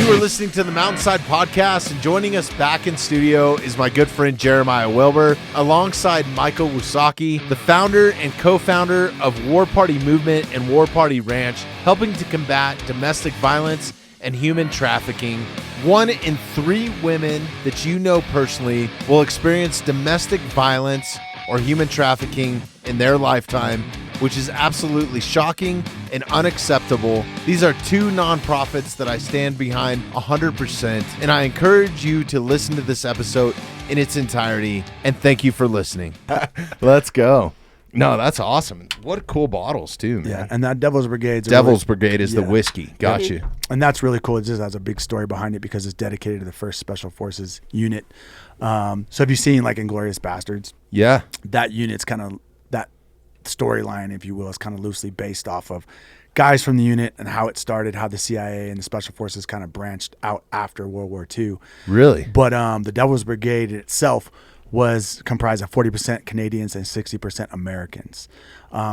You are listening to the Mountainside Podcast, and joining us back in studio is my good friend Jeremiah Wilber, alongside Mikah Wysocki, the founder and co-founder of War Party Movement and War Party Ranch, helping to combat domestic violence and human trafficking. 1 in 3 women that you know personally will experience domestic violence or human trafficking in their lifetime, which is absolutely shocking and unacceptable. These are 2 nonprofits that I stand behind 100%, and I encourage you to listen to this episode in its entirety, and thank you for listening. Let's go. No, that's awesome. What cool bottles, too, man. Yeah, and that Devil's Brigade is the whiskey. Got you. And that's really cool. It just has a big story behind it because it's dedicated to the 1st Special Forces unit. So have you seen, like, Inglourious Bastards? Yeah. That unit's kind of, that storyline, if you will, is kind of loosely based off of guys from the unit and how it started, how the CIA and the Special Forces kind of branched out after World War II. Really? But the Devil's Brigade itself was comprised of 40% Canadians and 60% Americans.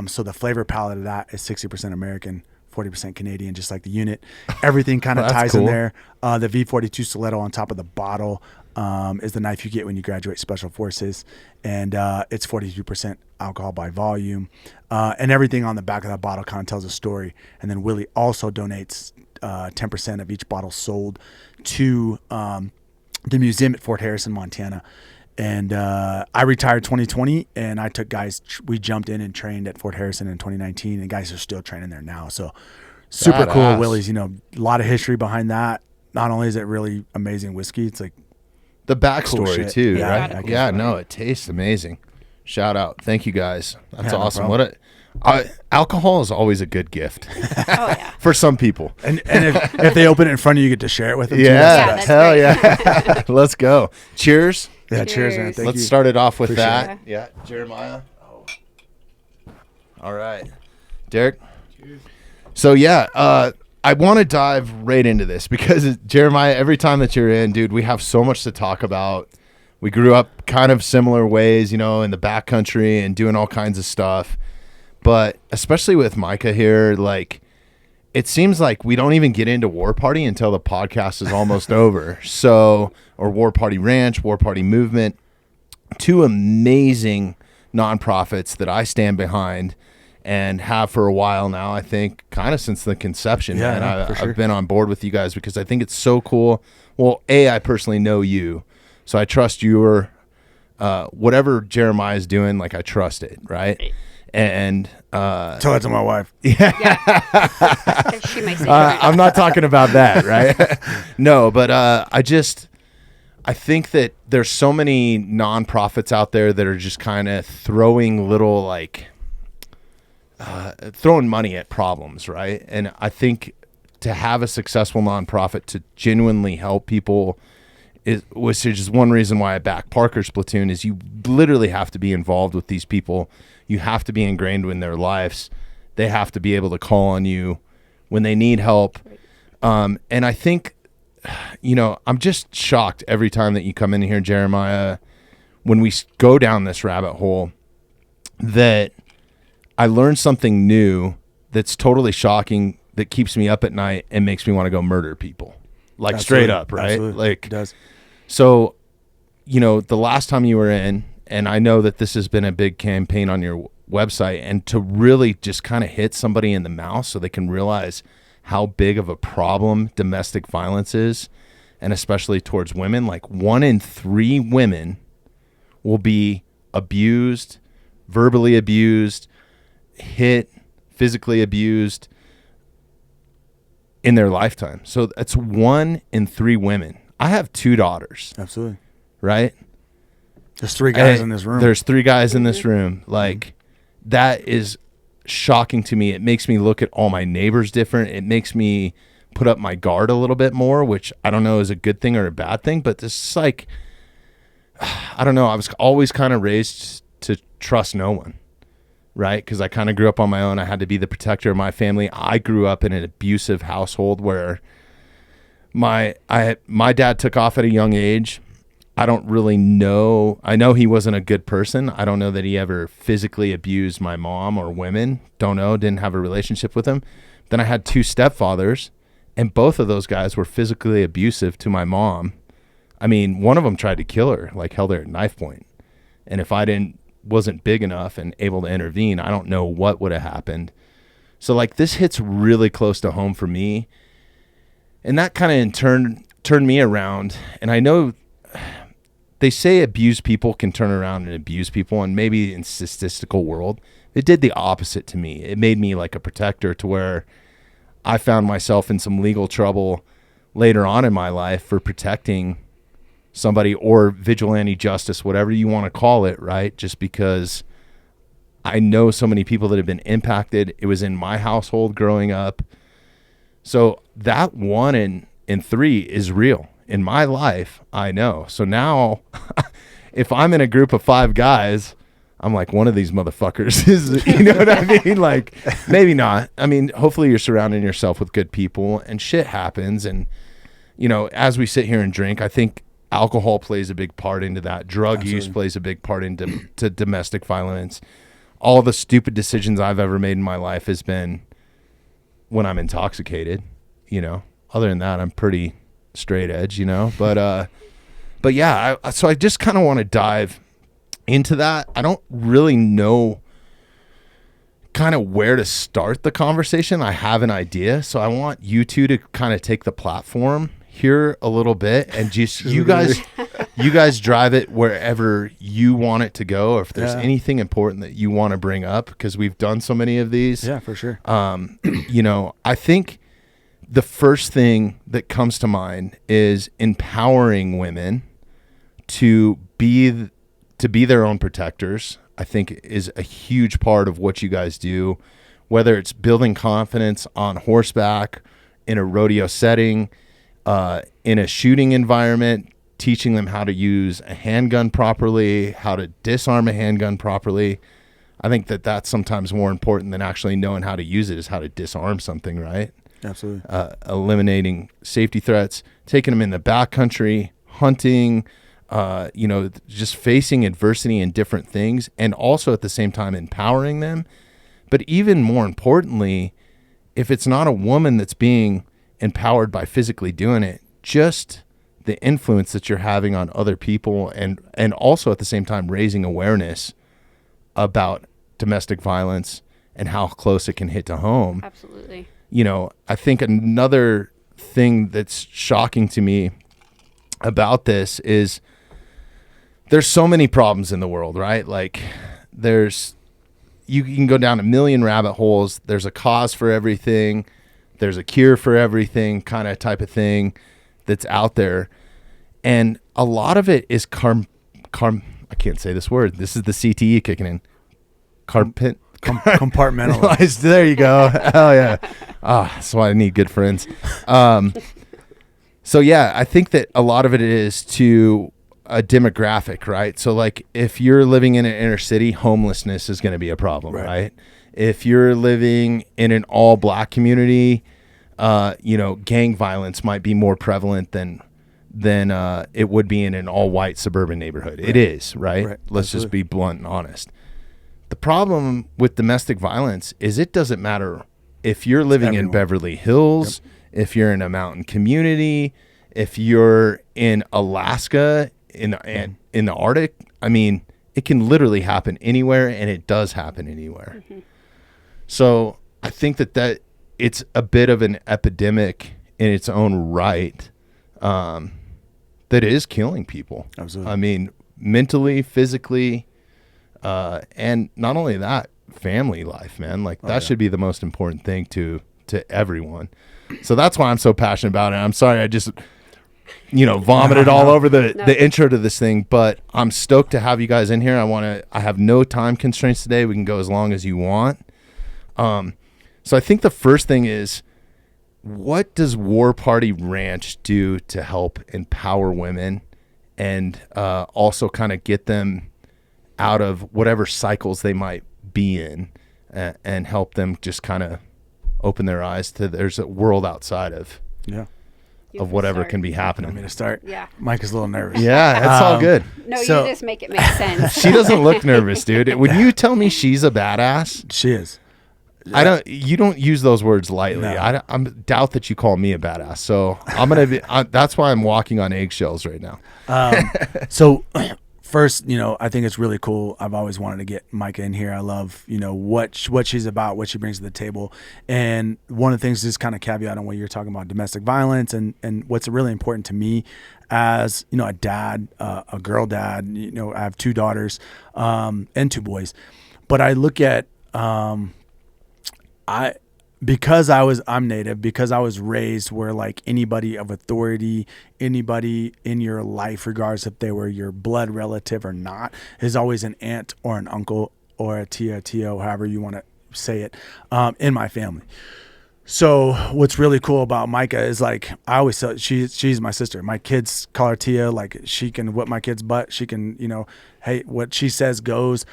So the flavor palette of that is 60% American, 40% Canadian, just like the unit. Everything kind of ties in there. The V42 stiletto on top of the bottle is the knife you get when you graduate Special Forces. And it's 42% alcohol by volume. And everything on the back of that bottle kind of tells a story. And then Willie also donates 10% of each bottle sold to the museum at Fort Harrison, Montana. And I retired 2020, and I took guys. We jumped in and trained at Fort Harrison in 2019, and guys are still training there now. So super cool, Willie's. You know, a lot of history behind that. Not only is it really amazing whiskey, it's like the backstory cool too, yeah, right? Yeah, no, it tastes amazing. Shout out, thank you guys. That's awesome. No alcohol is always a good gift. Oh yeah, for some people. And if they open it in front of you, you get to share it with them. Yeah, that's hell great. Yeah. Let's go. Cheers. Yeah, cheers, man. Thank Let's you. start it off with Appreciate that. it. Yeah, Jeremiah. Oh. All right, Derek. Cheers. So yeah, I want to dive right into this because Jeremiah, every time that you're in, dude, we have so much to talk about. We grew up kind of similar ways, you know, in the backcountry and doing all kinds of stuff. But especially with Mikah here, like, it seems like we don't even get into War Party until the podcast is almost over. So, or War Party Ranch, War Party Movement, 2 amazing nonprofits that I stand behind and have for a while now, I think, kind of since the conception. Yeah, and for sure. I've been on board with you guys because I think it's so cool. Well, I personally know you, so I trust your, whatever Jeremiah is doing, like, I trust it, right? And Tell that to my wife. Yeah. She might say I'm not talking about that, right? No, but I think that there's so many nonprofits out there that are just kind of throwing little, like, throwing money at problems, right? And I think to have a successful nonprofit to genuinely help people which is one reason why I back Parker's platoon, is you literally have to be involved with these people. You have to be ingrained in their lives. They have to be able to call on you when they need help. And I think, you know, I'm just shocked every time that you come in here, Jeremiah, when we go down this rabbit hole, that I learned something new that's totally shocking, that keeps me up at night and makes me want to go murder people. Like, Absolutely. straight up, right? Absolutely. Like, It does. So, you know, the last time you were in, and I know that this has been a big campaign on your website, and to really just kind of hit somebody in the mouth so they can realize how big of a problem domestic violence is, and especially towards women. Like, 1 in 3 women will be abused, verbally abused, hit, physically abused in their lifetime. So that's 1 in 3 women. I have 2 daughters. Absolutely. Right? There's 3 guys in this room. There's 3 guys in this room. Like, that is shocking to me. It makes me look at all my neighbors different. It makes me put up my guard a little bit more, which I don't know is a good thing or a bad thing, but this is like, I don't know. I was always kind of raised to trust no one. Right? Because I kind of grew up on my own. I had to be the protector of my family. I grew up in an abusive household where my dad took off at a young age. I don't really know. I know he wasn't a good person. I don't know that he ever physically abused my mom or women. Don't know. Didn't have a relationship with him. Then I had 2 stepfathers, And both of those guys were physically abusive to my mom. I mean, one of them tried to kill her, like held her at knife point. And if I wasn't big enough and able to intervene, I don't know what would have happened. So like this hits really close to home for me. And that kind of in turn turned me around. And I know they say abused people can turn around and abuse people, and maybe in statistical world, it did the opposite to me. It made me like a protector to where I found myself in some legal trouble later on in my life for protecting somebody, or vigilante justice, whatever you want to call it, right? Just because I know so many people that have been impacted. It was in my household growing up. So that 1 in 3 is real in my life. I know. So now if I'm in a group of 5 guys, I'm like, one of these motherfuckers is, you know what I mean? Like, maybe not. I mean, hopefully you're surrounding yourself with good people, and shit happens. And, you know, as we sit here and drink, I think alcohol plays a big part into that. Drug use plays a big part into domestic violence. All the stupid decisions I've ever made in my life has been when I'm intoxicated, you know. Other than that, I'm pretty straight edge, you know. But yeah, so I just kind of want to dive into that. I don't really know kind of where to start the conversation. I have an idea, so I want you two to kind of take the platform here a little bit, and just you guys drive it wherever you want it to go, or if there's anything important that you want to bring up, because we've done so many of these. Yeah, for sure. You know, I think the first thing that comes to mind is empowering women to be their own protectors. I think is a huge part of what you guys do, whether it's building confidence on horseback, in a rodeo setting, in a shooting environment, teaching them how to use a handgun properly, how to disarm a handgun properly. I think that that's sometimes more important than actually knowing how to use it, is how to disarm something, right? Absolutely. Eliminating safety threats, taking them in the backcountry, hunting, you know, just facing adversity in different things, and also at the same time empowering them. But even more importantly, if it's not a woman that's being empowered by physically doing it, just the influence that you're having on other people, and also at the same time raising awareness about domestic violence and how close it can hit to home. Absolutely. You know, I think another thing that's shocking to me about this is there's so many problems in the world, right? Like you can go down a million rabbit holes. There's a cause for everything. There's a cure for everything, kind of type of thing that's out there. And a lot of it is I can't say this word. This is the CTE kicking in. Compartmentalized. There you go. Hell yeah. That's why I need good friends. So yeah, I think that a lot of it is to a demographic, right? So like if you're living in an inner city, homelessness is going to be a problem, right? If you're living in an all black community, you know, gang violence might be more prevalent than it would be in an all white suburban neighborhood. It is, right? Let's just be blunt and honest. The problem with domestic violence is it doesn't matter if you're living in Beverly Hills, if you're in a mountain community, if you're in Alaska, in the Arctic. I mean, it can literally happen anywhere, and it does happen anywhere. Mm-hmm. So I think that it's a bit of an epidemic in its own right, that is killing people. Absolutely. I mean, mentally, physically, and not only that, family life, man. Like that should be the most important thing to everyone. So that's why I'm so passionate about it. I'm sorry I just, you know, vomited all over the intro to this thing, but I'm stoked to have you guys in here. I have no time constraints today. We can go as long as you want. So I think the first thing is, what does War Party Ranch do to help empower women and also kind of get them out of whatever cycles they might be in, and help them just kind of open their eyes to there's a world outside of whatever can be happening. Want me to start? Yeah. Mike is a little nervous. Yeah, it's all good. No, So- you just make it make sense. She doesn't look nervous, dude. When you tell me she's a badass, She is. You don't use those words lightly. No. I doubt that you call me a badass. So I'm going to be, that's why I'm walking on eggshells right now. So first, I think it's really cool. I've always wanted to get Mikah in here. I love, what she's about, what she brings to the table. And one of the things, just kind of caveat on what you're talking about, domestic violence and what's really important to me as, a dad, a girl dad, I have 2 daughters, and 2 boys. But I look at, I'm Native, because I was raised where like anybody of authority, anybody in your life, regardless if they were your blood relative or not, is always an aunt or an uncle or a tia, tio, however you want to say it, in my family. So what's really cool about Mikah is like, I always say she's my sister. My kids call her Tia, like she can whip my kid's butt. She can, hey, what she says goes.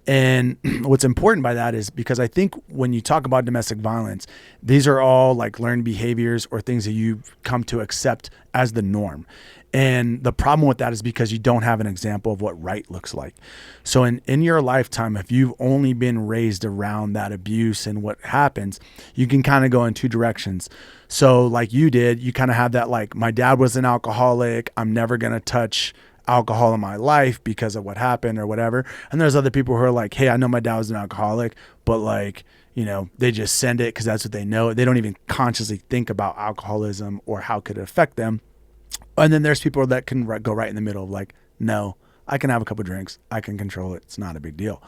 And what's important by that is because I think when you talk about domestic violence, these are all like learned behaviors or things that you've come to accept as the norm. And the problem with that is because you don't have an example of what right looks like. So in your lifetime, if you've only been raised around that abuse and what happens, you can kind of go in 2 directions. So like you did, you kind of have that, like, my dad was an alcoholic, I'm never going to touch alcohol in my life because of what happened or whatever. And there's other people who are like, hey, I know my dad was an alcoholic, but like, they just send it because that's what they know. They don't even consciously think about alcoholism or how could it affect them. And then there's people that can go right in the middle of like, no, I can have a couple of drinks, I can control it, it's not a big deal.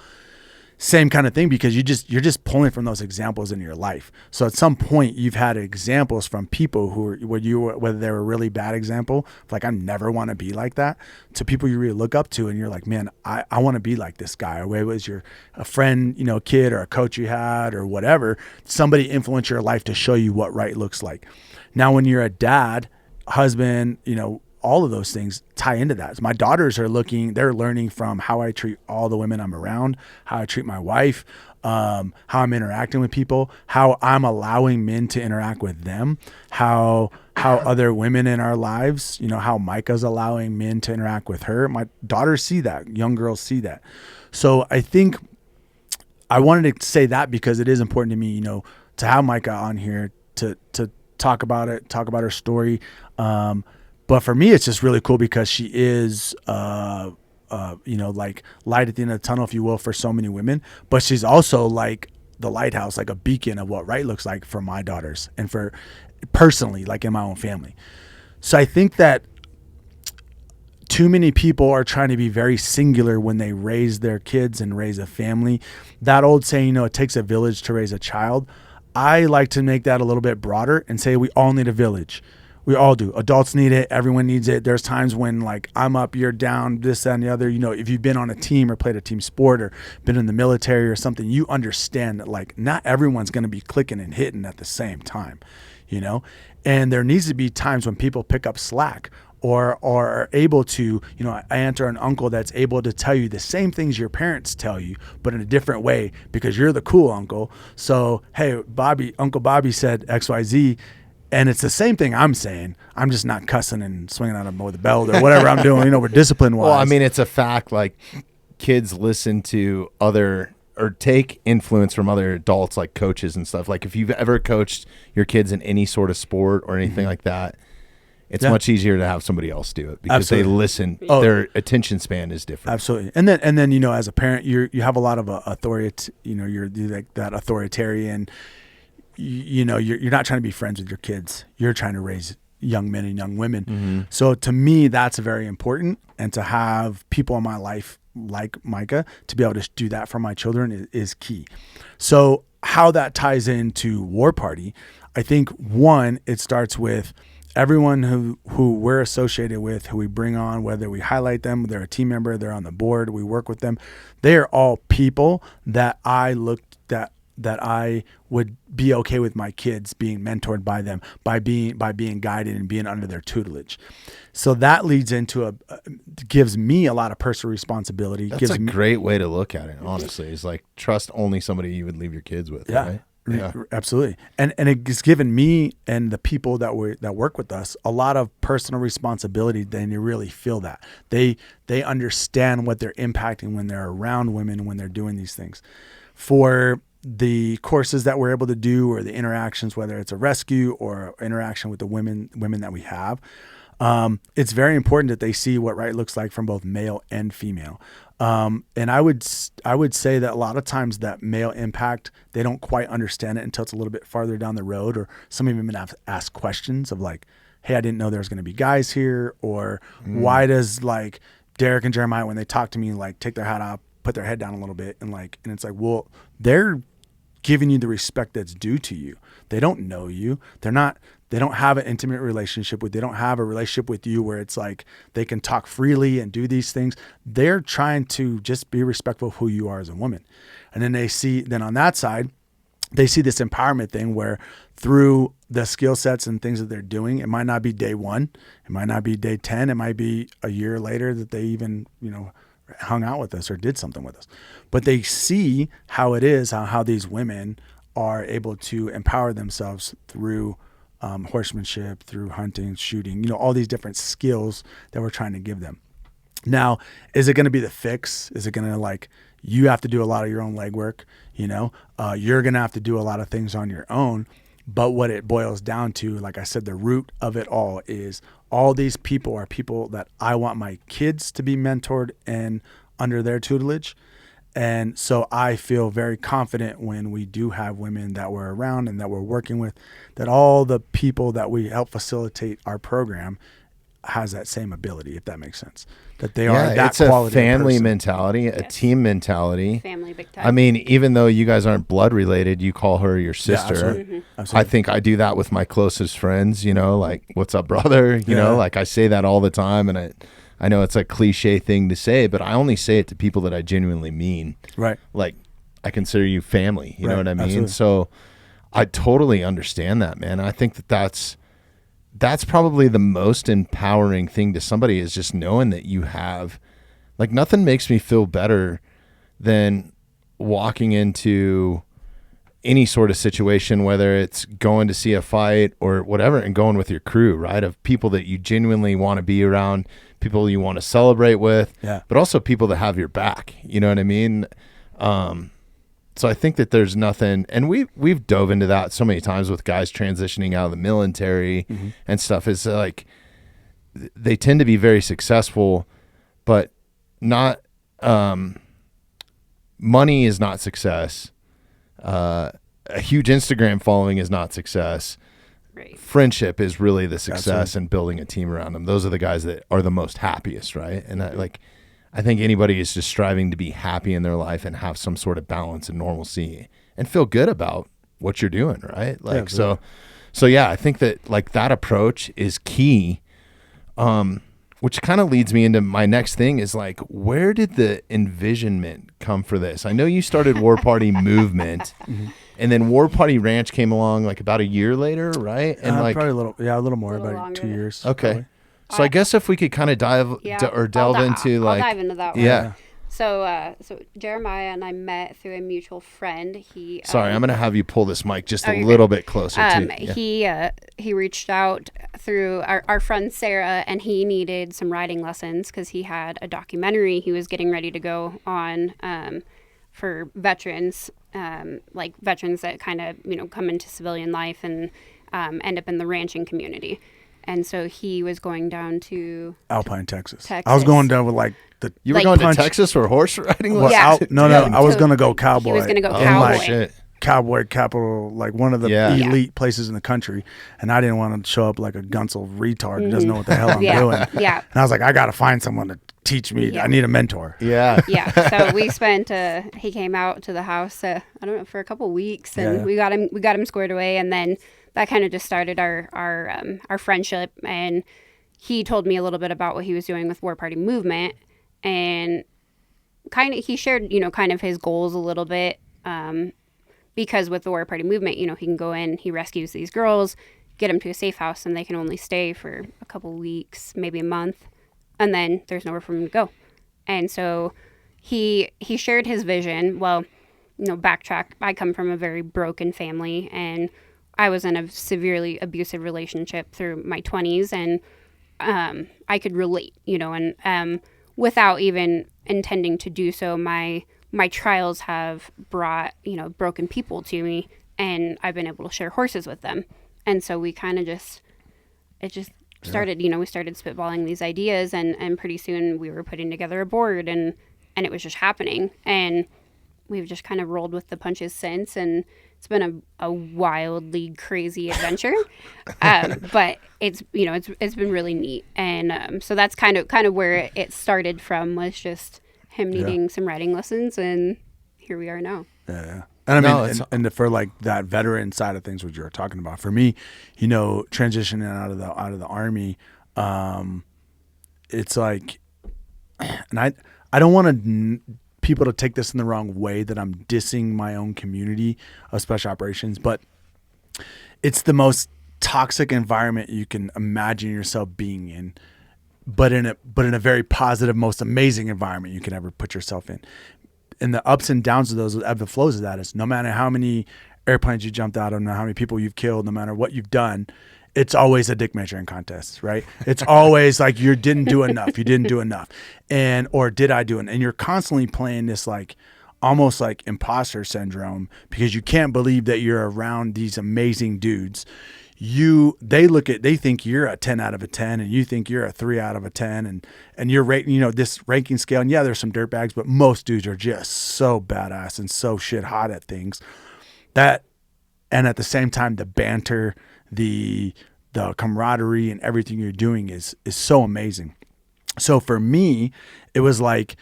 Same kind of thing, because you're just pulling from those examples in your life. So at some point you've had examples from people whether they were a really bad example, like I never want to be like that, to people you really look up to and you're like, man, I want to be like this guy. Or whether it was a friend, kid or a coach you had or whatever, somebody influenced your life to show you what right looks like. Now, when you're a dad, husband, all of those things tie into that. So my daughters they're learning from how I treat all the women I'm around, how I treat my wife, how I'm interacting with people, how I'm allowing men to interact with them, how other women in our lives, how Mikah's allowing men to interact with her. My daughters see that, young girls see that. So I think I wanted to say that because it is important to me, to have Mikah on here to talk about it, talk about her story. But for me, it's just really cool because she is, like light at the end of the tunnel, if you will, for so many women. But she's also like the lighthouse, like a beacon of what right looks like for my daughters and for personally, like in my own family. So I think that too many people are trying to be very singular when they raise their kids and raise a family. That old saying, it takes a village to raise a child. I like to make that a little bit broader and say we all need a village. We all do. Adults need it. Everyone needs it. There's times when like I'm up, you're down, this, that, and the other. If you've been on a team or played a team sport or been in the military or something, you understand that like not everyone's going to be clicking and hitting at the same time, and there needs to be times when people pick up slack or are able to, I aunt or an uncle that's able to tell you the same things your parents tell you, but in a different way because you're the cool uncle. So, hey, Uncle Bobby said XYZ. And it's the same thing I'm saying. I'm just not cussing and swinging out with a belt or whatever I'm doing, we're discipline-wise. Well, I mean, it's a fact. Like, kids listen to other or take influence from other adults, like coaches and stuff. Like, if you've ever coached your kids in any sort of sport or anything like that, it's much easier to have somebody else do it because they listen. Their attention span is different. Absolutely. And then as a parent, you have a lot of authority. You're like that authoritarian. You're not trying to be friends with your kids. You're trying to raise young men and young women. Mm-hmm. So to me, that's very important. And to have people in my life like Mikah to be able to do that for my children is key. So how that ties into War Party, I think one, it starts with everyone who we're associated with, who we bring on, whether we highlight them, they're a team member, they're on the board, we work with them. They are all people that that I would be okay with my kids being mentored by them, by being guided and being under their tutelage. So that leads into gives me a lot of personal responsibility. That's a great way to look at it, honestly. It's like trust only somebody you would leave your kids with. Yeah. Right? Yeah. Absolutely. And it's given me and the people that work with us a lot of personal responsibility. Then you really feel that they understand what they're impacting when they're around women, when they're doing these things. For the courses that we're able to do, or the interactions, whether it's a rescue or interaction with the women that we have, it's very important that they see what right looks like from both male and female. And I would say that a lot of times that male impact, they don't quite understand it until it's a little bit farther down the road, or some of them even have asked questions of like, hey, I didn't know there was going to be guys here, or why does like Derek and Jeremiah, when they talk to me, like take their hat off, put their head down a little bit, and it's like, well, they're giving you the respect that's due to you. They don't know you. They don't have an intimate relationship with, they don't have a relationship with you where it's like they can talk freely and do these things. They're trying to just be respectful of who you are as a woman. And then on that side, they see this empowerment thing where through the skill sets and things that they're doing, it might not be day 1, it might not be day 10, it might be a year later that they even, hung out with us or did something with us. But they see how it is, how these women are able to empower themselves through horsemanship, through hunting, shooting, all these different skills that we're trying to give them. Now, is it going to be the fix? Is it going to you have to do a lot of your own legwork? You're going to have to do a lot of things on your own. But what it boils down to, like I said, the root of it all is all these people are people that I want my kids to be mentored and under their tutelage. And so I feel very confident when we do have women that we're around and that we're working with, that all the people that we help facilitate our program has that same ability, if that makes sense. That they are that it's quality a family person. mentality, a team mentality. Family big time. I mean, even though you guys aren't blood related, you call her your sister. Yeah, absolutely. Absolutely. I think I do that with my closest friends, like, what's up, brother? I say that all the time, and I know it's a cliche thing to say, but I only say it to people that I genuinely mean. Right. Like, I consider you family, you know what I mean? Absolutely. So I totally understand that, man. I think that's probably the most empowering thing to somebody, is just knowing that you have, like, nothing makes me feel better than walking into any sort of situation, whether it's going to see a fight or whatever, and going with your crew, right? Of people that you genuinely want to be around, people you want to celebrate with, but also people that have your back, you know what I mean? So I think that there's nothing, and we've dove into that so many times with guys transitioning out of the military and stuff, is like they tend to be very successful, but not money is not success. A huge Instagram following is not success. Right. Friendship is really the success, and building a team around them. Those are the guys that are the most happiest, right? And I think anybody is just striving to be happy in their life and have some sort of balance and normalcy and feel good about what you're doing, right? So yeah, I think that that approach is key. Which kind of leads me into my next thing, is where did the envisionment come for this? I know you started War Party Movement, and then War Party Ranch came along about a year later, right? And probably a little more, about longer. 2 years. Okay. Probably. So I guess if we could kind of delve into I'll dive into that one. Yeah. So Jeremiah and I met through a mutual friend. Sorry, I'm going to have you pull this mic just a you're little good. bit closer to you. He reached out through our friend Sarah, and he needed some riding lessons because he had a documentary he was getting ready to go on for veterans, veterans that kind of come into civilian life and end up in the ranching community. And so he was going down to Alpine, Texas. I was going down with You were going to Texas for horse riding? Well, Yeah. I was going to go Cowboy. He was going to go Oh, Cowboy. shit. Cowboy capital, one of the elite places in the country, and I didn't want to show up like a gunsel retard who doesn't know what the hell I'm doing. Yeah. And I was like, I got to find someone to teach me. Yeah. I need a mentor. Yeah. Yeah. So we spent. He came out to the house. I don't know, for a couple weeks, and we got him squared away, and then that kind of just started our friendship. And he told me a little bit about what he was doing with War Party Movement, and he shared kind of his goals a little bit. Because with the War Party Movement, he can go in, he rescues these girls, get them to a safe house, and they can only stay for a couple weeks, maybe a month, and then there's nowhere for them to go. And so he shared his vision. Well, backtrack. I come from a very broken family, and I was in a severely abusive relationship through my 20s, and I could relate, and without even intending to do so, my my trials have brought, broken people to me, and I've been able to share horses with them. And so we kind of it just started, we started spitballing these ideas, and pretty soon we were putting together a board, and it was just happening. And we've just kind of rolled with the punches since, and it's been a wildly crazy adventure. But it's been really neat. And so that's kind of where it started from, was just him needing some riding lessons, and here we are now. Yeah. And I mean, and for like that veteran side of things, what you were talking about, for me, transitioning out of the Army, it's like, and I don't want people to take this in the wrong way, that I'm dissing my own community of special operations, but it's the most toxic environment you can imagine yourself being in, but in a very positive, most amazing environment you can ever put yourself in. And the ups and downs of those, the ebb and flows of that, is no matter how many airplanes you jumped out of, no matter how many people you've killed, no matter what you've done, it's always a dick measuring contest, right? It's always like, you didn't do enough. You didn't do enough. Or did I do it? And you're constantly playing this like, almost like imposter syndrome, because you can't believe that you're around these amazing dudes. They think you're a 10 out of a 10, and you think you're a 3 out of a 10, and you're rating, this ranking scale. And yeah, there's some dirtbags, but most dudes are just so badass and so shit hot at things that, and at the same time, the banter, the camaraderie, and everything you're doing is so amazing. So for me, it was like,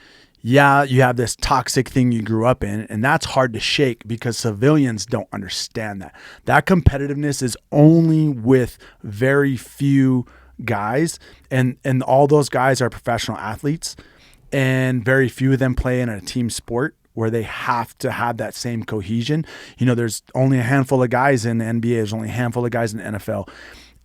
yeah, you have this toxic thing you grew up in, and that's hard to shake, because civilians don't understand that. That competitiveness is only with very few guys, and all those guys are professional athletes, and very few of them play in a team sport where they have to have that same cohesion. There's only a handful of guys in the NBA, there's only a handful of guys in the NFL,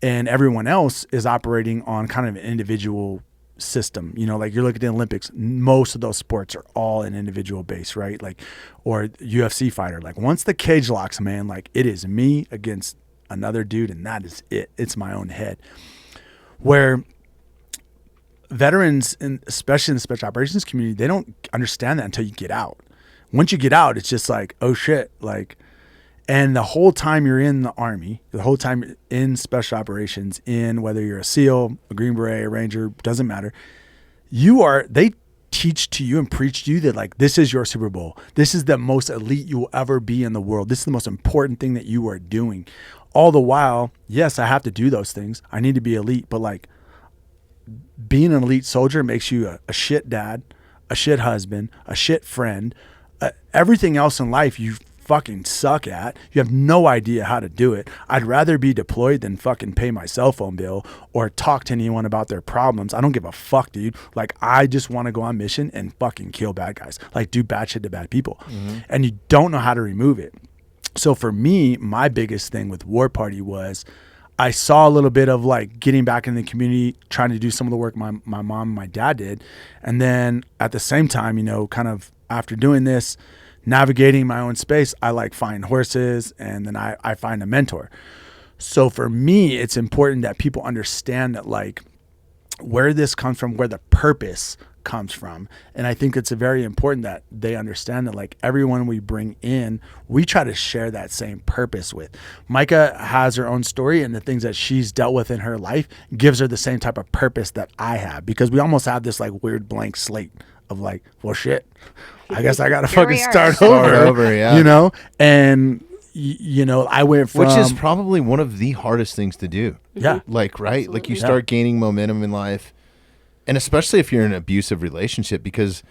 and everyone else is operating on kind of an individual system. Like you're looking at the Olympics, most of those sports are all an individual base, right? Like, or UFC fighter, like once the cage locks, man, like it is me against another dude, and that is it. It's my own head. Where veterans, and especially in the special operations community, they don't understand that until you get out. Once you get out, it's just like, oh shit, like, and the whole time you're in the Army, the whole time you're in special operations, in whether you're a SEAL, a Green Beret, a Ranger, doesn't matter. They teach to you and preach to you that like, this is your Super Bowl. This is the most elite you will ever be in the world. This is the most important thing that you are doing. All the while, yes, I have to do those things. I need to be elite, but like being an elite soldier makes you a shit dad, a shit husband, a shit friend, everything else in life you fucking suck at. You have no idea how to do it. I'd rather be deployed than fucking pay my cell phone bill or talk to anyone about their problems. I don't give a fuck, dude. Like, I just want to go on mission and fucking kill bad guys. Like, do bad shit to bad people. Mm-hmm. And you don't know how to remove it. So for me, my biggest thing with War Party was I saw a little bit of like getting back in the community, trying to do some of the work my mom and my dad did. And then at the same time, kind of after doing this, navigating my own space, I like find horses, and then I find a mentor. So for me, it's important that people understand that like where this comes from, where the purpose comes from. And I think it's very important that they understand that like everyone we bring in, we try to share that same purpose with. Mikah has her own story, and the things that she's dealt with in her life gives her the same type of purpose that I have, because we almost have this like weird blank slate of like, well, shit, I guess I got to fucking start over, yeah. And I went from, which is probably one of the hardest things to do. Yeah. Like, right. Absolutely. Like you start gaining momentum in life, and especially if you're in an abusive relationship, because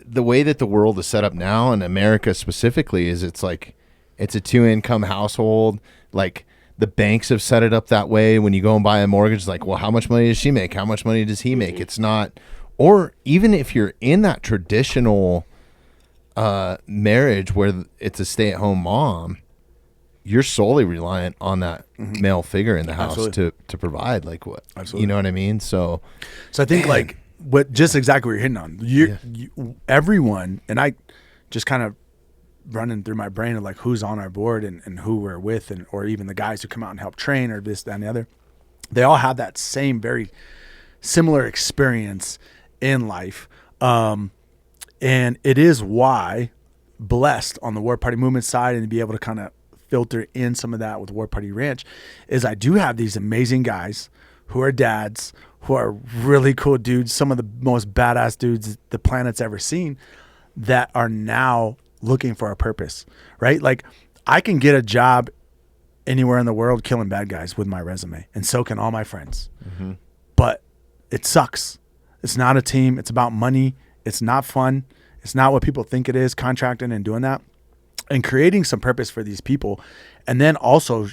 the way that the world is set up now, and America specifically, is it's like, it's a 2-income household. Like the banks have set it up that way. When you go and buy a mortgage, like, well, how much money does she make? How much money does he make? It's not, or even if you're in that traditional marriage where it's a stay-at-home mom, you're solely reliant on that male figure in the house to provide, like what, you know what I mean? So I think like what, just exactly what you're hitting on, you, everyone, and I just kind of running through my brain of like who's on our board and who we're with, and or even the guys who come out and help train or this, that, and the other, they all have that same very similar experience in life. And it is why blessed on the War Party Movement side and to be able to kind of filter in some of that with War Party Ranch is I do have these amazing guys who are dads, who are really cool dudes, some of the most badass dudes the planet's ever seen, that are now looking for a purpose, right? Like I can get a job anywhere in the world killing bad guys with my resume, and so can all my friends. Mm-hmm. But it sucks. It's not a team. It's about money. It's not fun. It's not what people think it is, contracting and doing that. And creating some purpose for these people, and then also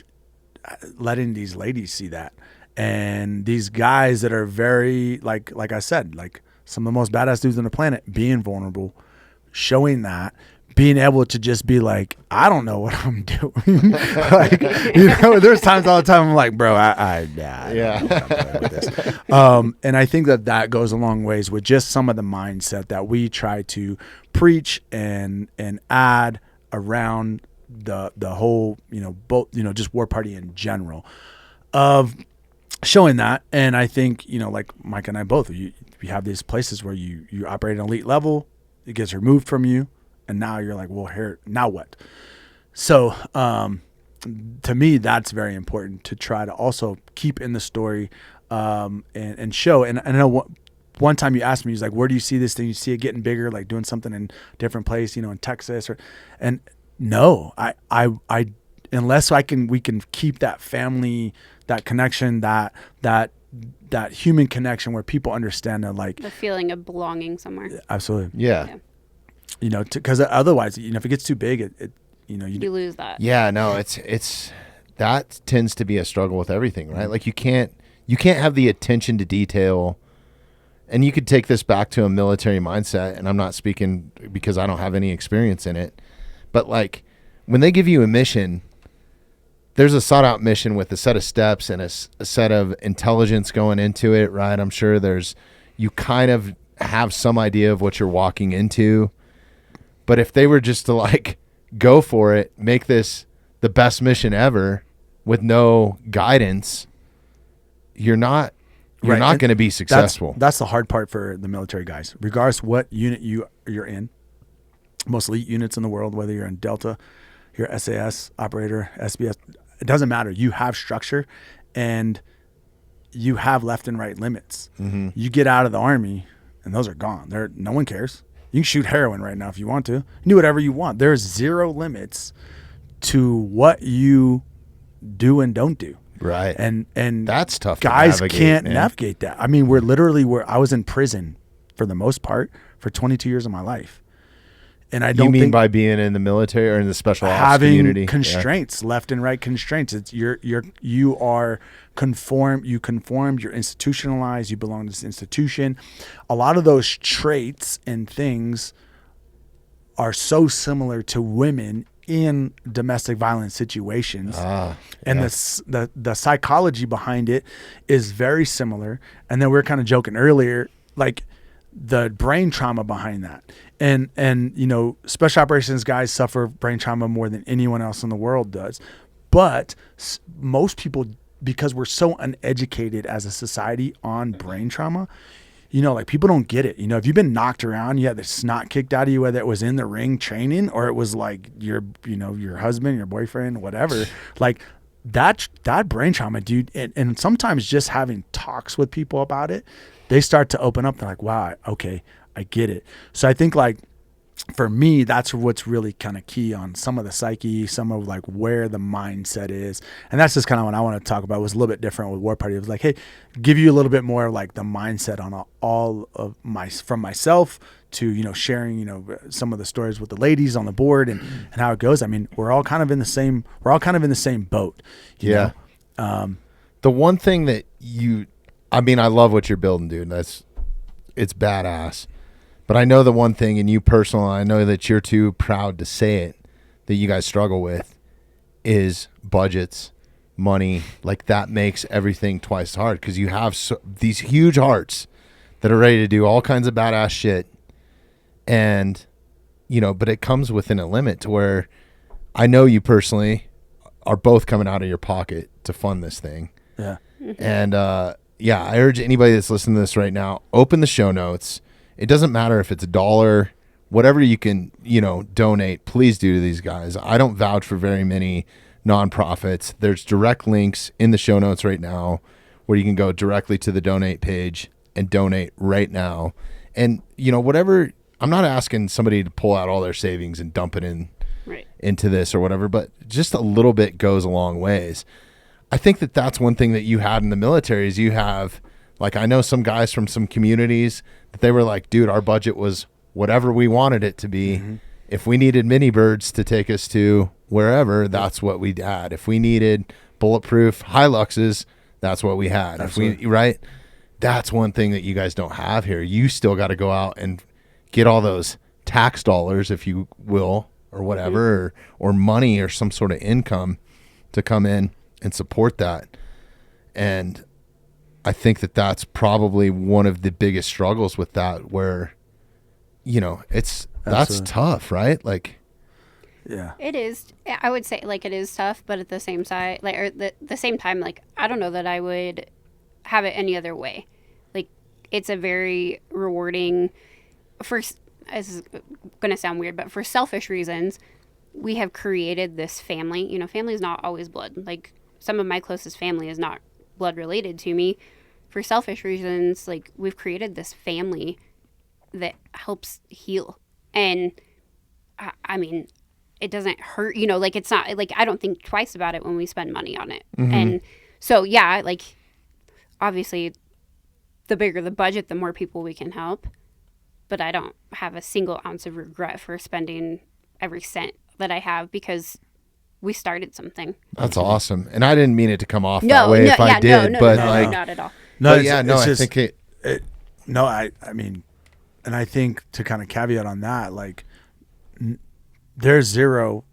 letting these ladies see that. And these guys that are very, like I said, like some of the most badass dudes on the planet, being vulnerable, showing that, being able to just be like, I don't know what I'm doing. Like, you know, there's times all the time I'm like, bro, I don't know what I'm doing with this. And I think that goes a long ways with just some of the mindset that we try to preach and add around the whole, you know, both, you know, just War Party in general of showing that. And I think, you know, like Mike and I both, we have these places where you operate at an elite level, it gets removed from you, and now you're like, well, here, now what? So to me, that's very important to try to also keep in the story and show. And I know one time you asked me, he's like, where do you see this thing? You see it getting bigger, like doing something in a different place, you know, in Texas and no, I unless we can keep that family, that connection, that human connection where people understand that, like the feeling of belonging somewhere. Absolutely. Yeah. You know, because otherwise, you know, if it gets too big, it you know, you lose that. Yeah, no, it's that tends to be a struggle with everything, right? Like you can't have the attention to detail. And you could take this back to a military mindset, and I'm not speaking because I don't have any experience in it, but like when they give you a mission, there's a sought out mission with a set of steps and a set of intelligence going into it, right? I'm sure you kind of have some idea of what you're walking into. But if they were just to like go for it, make this the best mission ever with no guidance, you're not going to be successful. That's the hard part for the military guys, regardless what unit you're in. Most elite units in the world, whether you're in Delta, you're SAS operator, SBS, it doesn't matter. You have structure and you have left and right limits. Mm-hmm. You get out of the Army and those are gone. No one cares. You can shoot heroin right now if you want to. You can do whatever you want. There's zero limits to what you do and don't do. Right. And that's tough. Guys to navigate, can't man. navigate that. I mean, I was in prison for the most part for 22 years of my life. And I don't think by being in the military or in the special ops having community, constraints, left and right constraints. It's you are conformed, you're institutionalized, you belong to this institution. A lot of those traits and things are so similar to women in domestic violence situations. And the psychology behind it is very similar. And then we were kind of joking earlier, like the brain trauma behind that. And you know, special operations guys suffer brain trauma more than anyone else in the world does. But most people, because we're so uneducated as a society on brain trauma, you know, like people don't get it. You know, if you've been knocked around, you had the snot kicked out of you, whether it was in the ring training or it was like your husband, your boyfriend, whatever, like that brain trauma, dude. And sometimes just having talks with people about it, they start to open up. They're like, wow, okay, I get it. So I think like for me, that's what's really kind of key on some of the psyche, some of like where the mindset is. And that's just kind of what I want to talk about. It was a little bit different with War Party. It was like, hey, give you a little bit more like the mindset on all of from myself to, you know, sharing, you know, some of the stories with the ladies on the board and how it goes. I mean, we're all kind of in the same boat. You know? The one thing that I love what you're building, dude. It's badass. But I know the one thing, and you personally, I know that you're too proud to say it, that you guys struggle with is budgets, money. Like that makes everything twice as hard because you have these huge hearts that are ready to do all kinds of badass shit. And, you know, but it comes within a limit to where I know you personally are both coming out of your pocket to fund this thing. Yeah. And, I urge anybody that's listening to this right now, open the show notes. It doesn't matter if it's $1 whatever you can, donate, please do to these guys. I don't vouch for very many nonprofits. There's direct links in the show notes right now where you can go directly to the donate page and donate right now. And, whatever, I'm not asking somebody to pull out all their savings and dump it into this or whatever, but just a little bit goes a long ways. I think that that's one thing that you had in the military is you have, like, I know some guys from some communities that they were like, dude, our budget was whatever we wanted it to be. Mm-hmm. If we needed mini birds to take us to wherever, that's what we had. If we needed bulletproof Hiluxes, that's what we had. Absolutely. Right? That's one thing that you guys don't have here. You still got to go out and get all those tax dollars, if you will, or whatever, or money or some sort of income to come in and support that. And I think that that's probably one of the biggest struggles with that, where, that's tough, right? Like, yeah, it is. I would say it is tough, but at the same side, the same time, I don't know that I would have it any other way. Like, it's a very rewarding, this is going to sound weird, but for selfish reasons, we have created this family. Family is not always blood. Like, some of my closest family is not blood related to me. For selfish reasons, we've created this family that helps heal. And I mean, it doesn't hurt, it's not I don't think twice about it when we spend money on it. Mm-hmm. And so, yeah, obviously the bigger the budget, the more people we can help. But I don't have a single ounce of regret for spending every cent that I have, because we started something. That's awesome. And I didn't mean it to come off that way if I did, but not at all. I mean, and I think to kind of caveat on that, there's zero,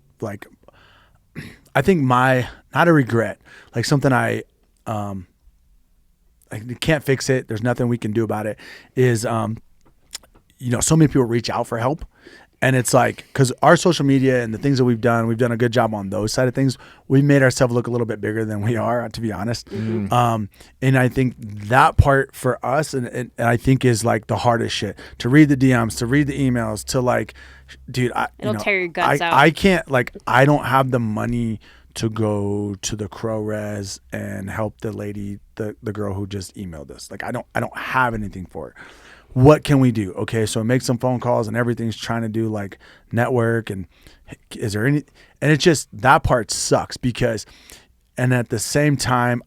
I think not a regret, something I can't fix it. There's nothing we can do about it is, so many people reach out for help. And it's because our social media and the things that we've done a good job on those side of things. We made ourselves look a little bit bigger than we are, to be honest. Mm-hmm. And I think that part for us, and I think is the hardest shit, to read the DMs, to read the emails, to dude, it'll tear your guts out. I can't, I don't have the money to go to the Crow Res and help the lady, the girl who just emailed us. I don't have anything for it. What can we do? Okay, so make some phone calls and everything's trying to do network, and is there any, and it's just, that part sucks because, and at the same time,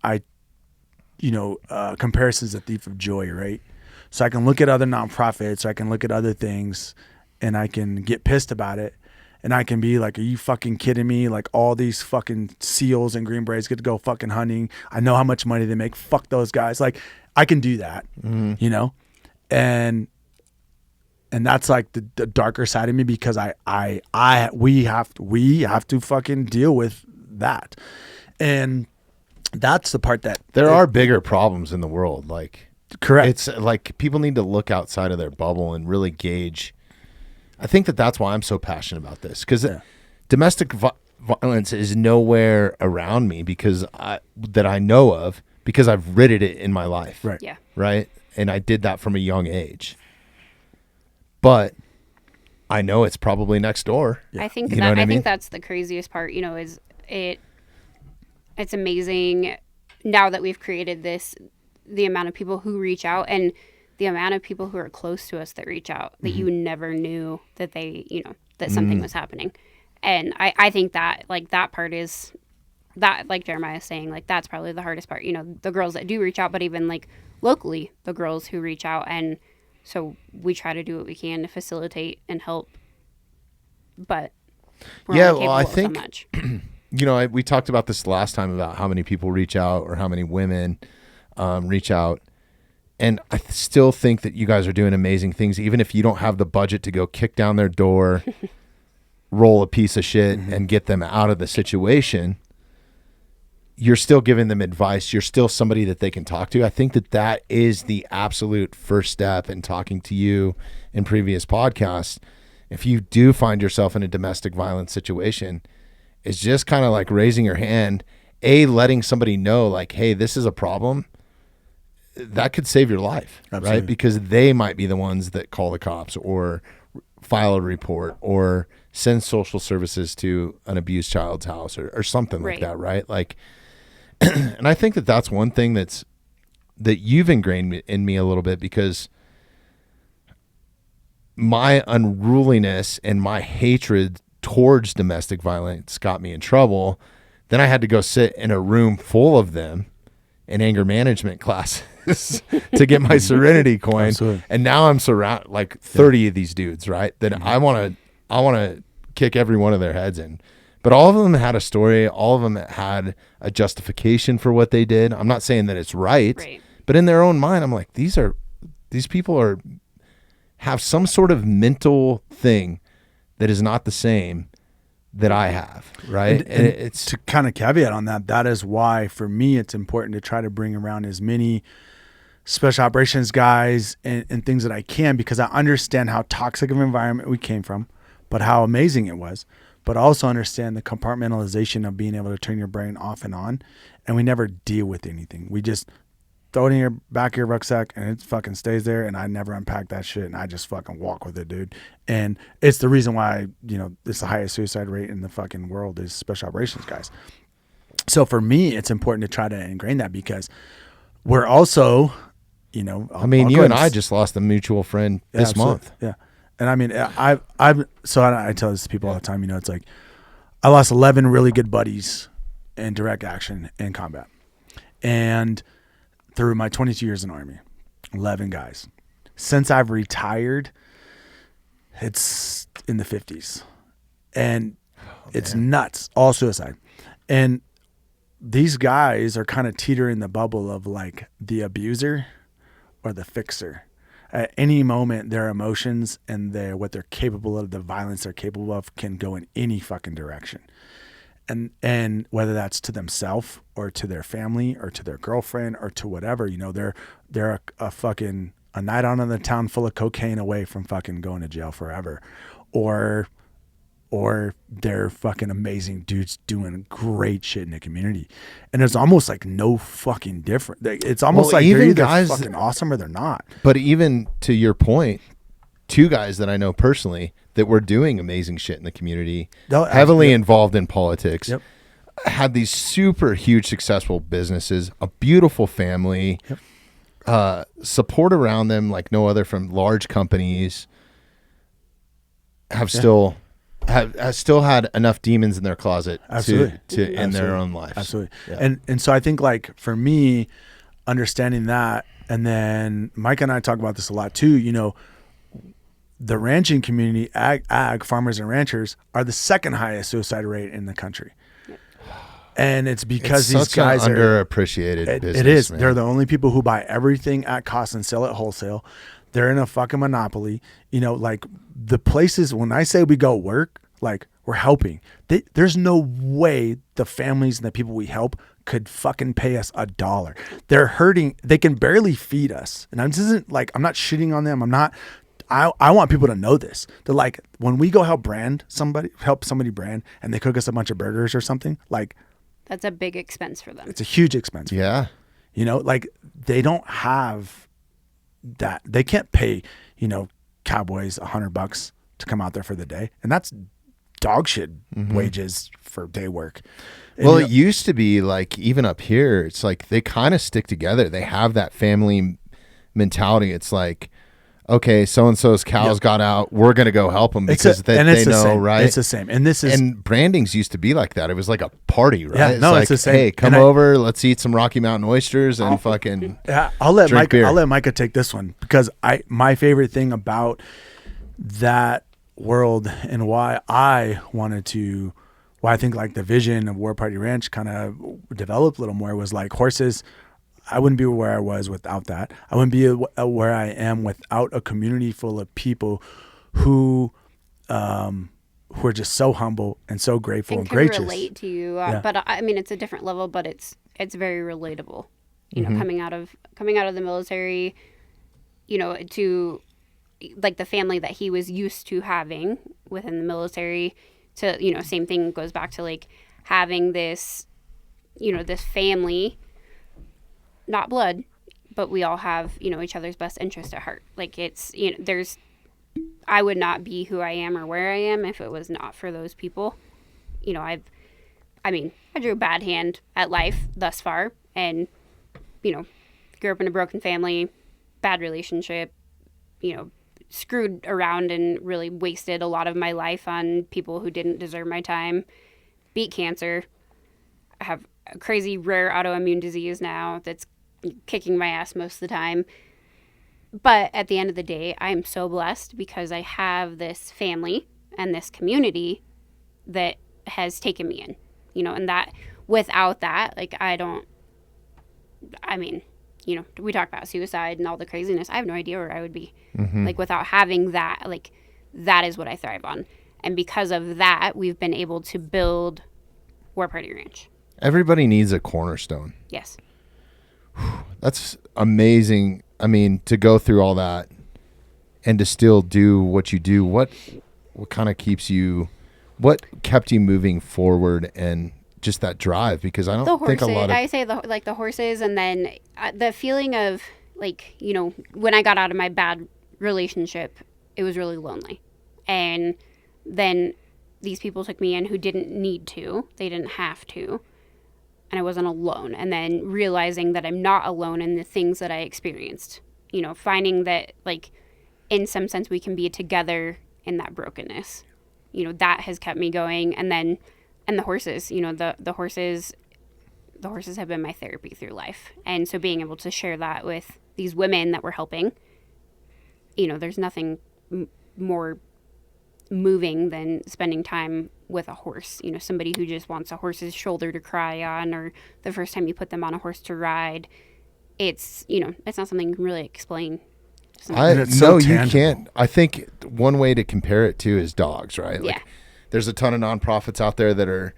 comparison's a thief of joy, right? So I can look at other nonprofits, I can look at other things, and I can get pissed about it. And I can be like, are you fucking kidding me? All these fucking SEALs and Green Berets get to go fucking hunting. I know how much money they make. Fuck those guys. I can do that, And that's the darker side of me, because we have to fucking deal with that. And that's the part that there are bigger problems in the world. Correct. It's people need to look outside of their bubble and really gauge. I think that's why I'm so passionate about this, because domestic violence is nowhere around me that I know of, because I've rid it in my life. Right. Yeah. Right. And I did that from a young age. But I know it's probably next door. Yeah. I think I think that's the craziest part, is it's amazing now that we've created this, the amount of people who reach out and the amount of people who are close to us that reach out that you never knew that they, that something was happening. And I think that that part is that, like Jeremiah is saying, that's probably the hardest part, the girls that do reach out, but even locally, the girls who reach out. And so we try to do what we can to facilitate and help, but we're only capable I of think so much. We talked about this last time about how many people reach out or how many women reach out. And I still think that you guys are doing amazing things, even if you don't have the budget to go kick down their door, roll a piece of shit, and get them out of the situation. You're still giving them advice. You're still somebody that they can talk to. I think that is the absolute first step in talking to you in previous podcasts. If you do find yourself in a domestic violence situation, it's just kind of raising your hand, letting somebody know, hey, this is a problem. That could save your life. Absolutely. Right? Because they might be the ones that call the cops or file a report or send social services to an abused child's house or something like that, right? Like, and I think that that's one thing that you've ingrained in me a little bit, because my unruliness and my hatred towards domestic violence got me in trouble. Then I had to go sit in a room full of them in anger management classes to get my serenity coin. Absolutely. And now I'm surrounded like 30 of these dudes, right? That I want to kick every one of their heads in. But all of them had a story. All of them had a justification for what they did. I'm not saying that it's right. But in their own mind, I'm like, these people have some sort of mental thing that is not the same that I have, right? And it's to kind of caveat on that. That is why, for me, it's important to try to bring around as many special operations guys and things that I can, because I understand how toxic of an environment we came from, but how amazing it was. But also understand the compartmentalization of being able to turn your brain off and on, and we never deal with anything. We just throw it in your back of your rucksack and it fucking stays there, and I never unpack that shit, and I just fucking walk with it, dude. And it's the reason why, it's the highest suicide rate in the fucking world is special operations guys. So for me, it's important to try to ingrain that, because we're also, you and I just lost a mutual friend this month. Yeah. And I mean, I tell this to people all the time, it's like, I lost 11 really good buddies in direct action and combat. And through my 22 years in the Army, 11 guys. Since I've retired, it's in the 50s. And it's nuts, all suicide. And these guys are kind of teetering the bubble of like the abuser or the fixer. At any moment, their emotions and what they're capable of, the violence they're capable of, can go in any fucking direction. And whether that's to themselves or to their family or to their girlfriend or to whatever, they're a night out in the town full of cocaine away from fucking going to jail forever, or they're fucking amazing dudes doing great shit in the community. And it's almost like no fucking different. It's almost like they're either guys fucking awesome or they're not. But even to your point, 2 guys that I know personally that were doing amazing shit in the community, heavily involved in politics, had these super huge successful businesses, a beautiful family, support around them like no other from large companies, have still had enough demons in their closet to end their own lives. Absolutely. Yeah. And so I think, like, for me, understanding that, and then Mike and I talk about this a lot too, the ranching community, ag farmers and ranchers, are the second highest suicide rate in the country. And it's because these guys are underappreciated business. It is. Man. They're the only people who buy everything at cost and sell it wholesale. They're in a fucking monopoly. Like the places, when I say we go work, like we're helping. There's no way the families and the people we help could fucking pay us $1. They're hurting. They can barely feed us. And I'm not shitting on them. I want people to know this. They're like, when we go help somebody brand, and they cook us a bunch of burgers or something, like, that's a big expense for them. It's a huge expense. Yeah. Like they don't have that. They can't pay, cowboys $100 to come out there for the day. And that's dog shit wages for day work. And, well, it used to be like, even up here, it's like they kind of stick together. They have that family mentality. It's like, okay, so-and-so's cows got out. We're going to go help them because they know, right? It's the same. And brandings used to be like that. It was like a party, right? Yeah, it's the same. Hey, come over. Let's eat some Rocky Mountain oysters and fucking I'll let beer. Micah take this one, because my favorite thing about that world and why I think like the vision of War Party Ranch kind of developed a little more was like horses. I wouldn't be where I was without that. I wouldn't be where I am without a community full of people who are just so humble and so grateful and gracious. And can relate to you. But I mean, it's a different level, but it's very relatable. Coming out of the military, to like the family that he was used to having within the military, to same thing goes back to like having this, this family. Not blood, but we all have, each other's best interest at heart. Like it's, there's I would not be who I am or where I am if it was not for those people. You know, I drew a bad hand at life thus far, and, you know, grew up in a broken family, bad relationship, you know, screwed around and really wasted a lot of my life on people who didn't deserve my time, beat cancer. I have a crazy rare autoimmune disease now that's kicking my ass most of the time. But at the end of the day, I am so blessed because I have this family and this community that has taken me in, you know, and that without that, like, you know, we talk about suicide and all the craziness. I have no idea where I would be. Like, without having that, like, that is what I thrive on. And because of that, we've been able to build War Party Ranch. Everybody needs a cornerstone. Yes. That's amazing. I mean, to go through all that and to still do what you do, what kind of keeps you, what kept you moving forward and just that drive? Because I don't think a lot of... I say the horses, and then the feeling of, like, you know, when I got out of my bad relationship, it was really lonely. And then these people took me in who didn't need to. They didn't have to. And I wasn't alone. And then realizing that I'm not alone in the things that I experienced. You know, finding that, like, in some sense we can be together in that brokenness. You know, that has kept me going. And then, and the horses, you know, the horses have been my therapy through life. And so being able to share that with these women that we're helping, you know, there's nothing more moving than spending time with a horse. You know, somebody who just wants a horse's shoulder to cry on, or the first time you put them on a horse to ride. It's, you know, it's not something you can really explain. You can't. I think one way to compare it to is dogs, right? Yeah. Like, there's a ton of nonprofits out there that are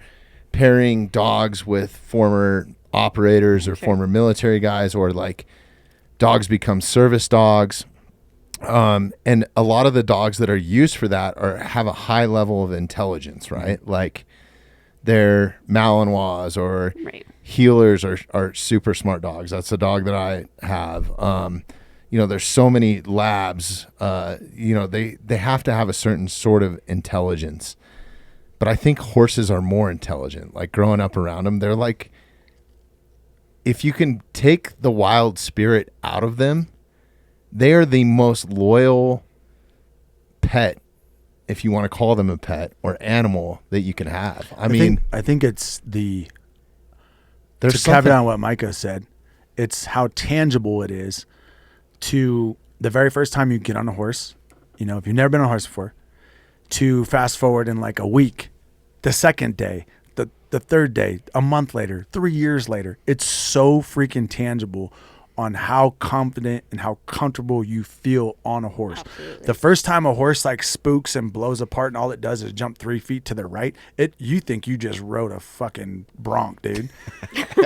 pairing dogs with former operators or former military guys, or like dogs become service dogs. And a lot of the dogs that are used for that have a high level of intelligence, right? Like they're Malinois or healers are super smart dogs. That's the dog that I have. You know, there's so many labs, you know, they have to have a certain sort of intelligence, but I think horses are more intelligent. Like, growing up around them, they're like, if you can take the wild spirit out of them, they are the most loyal pet, if you want to call them a pet, or animal that you can have. I think it's there's to caveat on what Mikah said. It's how tangible it is to the very first time you get on a horse. You know, if you've never been on a horse before, to fast forward in like a week, the second day, the third day, a month later, 3 years later. It's so freaking tangible on how confident and how comfortable you feel on a horse. Absolutely. The first time a horse like spooks and blows apart and all it does is jump 3 feet to the right, you think you just rode a fucking bronc, dude.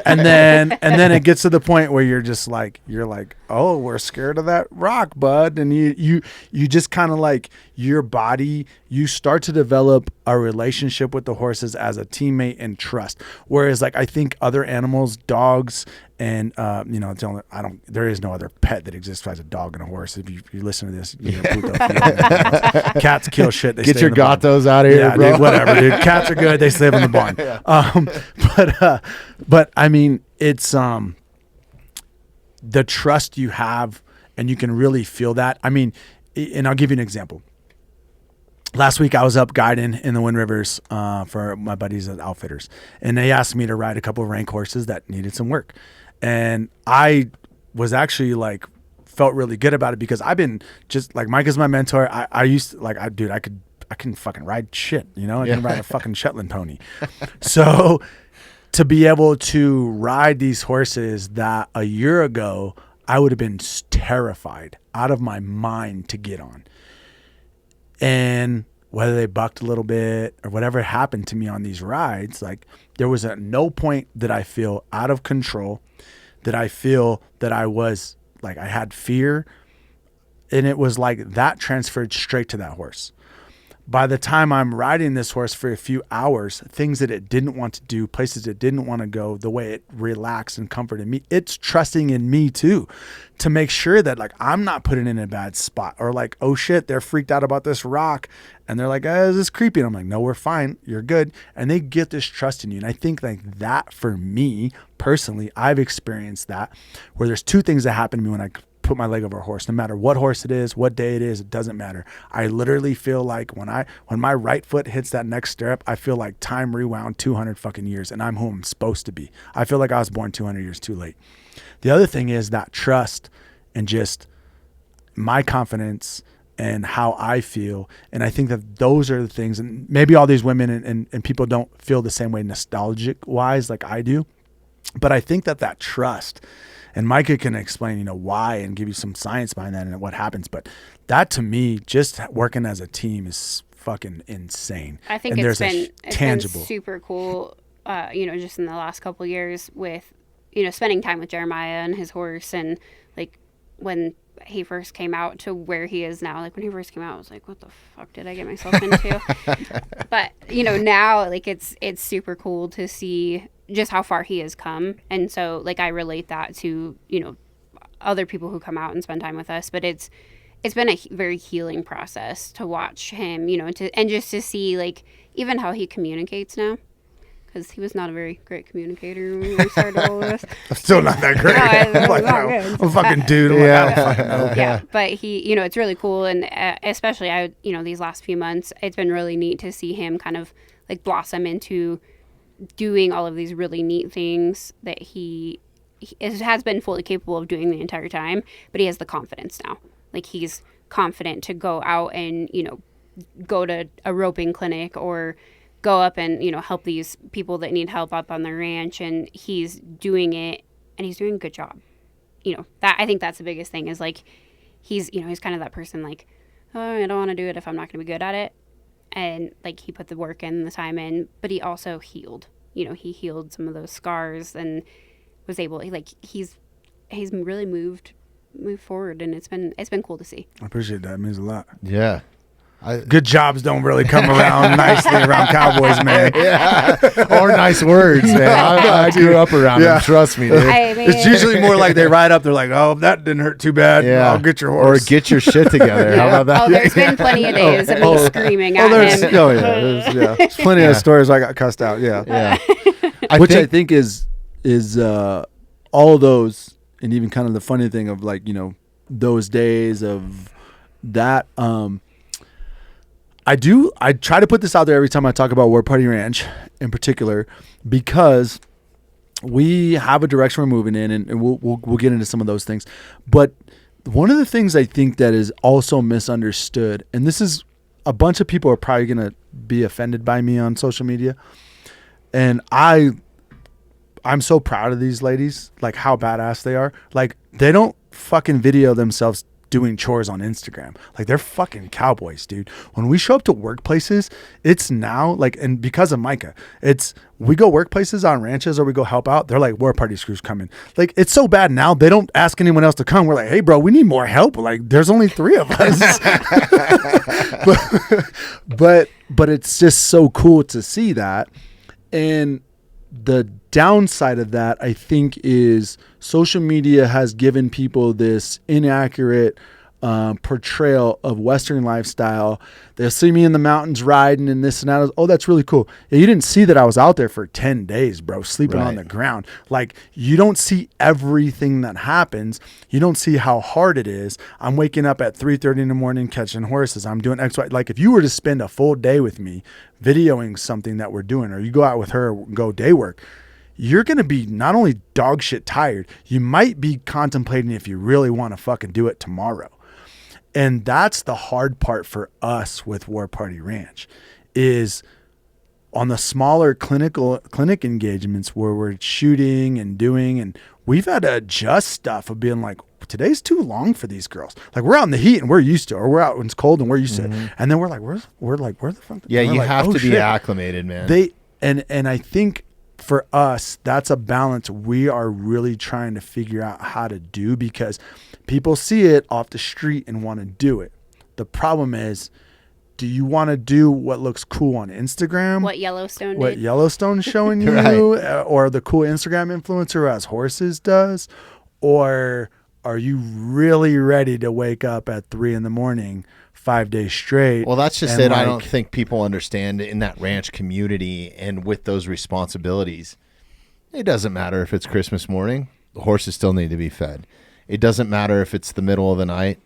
and then it gets to the point where you're like, oh, we're scared of that rock, bud. And you just kind of like, your body, you start to develop a relationship with the horses as a teammate and trust. Whereas, like, I think other animals, dogs, and you know, there is no other pet that exists besides a dog and a horse. If you listen to this, cats kill shit. They get stay your in the barn. gatos out of here, bro. Dude, whatever, dude. Cats are good. They live in the barn. But I mean, it's the trust you have, and you can really feel that. I mean, and I'll give you an example. Last week I was up guiding in the Wind Rivers for my buddies at Outfitters, and they asked me to ride a couple of rank horses that needed some work. And I was actually like, felt really good about it because I've been just like, Mike is my mentor. I used to like, I can fucking ride shit, you know, I can ride a fucking Shetland pony. So to be able to ride these horses that a year ago, I would have been terrified out of my mind to get on. And whether they bucked a little bit or whatever happened to me on these rides, like, there was at no point that I feel out of control, that I feel that I was like, I had fear. And it was like that transferred straight to that horse. by the time I'm riding this horse for a few hours, things that it didn't want to do, places it didn't want to go, the way it relaxed and comforted me, it's trusting in me too, to make sure that like I'm not putting in a bad spot, or like, oh shit, they're freaked out about this rock and they're like, is this creepy? And I'm like, no, we're fine. You're good. And they get this trust in you. And I think like that for me personally, I've experienced that, where there's two things that happen to me when I put my leg over a horse. No matter what horse it is, what day it is, it doesn't matter. I literally feel like when my right foot hits that next stirrup, I feel like time rewound 200 fucking years and I'm who I'm supposed to be. I feel like I was born 200 years too late. The other thing is that trust and just my confidence and how I feel. And I think that those are the things, and maybe all these women and people don't feel the same way nostalgic wise like I do. But I think that trust, and Mikah can explain, why and give you some science behind that and what happens. But that to me, just working as a team is fucking insane. I think and it's been tangible, super cool, just in the last couple of years with, spending time with Jeremiah and his horse, and like when he first came out to where he is now. Like when he first came out, I was like, what the fuck did I get myself into? But, now like it's super cool to see just how far he has come. And so like I relate that to, other people who come out and spend time with us, but it's been a very healing process to watch him, and just to see like even how he communicates now. Because he was not a very great communicator when we started all of this. I'm still not that great. I'm a fucking dude. Yeah, but he, it's really cool. And especially, these last few months, it's been really neat to see him kind of like blossom into doing all of these really neat things that he has been fully capable of doing the entire time. But he has the confidence now. Like he's confident to go out and, go to a roping clinic or go up and, help these people that need help up on the ranch. And he's doing it, and he's doing a good job. That I think that's the biggest thing is like, he's kind of that person like, oh, I don't want to do it if I'm not going to be good at it. And like, he put the work in, the time in, but he also healed. He healed some of those scars and was able, he's really moved forward, and it's been cool to see. I appreciate that. It means a lot. Yeah. Good jobs don't really come around nicely around cowboys, man. Yeah. Or nice words, man. I grew up around them. Trust me, dude. I mean, it's usually more like they ride up. They're like, oh, that didn't hurt too bad. Yeah. I'll get your horse. Or get your shit together. How about that? Oh, there's been plenty of days of me screaming at him. Oh, yeah. There's plenty of stories I got cussed out. Yeah. Yeah. I think is all of those, and even kind of the funny thing of like, those days of that, I try to put this out there every time I talk about War Party Ranch in particular, because we have a direction we're moving in, and we'll get into some of those things. But one of the things I think that is also misunderstood, and this is a bunch of people are probably going to be offended by me on social media, and I'm so proud of these ladies, like how badass they are. Like they don't fucking video themselves doing chores on Instagram. Like they're fucking cowboys, dude. When we show up to workplaces, it's now like, and because of Mikah, it's we go workplaces on ranches or we go help out. They're like, War Party screws coming. Like it's so bad now they don't ask anyone else to come. We're like, hey bro, we need more help. Like there's only 3 of us. but it's just so cool to see that. And the downside of that, I think, is social media has given people this inaccurate portrayal of Western lifestyle. They'll see me in the mountains riding and this and that. Oh, that's really cool. Yeah, you didn't see that I was out there for 10 days, bro, sleeping on the ground. Like, you don't see everything that happens. You don't see how hard it is. I'm waking up at 3:30 in the morning catching horses. I'm doing X, Y. Like, if you were to spend a full day with me videoing something that we're doing, or you go out with her, go day work, you're going to be not only dog shit tired, you might be contemplating if you really want to fucking do it tomorrow. And that's the hard part for us with War Party Ranch, is on the smaller clinic engagements where we're shooting and doing, and we've had to adjust stuff of being like, today's too long for these girls. Like we're out in the heat and we're used to, or we're out when it's cold and we're used to it. And then we're like, where the fuck? Yeah, you have to be acclimated, man. And I think for us, that's a balance we are really trying to figure out how to do, because people see it off the street and want to do it. The problem is, do you want to do what looks cool on Instagram? What Yellowstone What did. Yellowstone's showing you, Right. or the cool Instagram influencer who has horses does, or are you really ready to wake up at 3 a.m, 5 days straight? Well, that's just and it. I don't think people understand in that ranch community and with those responsibilities. It doesn't matter if it's Christmas morning. The horses still need to be fed. It doesn't matter if it's the middle of the night.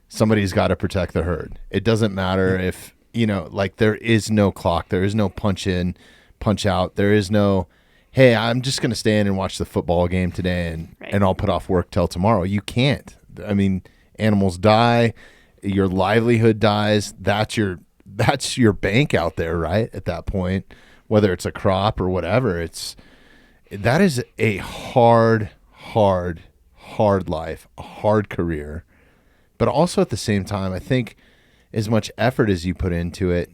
Somebody's got to protect the herd. It doesn't matter if, like there is no clock. There is no punch in, punch out. There is no, hey, I'm just going to stay in and watch the football game today and I'll put off work till tomorrow. You can't. I mean, animals die. Your livelihood dies. That's your bank out there, right? At that point, whether it's a crop or whatever, that is a hard life, a hard career. But also at the same time, I think as much effort as you put into it,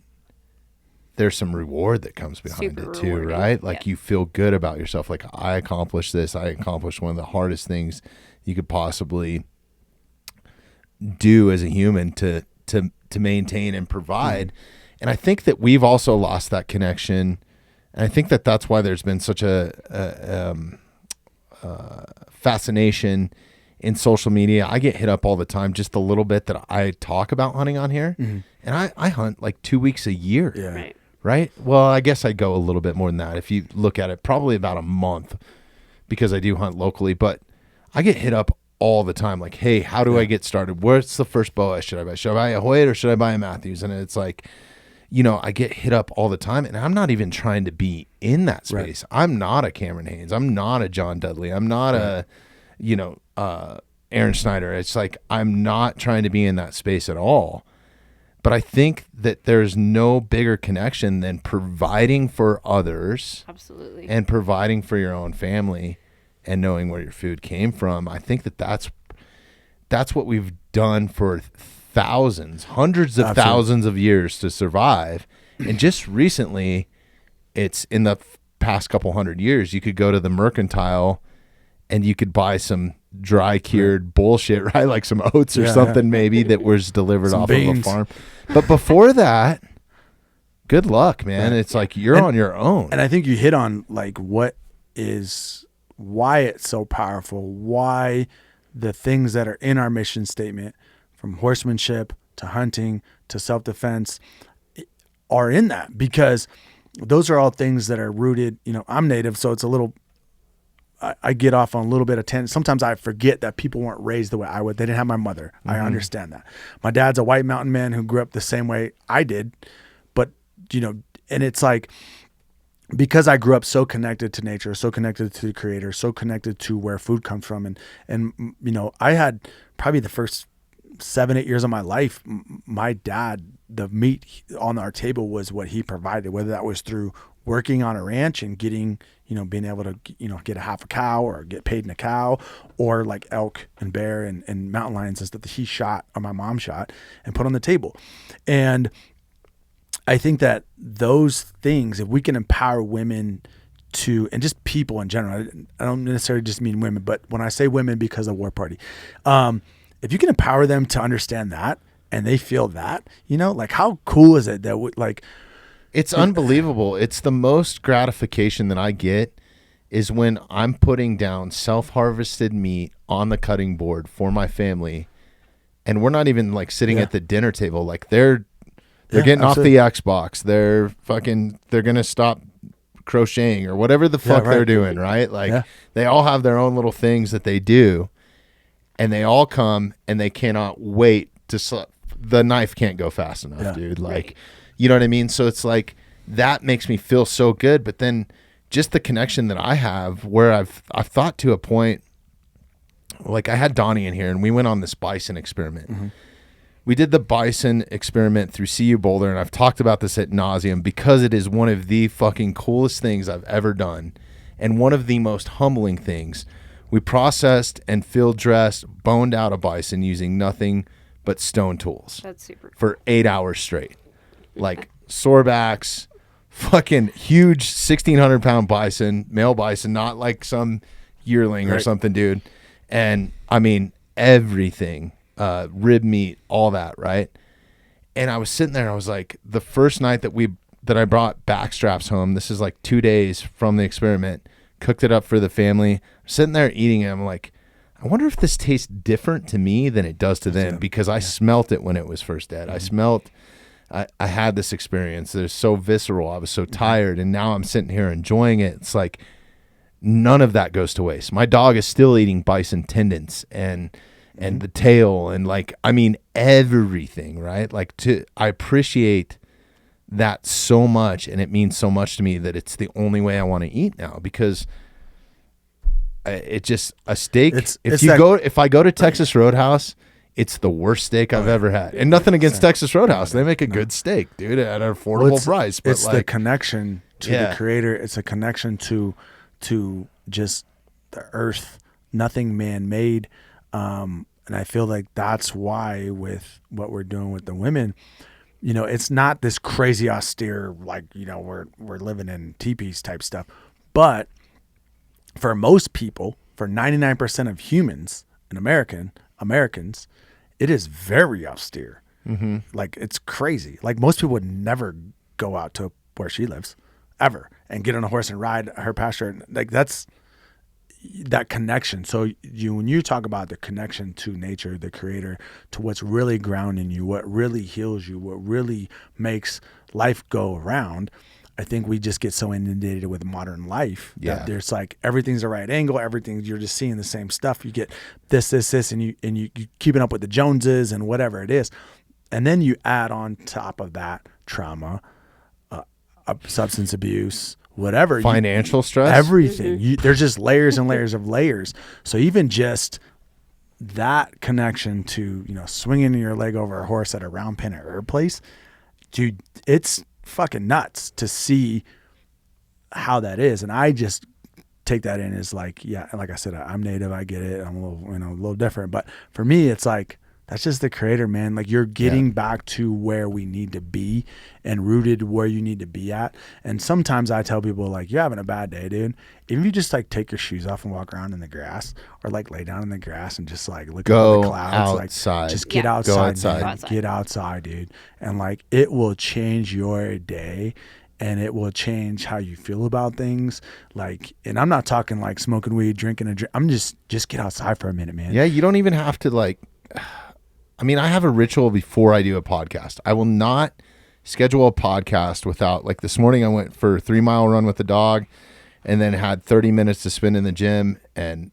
there's some reward that comes behind Super it too, rewarding. right? Like you feel good about yourself. Like I accomplished this. I accomplished one of the hardest things you could possibly do as a human to maintain and provide. And I think that we've also lost that connection. And I think that that's why there's been such a fascination in social media. I get hit up all the time, just a little bit that I talk about hunting on here. And I hunt like 2 weeks a year. Yeah. Right? Well, I guess I go a little bit more than that. If you look at it, probably about a month because I do hunt locally. But I get hit up all the time. Like, hey, how do I get started? What's the first bow should I buy? Should I buy a Hoyt or should I buy a Matthews? And it's like, I get hit up all the time. And I'm not even trying to be in that space. Right. I'm not a Cameron Haynes. I'm not a John Dudley. I'm not a, Aaron Snyder. It's like, I'm not trying to be in that space at all. But I think that there's no bigger connection than providing for others. Absolutely. And providing for your own family and knowing where your food came from. I think that that's what we've done for thousands, hundreds of thousands of years to survive. And just recently, it's in the past couple hundred years, you could go to the mercantile and you could buy some dry cured bullshit, right? Like some oats or something maybe that was delivered off of a farm. But before that, good luck, man. It's like you're on your own. And I think you hit on like why it's so powerful, why the things that are in our mission statement, from horsemanship to hunting to self-defense, are in that, because those are all things that are rooted. I'm Native, so it's a little, I get off on a little bit of tangent. Sometimes I forget that people weren't raised the way I would. They didn't have my mother. I understand that. My dad's a white mountain man who grew up the same way I did. But, and it's like, because I grew up so connected to nature, so connected to the creator, so connected to where food comes from. And I had probably the first 7-8 years of my life, my dad, the meat on our table was what he provided, whether that was through working on a ranch and getting, being able to, get a half a cow or get paid in a cow, or like elk and bear and mountain lions and stuff that he shot or my mom shot and put on the table. And I think that those things, if we can empower women to, and just people in general, I don't necessarily just mean women, but when I say women because of War Party, if you can empower them to understand that and they feel that, like how cool is it that it's unbelievable. It's the most gratification that I get is when I'm putting down self-harvested meat on the cutting board for my family, and we're not even like sitting at the dinner table. Like they're getting off the Xbox. They're going to stop crocheting or whatever the fuck they're doing, right? Like they all have their own little things that they do, and they all come and they cannot wait to the knife can't go fast enough, dude. Like, you know what I mean? So it's like, that makes me feel so good. But then just the connection that I have, where I've thought to a point, like I had Donnie in here and we went on this bison experiment. We did the bison experiment through CU Boulder, and I've talked about this ad nauseum because it is one of the fucking coolest things I've ever done, and one of the most humbling things. We processed and field dressed, boned out a bison using nothing but stone tools. That's super cool. For 8 hours straight. Like sorebacks, fucking huge 1,600 pound bison, male bison, not like some yearling or something, dude. And I mean, everything, rib meat, all that, right? And I was sitting there, I was like, the first night that I brought back straps home, this is like 2 days from the experiment, cooked it up for the family. I'm sitting there eating it. I'm like, I wonder if this tastes different to me than it does to them, because I smelt it when it was first dead. I had this experience. It was so visceral. I was so tired. And now I'm sitting here enjoying it. It's like none of that goes to waste. My dog is still eating bison tendons and the tail and like, I mean, everything, right? Like I appreciate that so much, and it means so much to me that it's the only way I want to eat now, because it just a steak. If I go to Texas Roadhouse, it's the worst steak I've ever had. And nothing against Texas Roadhouse. They make a good steak, dude, at an affordable price. But it's the connection to the creator. It's a connection to just the earth, nothing man-made. And I feel like that's why with what we're doing with the women, you know, it's not this crazy austere, like, you know, we're living in teepees type stuff. But for most people, for 99% of humans and Americans, it is very austere. Mm-hmm. Like, it's crazy. Like, most people would never go out to where she lives ever and get on a horse and ride her pasture. Like, that's that connection. So when you talk about the connection to nature, the creator, to what's really grounding you, what really heals you, what really makes life go around, I think we just get so inundated with modern life that there's like everything's the right angle, everything, you're just seeing the same stuff. You get this, and you keeping up with the Joneses and whatever it is. And then you add on top of that trauma, substance abuse, whatever, financial stress, everything. There's just layers and layers of layers. So even just that connection to, you know, swinging your leg over a horse at a round pen at her place, dude, it's fucking nuts to see how that is. And I just take that in as like, yeah, like I said, I'm Native, I get it, I'm a little different, but for me it's like, that's just the creator, man. Like, you're getting back to where we need to be and rooted where you need to be at. And sometimes I tell people, like, you're having a bad day, dude. Even if you just like take your shoes off and walk around in the grass, or like lay down in the grass and just like look at the clouds, outside. Like just get outside, get outside, dude. And like, it will change your day. And it will change how you feel about things. Like, and I'm not talking like smoking weed, drinking a drink. I'm just get outside for a minute, man. Yeah, you don't even have to like. I mean, I have a ritual before I do a podcast. I will not schedule a podcast without, like, this morning I went for a 3-mile run with the dog, and then had 30 minutes to spend in the gym, and,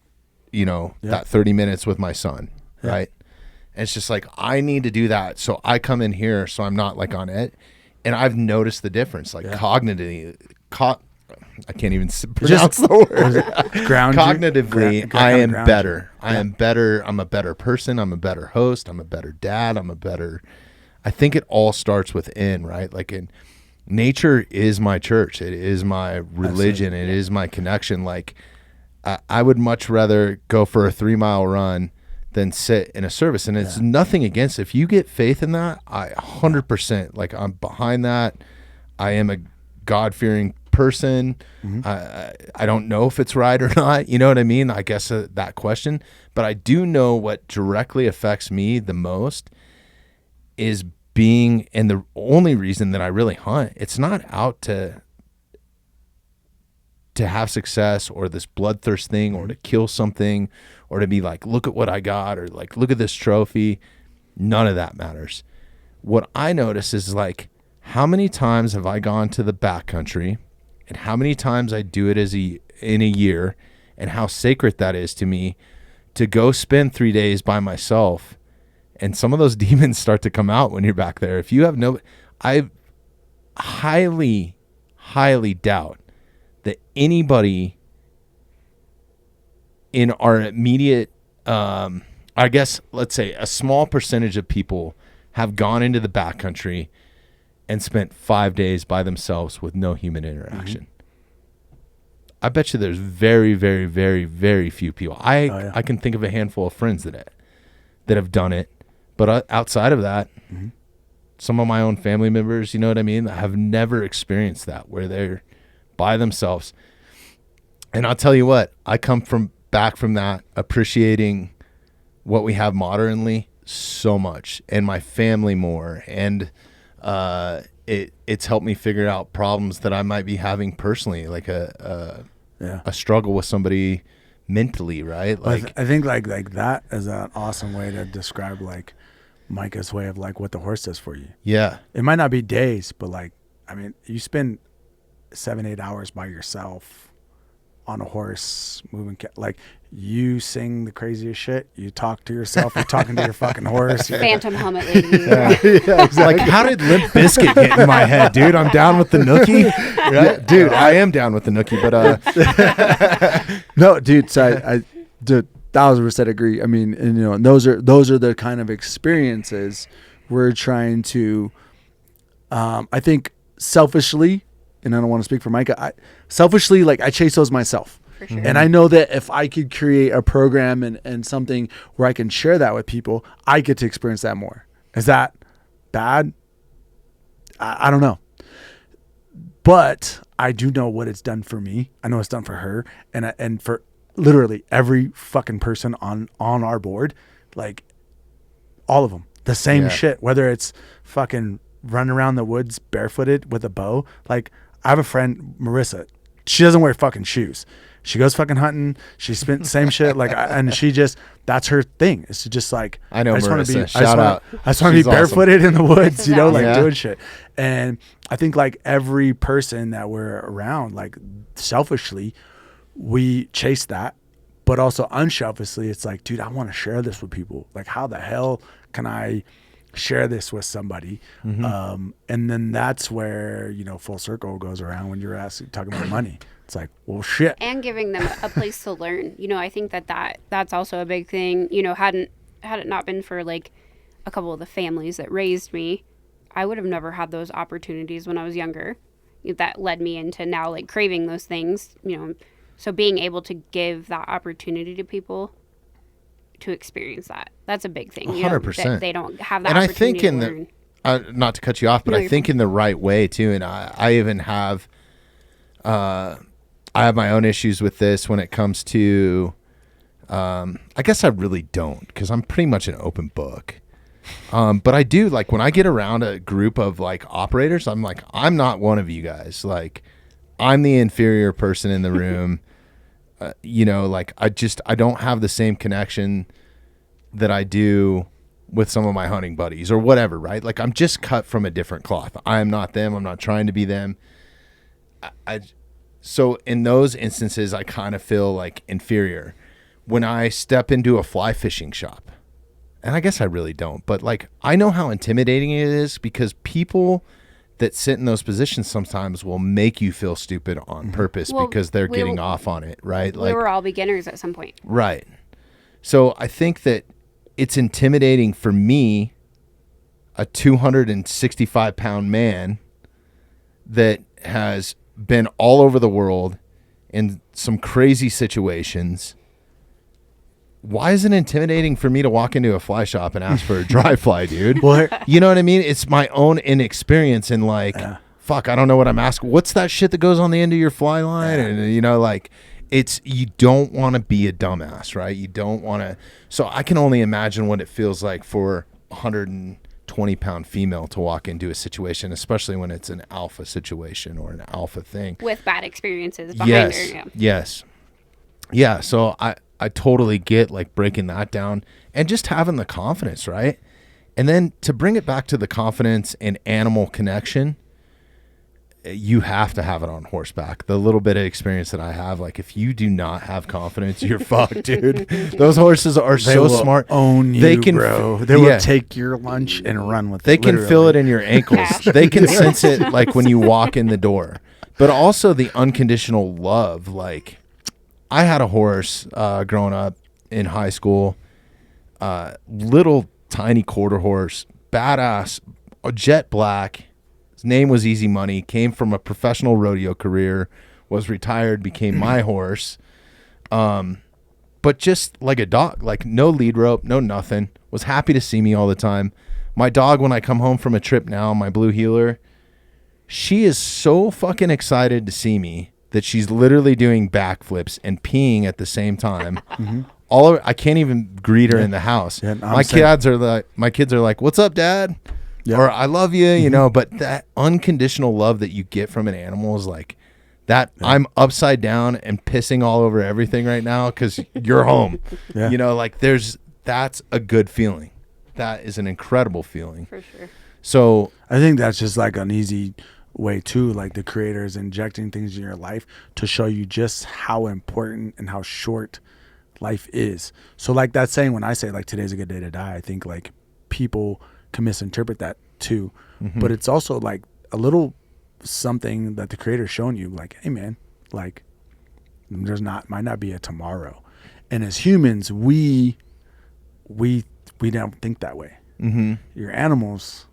you know, that 30 minutes with my son, right? And it's just like, I need to do that. So I come in here so I'm not like on it. And I've noticed the difference, like cognitively, I can't even pronounce the word. Cognitively, I am better. I am better. I'm a better person. I'm a better host. I'm a better dad. I think it all starts within, right? Like, nature is my church. It is my religion. It is my connection. Like, I would much rather go for a 3-mile run than sit in a service. And it's nothing against, if you get faith in that, I 100%, like, I'm behind that. I am a God-fearing person. I don't know if it's right or not, you know what I mean? I guess that question, but I do know what directly affects me the most is being, and the only reason that I really hunt, it's not out to have success or this bloodthirst thing or to kill something or to be like, look at what I got, or like, look at this trophy. None of that matters. What I notice is like, how many times have I gone to the backcountry, and how many times I do it in a year, and how sacred that is to me to go spend 3 days by myself. And some of those demons start to come out when you're back there. If you have I highly, highly doubt that anybody in our immediate, I guess, let's say a small percentage of people have gone into the backcountry and spent 5 days by themselves with no human interaction. I bet you there's very, very, very, very few people. I can think of a handful of friends that have done it, but outside of that, some of my own family members, you know what I mean, have never experienced that, where they're by themselves. And I'll tell you what, I come back from that appreciating what we have modernly so much, and my family more, and it's helped me figure out problems that I might be having personally, like a struggle with somebody mentally, right? Like I think like that is an awesome way to describe like Mikah's way of like what the horse does for you. Yeah. It might not be days, but like, I mean, you spend 7-8 hours by yourself on a horse moving, like you sing the craziest shit. You talk to yourself. You're talking to your fucking horse. Phantom helmet lady. Yeah, exactly. Like, how did Limp Bizkit get in my head, dude? I'm down with the nookie, right? Yeah, dude, I am down with the nookie, but no, dude. So I 1,000% agree. I mean, and you know, and those are the kind of experiences we're trying to. I think selfishly, and I don't want to speak for Mikah. Selfishly, like I chase those myself. For sure. And I know that if I could create a program and something where I can share that with people, I get to experience that more. Is that bad? I don't know. But I do know what it's done for me. I know it's done for her and for literally every fucking person on our board. Like all of them. The same shit. Whether it's fucking running around the woods barefooted with a bow. Like I have a friend, Marissa. She doesn't wear fucking shoes. She goes fucking hunting. She spent same shit. Like, and she just, that's her thing. It's just like, I know Marissa. Shout out. I just want to be barefooted in the woods, you know, like doing shit. And I think like every person that we're around, like selfishly, we chase that, but also unselfishly, it's like, dude, I want to share this with people. Like, how the hell can I share this with somebody? And then that's where, you know, full circle goes around when you're talking about money. It's like, well, shit. And giving them a place to learn. You know, I think that's also a big thing. You know, had it not been for like a couple of the families that raised me, I would have never had those opportunities when I was younger. That led me into now like craving those things. You know, so being able to give that opportunity to people to experience that's a big thing. 100%. They don't have that. And opportunity I think to learn. not to cut you off, but I think in the right way too. And I even have. I have my own issues with this when it comes to, I guess I really don't, because I'm pretty much an open book. But I do, like, when I get around a group of, like, operators, I'm like, I'm not one of you guys. Like, I'm the inferior person in the room. You know, like, I don't have the same connection that I do with some of my hunting buddies or whatever, right? Like, I'm just cut from a different cloth. I am not them. I'm not trying to be them. So in those instances, I kind of feel like inferior when I step into a fly fishing shop. And I guess I really don't, but like, I know how intimidating it is because people that sit in those positions sometimes will make you feel stupid on purpose because they're getting off on it, right? We were all beginners at some point. Right. So I think that it's intimidating for me, a 265-pound man that has been all over the world in some crazy situations. Why is it intimidating for me to walk into a fly shop and ask for a dry fly, dude? You know what I mean? It's my own inexperience in like, fuck, I don't know what I'm asking. What's that shit that goes on the end of your fly line? And you know, like, you don't want to be a dumbass, right? You don't want to. So I can only imagine what it feels like for 120-pound female to walk into a situation, especially when it's an alpha situation or an alpha thing with bad experiences behind her. Yeah. So I totally get like breaking that down and just having the confidence, right? And then to bring it back to the confidence and animal connection, you have to have it on horseback. The little bit of experience that I have, like, if you do not have confidence, you're fucked, dude. Those horses are so smart. Own you, bro. They will take your lunch and run with it. They can feel it in your ankles. They can sense it, like, when you walk in the door. But also the unconditional love. Like, I had a horse growing up in high school, little tiny quarter horse, badass, jet black. His name was Easy Money, came from a professional rodeo career, was retired, became my horse. But just like a dog, like no lead rope, no nothing, was happy to see me all the time. My dog, when I come home from a trip now, my blue heeler, she is so fucking excited to see me that she's literally doing backflips and peeing at the same time I can't even greet her in the house. Yeah, my kids are like, "What's up, Dad?" Yeah. Or "I love you," you know. But that unconditional love that you get from an animal is like that. Yeah. I'm upside down and pissing all over everything right now because you're home. Yeah. You know, like that's a good feeling. That is an incredible feeling. For sure. So I think that's just like an easy way too, like the creator is injecting things in your life to show you just how important and how short life is. So like that saying, when I say like today's a good day to die, I think like people can misinterpret that too. But it's also like a little something that the creator's showing you, like, hey man, like might not be a tomorrow. And as humans, we don't think that way. Your animals,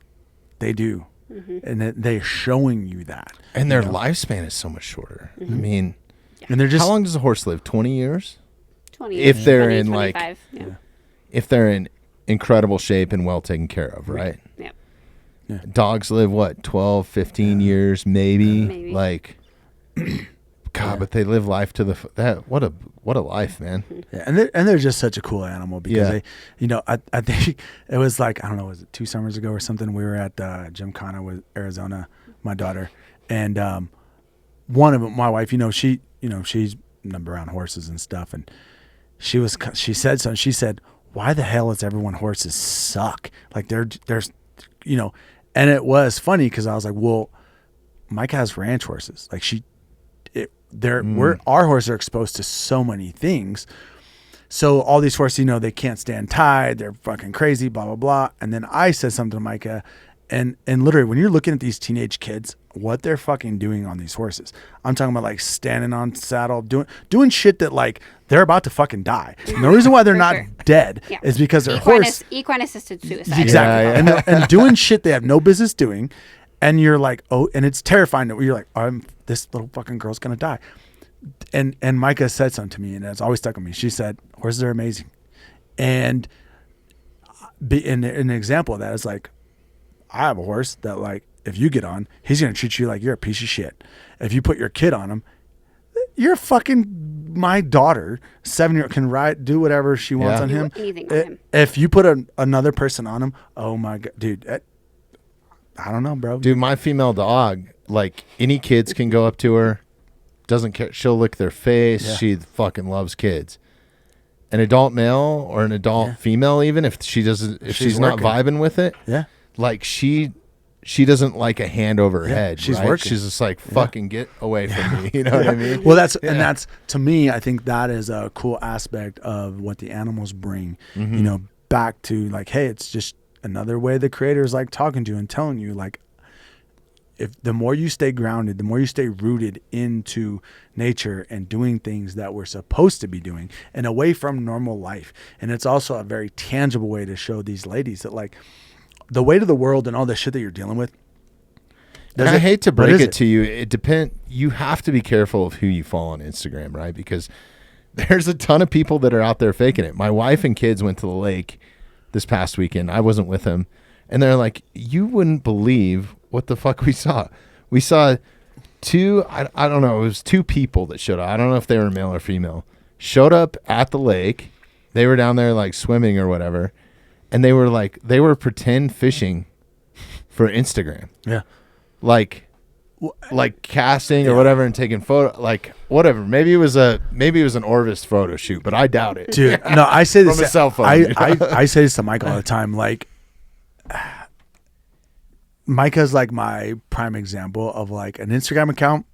they do. And they're showing you that. And their lifespan is so much shorter. I mean, and they're just, how long does a horse live? 20 years? 20 if they're 20, in 25, like, if they're in incredible shape and well taken care of, right? Yeah. Dogs live what, 12, 15 years, maybe. Like, God, but they live life to the what a life, man. Yeah, and they're just such a cool animal because they, you know, I think it was like, I don't know, was it 2 summers ago or something? We were at Gymkhana with Arizona, my daughter, and one of them, my wife, she's around horses and stuff, and she said something. She said, "Why the hell is everyone horses suck? Like there's, and it was funny because I was like, well, Micah has ranch horses, like our horses are exposed to so many things. So all these horses, they can't stand tied. They're fucking crazy, blah, blah, blah. And then I said something to Micah, and literally when you're looking at these teenage kids, what they're fucking doing on these horses. I'm talking about like standing on saddle, doing shit that like they're about to fucking die. And the reason why they're not dead is because their horse. Equine assisted suicide. Exactly. Yeah. And doing shit they have no business doing. And you're like, oh, and it's terrifying that you're like, this little fucking girl's going to die. And Micah said something to me, and it's always stuck with me. She said, horses are amazing. And an example of that is like, I have a horse that like, if you get on, he's going to treat you like you're a piece of shit. If you put your kid on him, you're fucking, my daughter, 7-year-old, can do whatever she wants on him. Anything on him. If you put another person on him, oh my God, dude, I don't know, bro. Dude, my female dog, like any kids can go up to her, doesn't care. She'll lick their face. Yeah. She fucking loves kids. An adult male or an adult female, even if she's not vibing with it, like she doesn't like a hand over her head. She's right? working. She's just like, fucking get away from me. You know what I mean? Well, that's to me, I think that is a cool aspect of what the animals bring, back to like, hey, it's just another way the creator is like talking to you and telling you like, if the more you stay grounded, the more you stay rooted into nature and doing things that we're supposed to be doing and away from normal life. And it's also a very tangible way to show these ladies that like the weight of the world and all the shit that you're dealing with. I hate to break it to you. It depends. You have to be careful of who you follow on Instagram, right? Because there's a ton of people that are out there faking it. My wife and kids went to the lake this past weekend. I wasn't with them. And they're like, you wouldn't believe what the fuck we saw. We saw I don't know, it was 2 people that showed up. I don't know if they were male or female. Showed up at the lake. They were down there like swimming or whatever. And they were pretend fishing for Instagram. Yeah. Like casting or whatever and taking photo, like whatever. Maybe it was an Orvis photo shoot, but I doubt it. Dude, no, I say this from a cell phone. I say this to Mike all the time. Like, Micah's like my prime example of like an Instagram account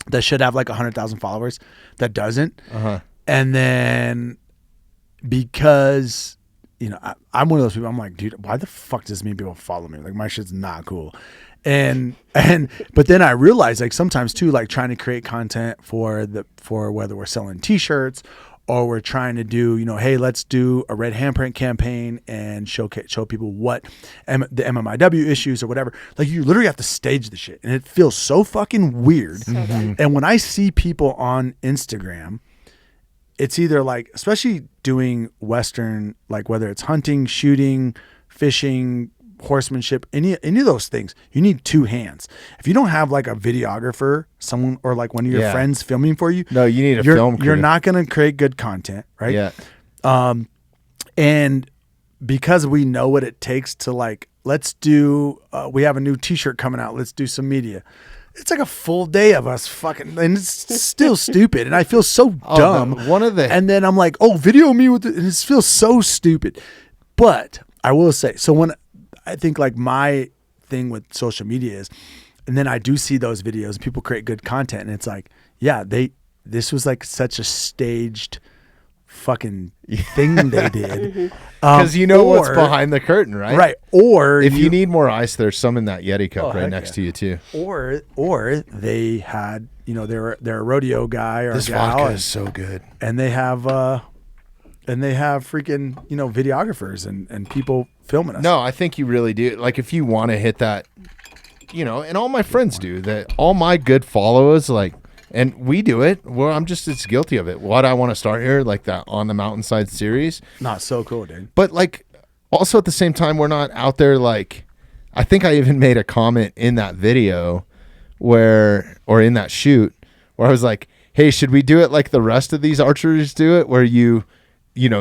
that should have like 100,000 followers that doesn't. And then because, I'm one of those people, I'm like, dude, why the fuck does this mean people follow me? Like my shit's not cool. But then I realized like sometimes too, like trying to create content for whether we're selling t-shirts or we're trying to do, hey, let's do a red handprint campaign and show people what the MMIW issues or whatever. Like you literally have to stage the shit and it feels so fucking weird. And when I see people on Instagram, it's either like, especially doing Western, like whether it's hunting, shooting, fishing, horsemanship, any of those things, you need 2 hands. If you don't have like a videographer, someone or like one of your friends filming for you, no, you need a film crew. You're not going to create good content, right? Yeah. And because we know what it takes to like, let's do, we have a new t-shirt coming out. Let's do some media. It's like a full day of us fucking, and it's still stupid. And I feel so dumb. And then I'm like, oh, video me with it. And it feels so stupid. But I will say, so when I think like my thing with social media is, and then I do see those videos, people create good content. And it's like, yeah, this was like such a staged fucking thing they did. Because you know what's behind the curtain, right? Right. Or if you need more ice, there's some in that Yeti cup right next to you too. Or they had, they're a rodeo guy or this a gal. Vodka is so good. And they have freaking, videographers and people filming us. No, I think you really do. Like if you want to hit that, and all my friends do that, all my good followers, like, and we do it. Well, I'm just as guilty of it. What I want to start here, like that On the Mountainside series. Not so cool, dude. But like, also at the same time, we're not out there like, I think I even made a comment in that video or in that shoot where I was like, hey, should we do it like the rest of these archers do it? Where you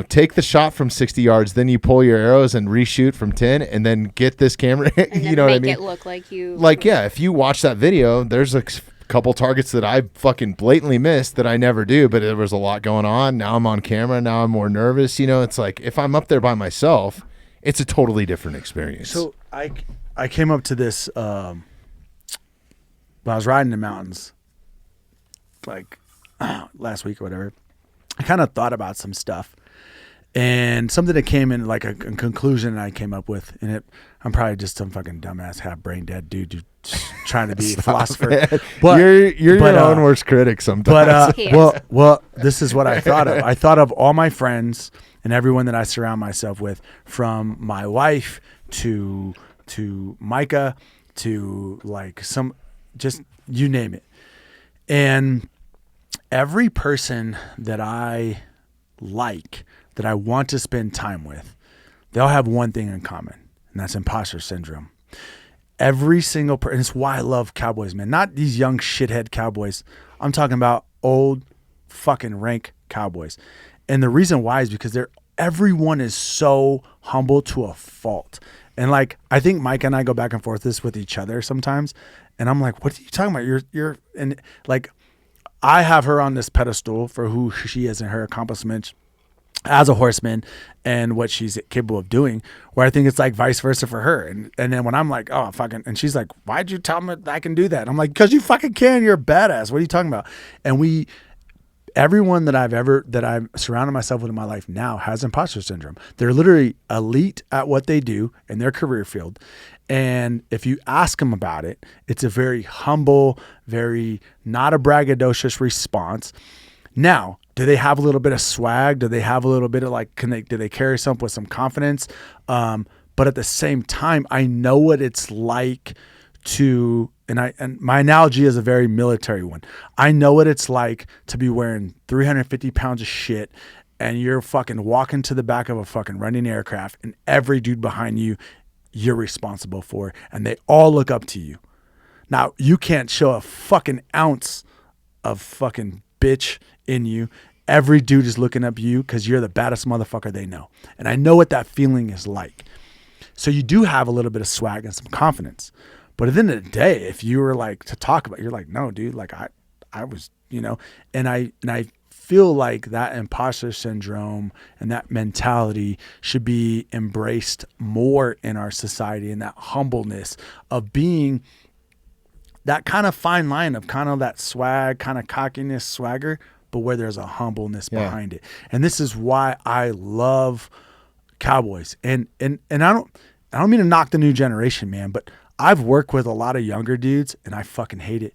take the shot from 60 yards, then you pull your arrows and reshoot from 10 and then get this camera. You know what I mean? Make it look like you. Like, yeah, if you watch that video, there's a couple targets that I fucking blatantly missed that I never do, but there was a lot going on. Now I'm on camera. Now I'm more nervous. It's like if I'm up there by myself, it's a totally different experience. So I came up to this when I was riding the mountains like last week or whatever. I kind of thought about some stuff. And something that came in like a conclusion I came up with, and I'm probably just some fucking dumbass, half brain dead dude trying to be a philosopher. Man. But you're your own worst critic sometimes. Well, this is what I thought of. I thought of all my friends and everyone that I surround myself with, from my wife to Mikah to like just you name it. And every person that I like, that I want to spend time with, they all have one thing in common, and that's imposter syndrome. Every single person, it's why I love cowboys, man. Not these young shithead cowboys. I'm talking about old fucking rank cowboys. And the reason why is because everyone is so humble to a fault. And like, I think Mike and I go back and forth this with each other sometimes. And I'm like, what are you talking about? You're, and like, I have her on this pedestal for who she is and her accomplishments as a horseman and what she's capable of doing, where I think it's like vice versa for her. And then when I'm like, oh, fucking, and she's like, why'd you tell me that I can do that? I'm like, because you fucking can, you're a badass. What are you talking about? And everyone that I've surrounded myself with in my life now has imposter syndrome. They're literally elite at what they do in their career field. And if you ask them about it, it's a very humble, very not a braggadocious response. Now, do they have a little bit of swag? Do they have a little bit of like, do they carry something with some confidence? But at the same time, I know what it's like to, and my analogy is a very military one. I know what it's like to be wearing 350 pounds of shit and you're fucking walking to the back of a fucking running aircraft and every dude behind you, you're responsible for, and they all look up to you. Now, you can't show a fucking ounce of fucking bitch in you. Every dude is looking up you because you're the baddest motherfucker they know. And I know what that feeling is like. So you do have a little bit of swag and some confidence. But at the end of the day, if you were like to talk about, you're like, no, dude, like I was, and I feel like that imposter syndrome and that mentality should be embraced more in our society, and that humbleness of being that kind of fine line of kind of that swag, kind of cockiness, swagger, but where there's a humbleness behind it. And this is why I love cowboys. And I don't mean to knock the new generation, man, but I've worked with a lot of younger dudes and I fucking hate it.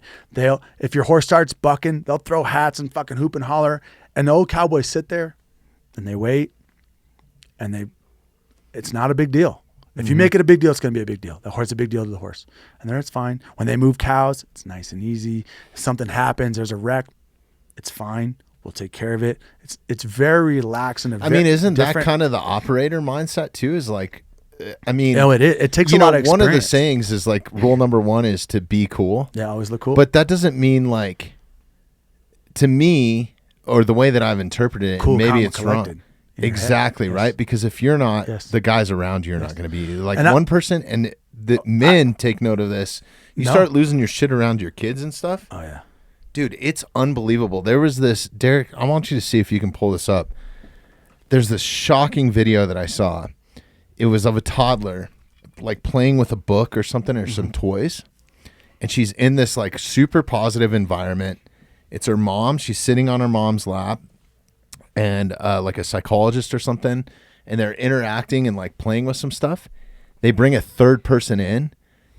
If your horse starts bucking, they'll throw hats and fucking hoop and holler. And the old cowboys sit there and they wait and it's not a big deal. If you make it a big deal, it's going to be a big deal. The horse is a big deal to the horse. And there it's fine. When they move cows, it's nice and easy. If something happens, there's a wreck, it's fine. We'll take care of it. It's very relaxed and isn't that kind of the operator mindset too? Is like, it takes a lot of experience. One of the sayings is like rule number one is to be cool. Yeah, always look cool. But that doesn't mean like, to me, or the way that I've interpreted it, cool, maybe calm, it's collected. wrong. Exactly, Yes. right? Because if you're not, Yes. the guys around you are not going to be like And one person. And the men take note of this. You start losing your shit around your kids and stuff. Oh yeah. Dude, it's unbelievable. There was this, Derek, I want you to see if you can pull this up. There's this shocking video that I saw. It was of a toddler like playing with a book or something or some toys. And she's in this like super positive environment. It's her mom. She's sitting on her mom's lap and like a psychologist or something. And they're interacting and like playing with some stuff. They bring a third person in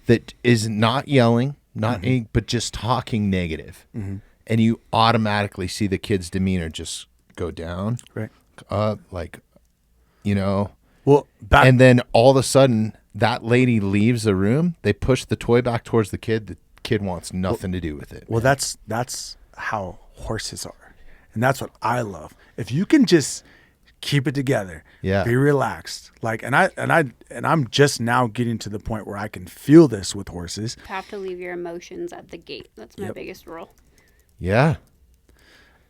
that is not yelling, not any, but just talking negative. And you automatically see the kid's demeanor just go down, Right. up, like, you know. Well, back And then all of a sudden, that lady leaves the room. They push the toy back towards the kid. The kid wants nothing to do with it. Well, that's how horses are, and that's what I love. If you can just keep it together, Yeah. be relaxed. Like, and I'm just now getting to the point where I can feel this with horses. Have to leave your emotions at the gate. That's my Yep. biggest rule. Yeah.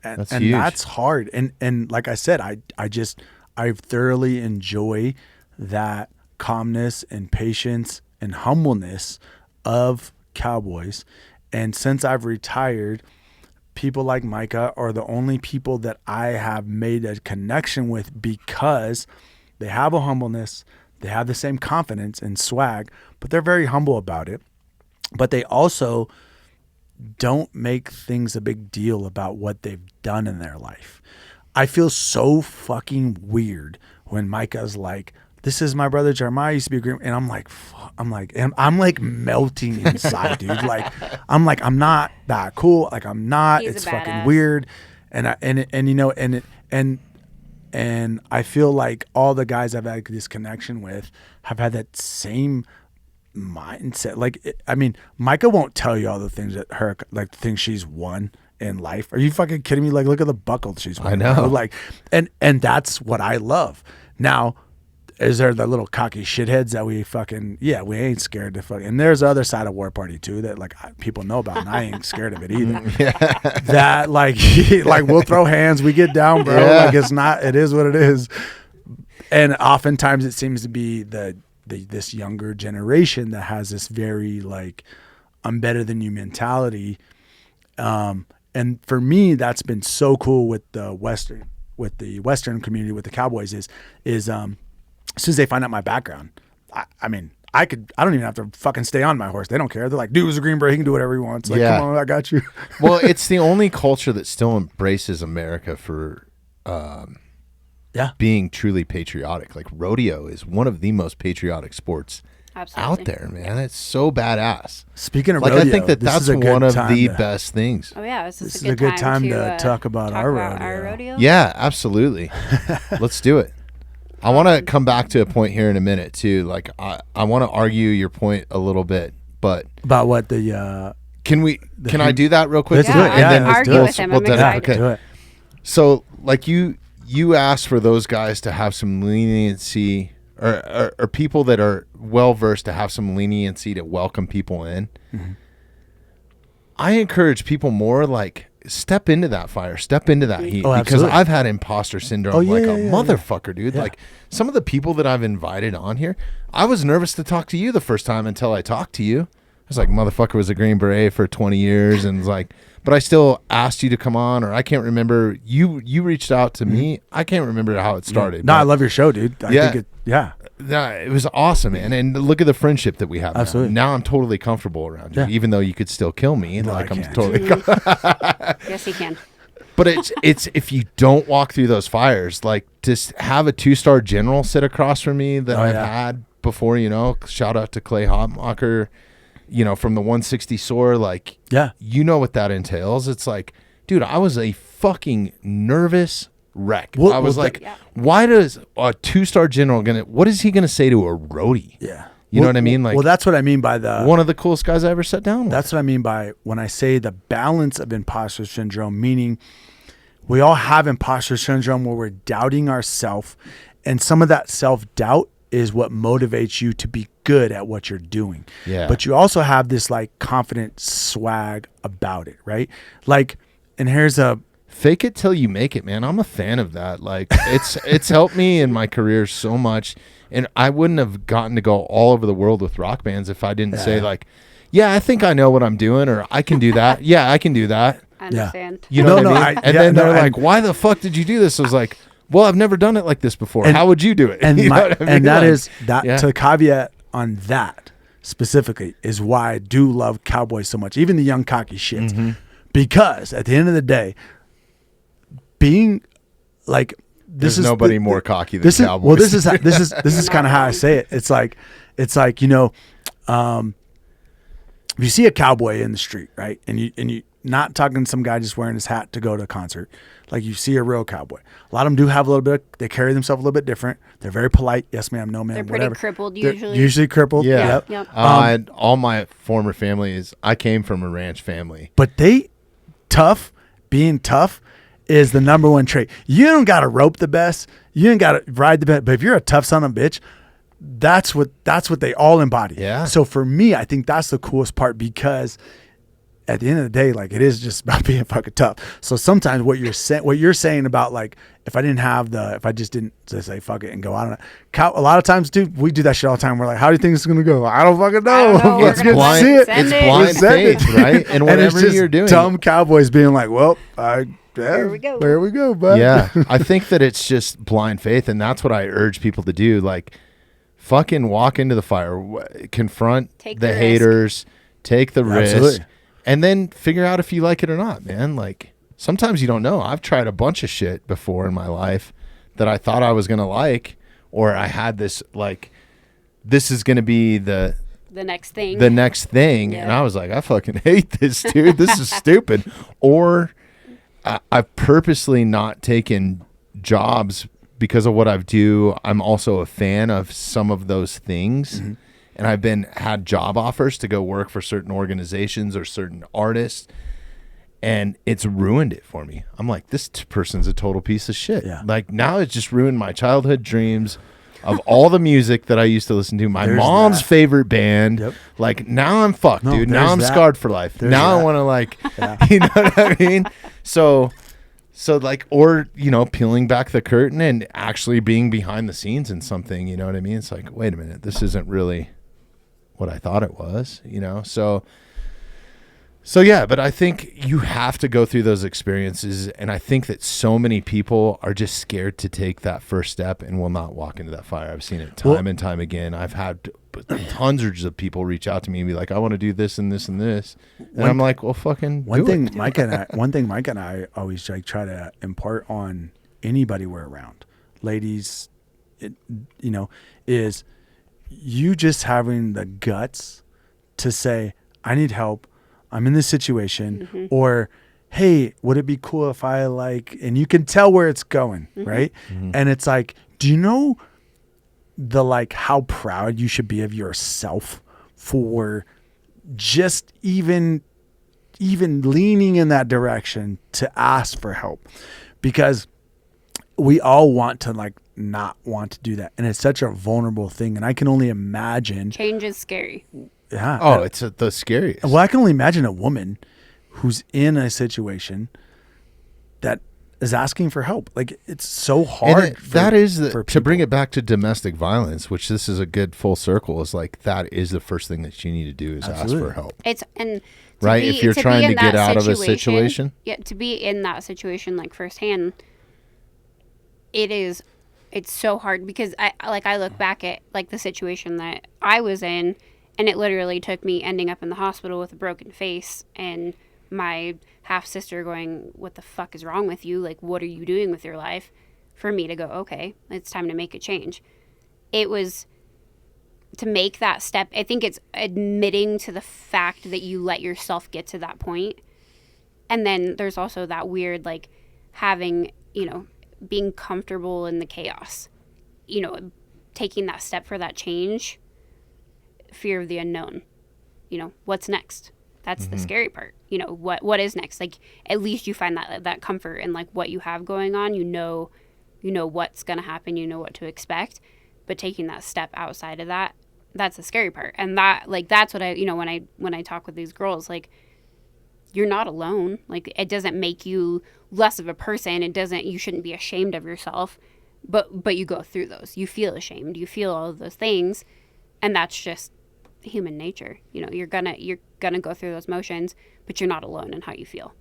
And That's and huge. that's hard. And like I said, I thoroughly enjoy that calmness and patience and humbleness of cowboys. And since I've retired, people like Mikah are the only people that I have made a connection with because they have a humbleness, they have the same confidence and swag, but they're very humble about it. But they also don't make things a big deal about what they've done in their life. I feel so fucking weird when Micah's like, "This is my brother Jeremiah, used to be a green," and I'm like, and I'm like melting inside, dude. Like, I'm not that cool. Like, I'm not. He's a It's fucking badass. weird, and you know, and I feel like all the guys I've had this connection with have had that same mindset. Like, I mean, Mikah won't tell you all the things that her, like the things she's won in life. Are you fucking kidding me? Like, look at the buckle she's won. I know. Bro. Like, and that's what I love. Now, is there the little cocky shitheads that we fucking, yeah, we ain't scared to fucking, and there's the other side of War Party too that like people know about, and I ain't scared of it either. That like, like we'll throw hands, we get down, bro. Yeah. Like, it's not, it is what it is. And oftentimes it seems to be this younger generation that has this very like, I'm better than you mentality. And for me, that's been so cool with the Western community, with the Cowboys is as soon as they find out my background, I mean, I don't even have to fucking stay on my horse. They don't care. They're like, dude, it's a Green Beret. He can do whatever he wants. Like, Yeah. come on, I got you. Well, it's the only culture that still embraces America for Yeah. being truly patriotic. Like rodeo is one of the most patriotic sports Absolutely. out there, man. It's so badass. Speaking of Like rodeo, I think that this that's is a good one of time the to- best things. Oh yeah, this This is is a good time to talk about our our rodeo. rodeo. Yeah, absolutely. Let's do it. I want to come back to a point here in a minute too. Like I want to argue your point a little bit, but About what the can I do that real quick? Let's do it. Yeah, Yeah, I'll let's argue do it. with him. We'll I'm do it. excited. Okay. do it. So like you asked for those guys to have some leniency or people that are well versed to have some leniency to welcome people in. Mm-hmm. I encourage people more like step into that fire, step into that heat, Oh, because absolutely. I've had imposter syndrome Oh, yeah, like yeah, a yeah, motherfucker, dude. Yeah. Like some of the people that I've invited on here, I was nervous to talk to you the first time until I talked to you. I was like, motherfucker was a Green Beret for 20 years and was like, but I still asked you to come on, or I can't remember. You reached out to me. I can't remember how it started. No, but I love your show, dude. I Yeah. think yeah. it was awesome, man. And look at the friendship that we have. Absolutely. Now I'm totally comfortable around you, Yeah. even though you could still kill me. No, Like I I'm can't. totally. Yes, he can. But it's if you don't walk through those fires, like just have a 2-star general sit across from me that Oh, I've yeah. had before. You know, shout out to Clay Hotmacher. You know, from the 160 SOAR, like, Yeah. you know what that entails. It's like, dude, I was a fucking nervous wreck. Well, I was well, like, Yeah. why does a 2-star general what is he gonna say to a roadie? Yeah. You know what I mean? Like, well, that's what I mean by the one of the coolest guys I ever sat down with. That's what I mean by when I say the balance of imposter syndrome, meaning we all have imposter syndrome where we're doubting ourselves, and some of that self-doubt is what motivates you to be good at what you're doing. Yeah. But you also have this like confident swag about it, right? Like, and here's a fake it till you make it, man. I'm a fan of that. Like it's helped me in my career so much, and I wouldn't have gotten to go all over the world with rock bands if I didn't say like, yeah, I think I know what I'm doing, or I can do that. Yeah, I can do that. I understand. You know what I mean? And then they're like, why the fuck did you do this? I was like, well, I've never done it like this before. How would you do it? And you know what I mean? and that like, is that to caveat on that specifically is why I do love Cowboy so much, even the young cocky shit. Because at the end of the day, being like there's nobody more cocky than Cowboy. Well, this is kind of how I say it. It's like you know, if you see a cowboy in the street, right, and you not talking some guy just wearing his hat to go to a concert, like you see a real cowboy. A lot of them do have a little bit. They carry themselves a little bit different. They're very polite. Yes, ma'am. No, ma'am. They're pretty whatever. crippled They're usually. usually crippled. Yeah. Yep. All my former family is. I came from a ranch family. But being tough is the number one trait. You don't got to rope the best. You ain't got to ride the best. But if you're a tough son of a bitch, that's what they all embody. Yeah. So for me, I think that's the coolest part because at the end of the day, like it is just about being fucking tough. So sometimes what you're saying about like if I just didn't just say fuck it and go out on it. A lot of times, dude, we do that shit all the time. We're like, how do you think this is gonna go? I don't fucking know. It's blind. It's blind faith, right? And whatever it's you're doing, dumb cowboys being like, well, There we go. There we go, bud. Yeah, I think that it's just blind faith, and that's what I urge people to do. Like, fucking walk into the fire, confront Take the the risk. haters, take the risk, Absolutely. and then figure out if you like it or not, man. Like, sometimes you don't know. I've tried a bunch of shit before in my life that I thought I was going to like, or I had this, like, this is going to be the next thing. And I was like, I fucking hate this, dude. This is stupid. Or I've purposely not taken jobs because of what I do. I'm also a fan of some of those things. Mm-hmm. And I've had job offers to go work for certain organizations or certain artists, and it's ruined it for me. I'm like, this person's a total piece of shit. Yeah. Like, now it's just ruined my childhood dreams of all the music that I used to listen to. My mom's favorite band. Yep. Like, now I'm fucked, dude. Now I'm scarred for life. Now I want to, like, you know what I mean? So like, or, you know, peeling back the curtain and actually being behind the scenes in something, you know what I mean? It's like, wait a minute, this isn't really what I thought it was, you know? So yeah, but I think you have to go through those experiences, and I think that so many people are just scared to take that first step and will not walk into that fire. I've seen it time and time again. I've had hundreds of people reach out to me and be like, I want to do this and this and this. And I'm like, well, fucking one thing Micah and I always like try to impart on anybody we're around, ladies, you know, is you just having the guts to say, I need help. I'm in this situation, mm-hmm. or, hey, would it be cool if I like, and you can tell where it's going, mm-hmm. right? Mm-hmm. And it's like, do you know how proud you should be of yourself for just even leaning in that direction to ask for help? Because we all want to like not want to do that. And it's such a vulnerable thing. And I can only imagine. Change is scary. Yeah. Oh, it's the scariest. Well, I can only imagine a woman who's in a situation that is asking for help. Like, it's so hard. To bring it back to domestic violence, which this is a good full circle, is like, that is the first thing that you need to do is ask for help. Right? If you're trying to get out of a situation. Yeah, to be in that situation, like, firsthand, it's so hard because I look back at like the situation that I was in, and it literally took me ending up in the hospital with a broken face and my half sister going, what the fuck is wrong with you? Like, what are you doing with your life? For me to go, okay, it's time to make a change. It was to make that step. I think it's admitting to the fact that you let yourself get to that point. And then there's also that weird, like, having, you know, being comfortable in the chaos, you know, taking that step for that change, fear of the unknown, you know, what's next? That's mm-hmm. the scary part. You know, what is next? Like, at least you find that comfort in like what you have going on. You know what's going to happen. You know what to expect. But taking that step outside of that, that's the scary part. And that, like, that's what I, you know, when I talk with these girls, like, you're not alone. Like, it doesn't make you less of a person. You shouldn't be ashamed of yourself, but you go through those. You feel ashamed. You feel all of those things. And that's just human nature. You know, you're gonna go through those motions, but you're not alone in how you feel.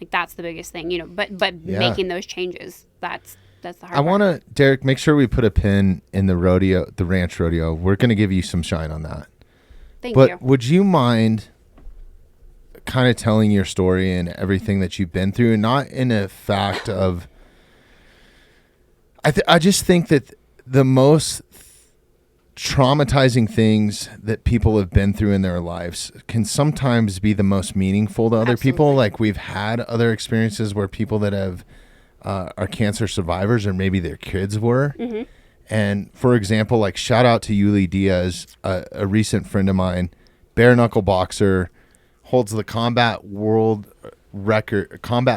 Like, that's the biggest thing, you know, but making those changes, that's the hard part. I want to, Derek, make sure we put a pin in the ranch rodeo. We're going to give you some shine on that. Thank you. But would you mind kind of telling your story and everything that you've been through, and not in a fact of, I just think that the most traumatizing things that people have been through in their lives can sometimes be the most meaningful to other people. Like, we've had other experiences where people that have are cancer survivors, or maybe their kids were. Mm-hmm. And for example, like, shout out to Yuli Diaz, a recent friend of mine, bare knuckle boxer, holds the combat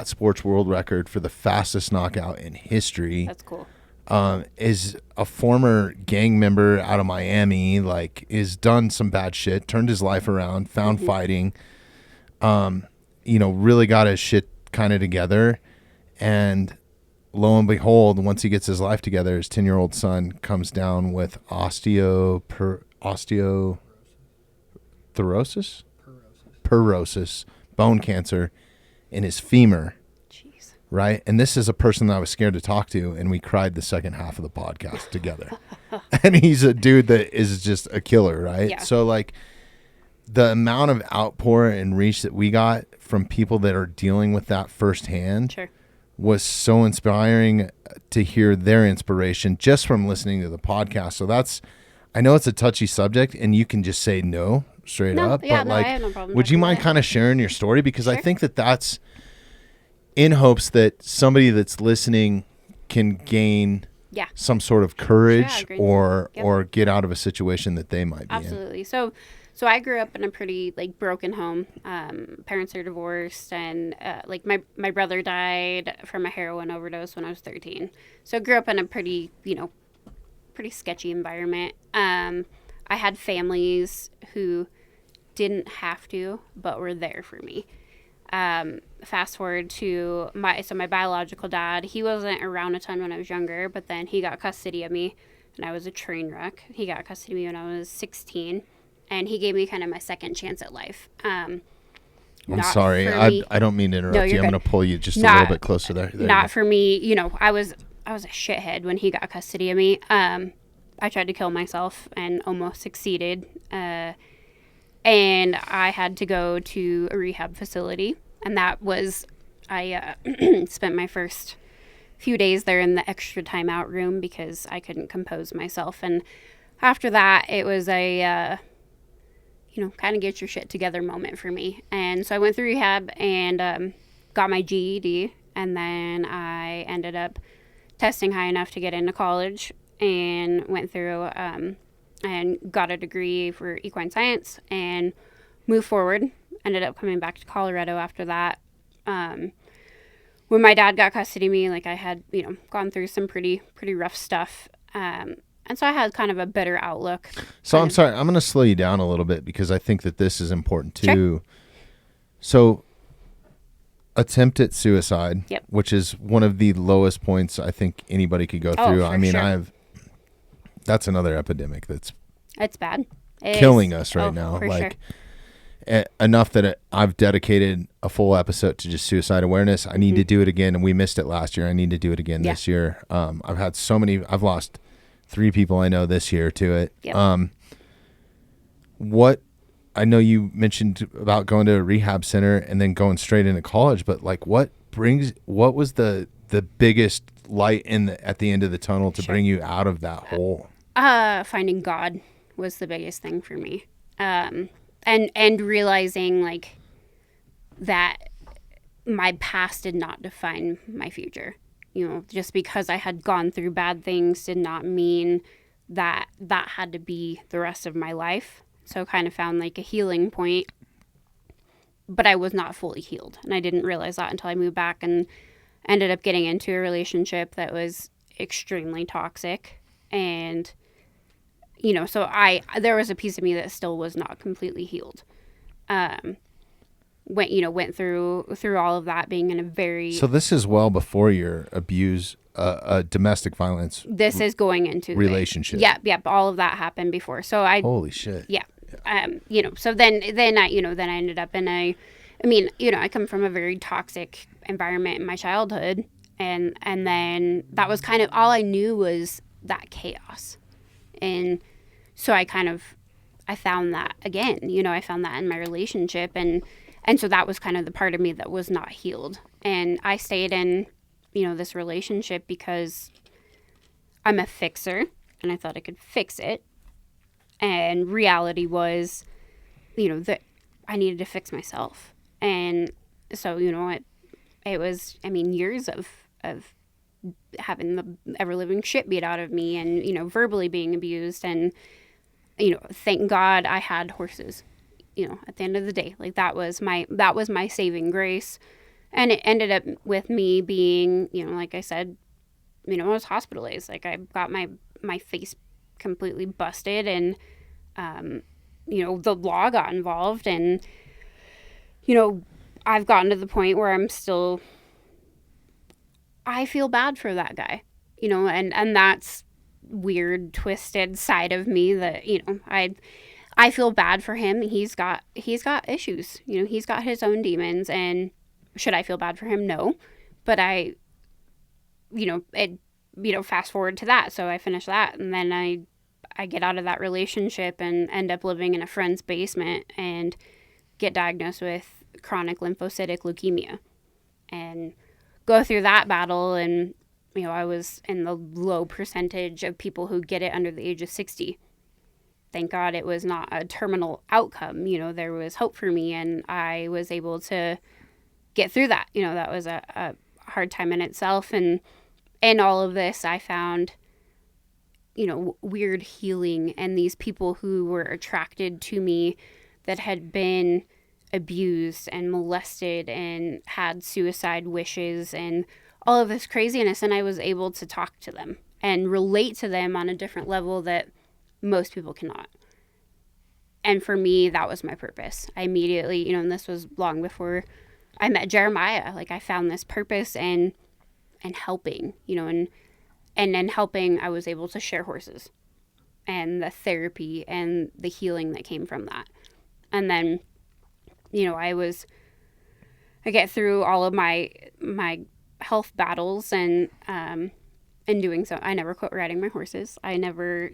sports world record for the fastest knockout in history. That's cool. Is a former gang member out of Miami, like, is done some bad shit, turned his life around, found fighting, you know, really got his shit kind of together. And lo and behold, once he gets his life together, his 10-year-old son comes down with osteoporosis, bone cancer in his femur. Right. And this is a person that I was scared to talk to, and we cried the second half of the podcast together. And he's a dude that is just a killer. Right. Yeah. So, like, the amount of outpour and reach that we got from people that are dealing with that firsthand was so inspiring to hear their inspiration just from listening to the podcast. So I know it's a touchy subject, and you can just say no straight up. Yeah, but I have no problem. Would you mind kind of sharing your story? Because I think that's in hopes that somebody that's listening can gain some sort of courage or get out of a situation that they might be in. So I grew up in a pretty, like, broken home. Parents are divorced, and like, my brother died from a heroin overdose when I was 13. So I grew up in a pretty sketchy environment. I had families who didn't have to, but were there for me. Fast forward to my biological dad. He wasn't around a ton when I was younger, but then he got custody of me, and I was a train wreck. He got custody of me when I was 16, and he gave me kind of my second chance at life. I'm sorry. I don't mean to interrupt you. I'm going to pull you just a little bit closer there. Not for me. You know, I was a shithead when he got custody of me. I tried to kill myself and almost succeeded. And I had to go to a rehab facility. And that was, I spent my first few days there in the extra timeout room because I couldn't compose myself. And after that, it was a, kind of get your shit together moment for me. And so I went through rehab and got my GED. And then I ended up testing high enough to get into college and went through and got a degree for equine science and moved forward. Ended up coming back to Colorado after that. When my dad got custody of me, like, I had, gone through some pretty rough stuff. And so I had kind of a better outlook. So I'm sorry, I'm going to slow you down a little bit because I think that this is important too. Sure. So attempted suicide, which is one of the lowest points I think anybody could go through. I mean, that's another epidemic it's bad. Killing us right now. Like, enough that I've dedicated a full episode to just suicide awareness. I need to do it again, and we missed it last year. I need to do it again this year. I've lost 3 people I know this year to it. What I know you mentioned about going to a rehab center and then going straight into college, but like, what was the biggest light at the end of the tunnel to bring you out of that hole? Finding God was the biggest thing for me. And realizing, like, that my past did not define my future. Just because I had gone through bad things did not mean that had to be the rest of my life. So kind of found, like, a healing point, but I was not fully healed. And I didn't realize that until I moved back and ended up getting into a relationship that was extremely toxic. And so there was a piece of me that still was not completely healed. went through all of that, being in a very. So this is well before your abuse, domestic violence. This is going into relationship. Yep. All of that happened before. So Holy shit. Yeah. So then I ended up in I come from a very toxic environment in my childhood, and then that was kind of all I knew was that chaos. And so I found that again, I found that in my relationship, and so that was kind of the part of me that was not healed. And I stayed in, this relationship because I'm a fixer and I thought I could fix it. And reality was, that I needed to fix myself. And so, it was, years of having the ever-living shit beat out of me and, verbally being abused. And, thank God I had horses, at the end of the day. Like, that was my saving grace. And it ended up with me being, like I said, I was hospitalized. Like, I got my face completely busted, and the law got involved, and I've gotten to the point where I feel bad for that guy, and that's weird, twisted side of me that I feel bad for him. He's got issues, he's got his own demons. And should I feel bad for him? No. But fast forward to that. So I finish that, and then I get out of that relationship and end up living in a friend's basement and get diagnosed with chronic lymphocytic leukemia and go through that battle. And, I was in the low percentage of people who get it under the age of 60. Thank God it was not a terminal outcome. There was hope for me, and I was able to get through that. That was a hard time in itself. And in all of this, I found, weird healing, and these people who were attracted to me that had been abused and molested and had suicide wishes and all of this craziness. And I was able to talk to them and relate to them on a different level that most people cannot. And for me, that was my purpose. I immediately, and this was long before I met Jeremiah. Like, I found this purpose and helping, and in helping, I was able to share horses and the therapy and the healing that came from that. And then, I get through all of my health battles, and in doing so, I never quit riding my horses. I never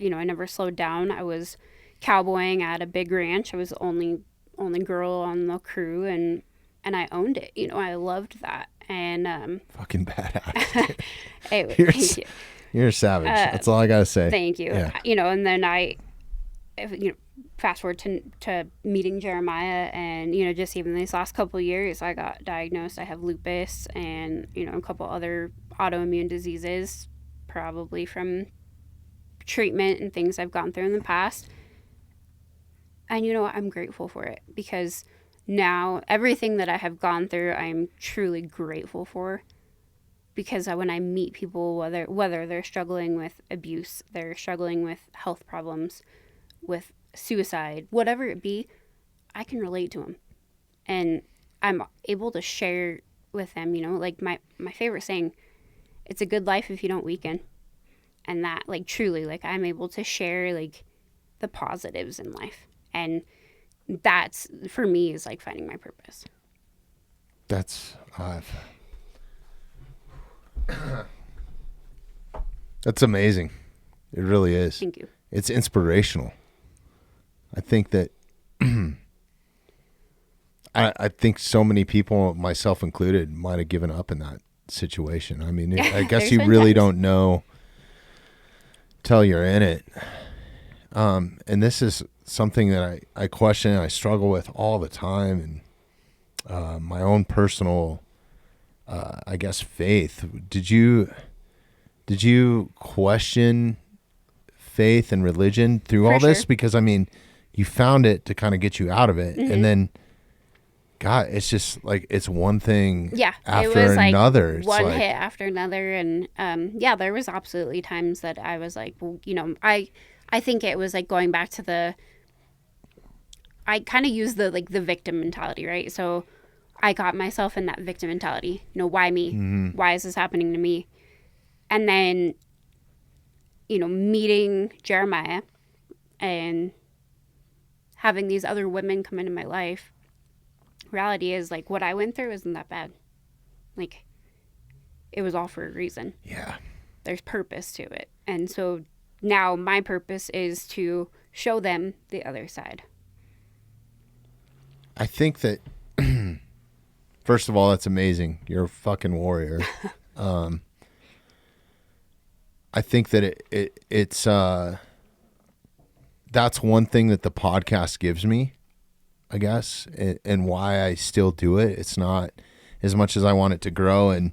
slowed down. I was cowboying at a big ranch. I was the only girl on the crew, and I owned it. I loved that. And fucking badass. You're a savage. That's all I gotta say. Thank you. Yeah. And then I fast forward to meeting Jeremiah, and just even these last couple of years, I got diagnosed. I have lupus and a couple other autoimmune diseases, probably from treatment and things I've gone through in the past. And I'm grateful for it, because now everything that I have gone through, I'm truly grateful for. Because when I meet people, whether they're struggling with abuse, they're struggling with health problems, with suicide, whatever it be, I can relate to them. And I'm able to share with them, like my favorite saying, it's a good life if you don't weaken. And that, like, truly, like, I'm able to share, like, the positives in life. And that's, for me, is like finding my purpose. That's that's amazing. It really is. Thank you. It's inspirational. I think that I think so many people, myself included, might have given up in that situation. I mean, I guess you really don't know till you're in it. And this is something that I question and I struggle with all the time, and my own personal, I guess, faith. Did you question faith and religion through all this? Sure. Because, I mean, you found it to kind of get you out of it. Mm-hmm. And then, God, it's just like, it's one thing after it was another. Like one hit after another. And there was absolutely times that I was like, well, I think it was like going back to I kind of use the victim mentality, right? So I got myself in that victim mentality. You know, why me? Mm-hmm. Why is this happening to me? And then, you know, meeting Jeremiah and having these other women come into my life, reality is, like, what I went through isn't that bad. Like, it was all for a reason. Yeah. There's purpose to it. And so now my purpose is to show them the other side. I think that, first of all, that's amazing. You're a fucking warrior. I think that it's that's one thing that the podcast gives me, I guess, and why I still do it. It's not as much as I want it to grow and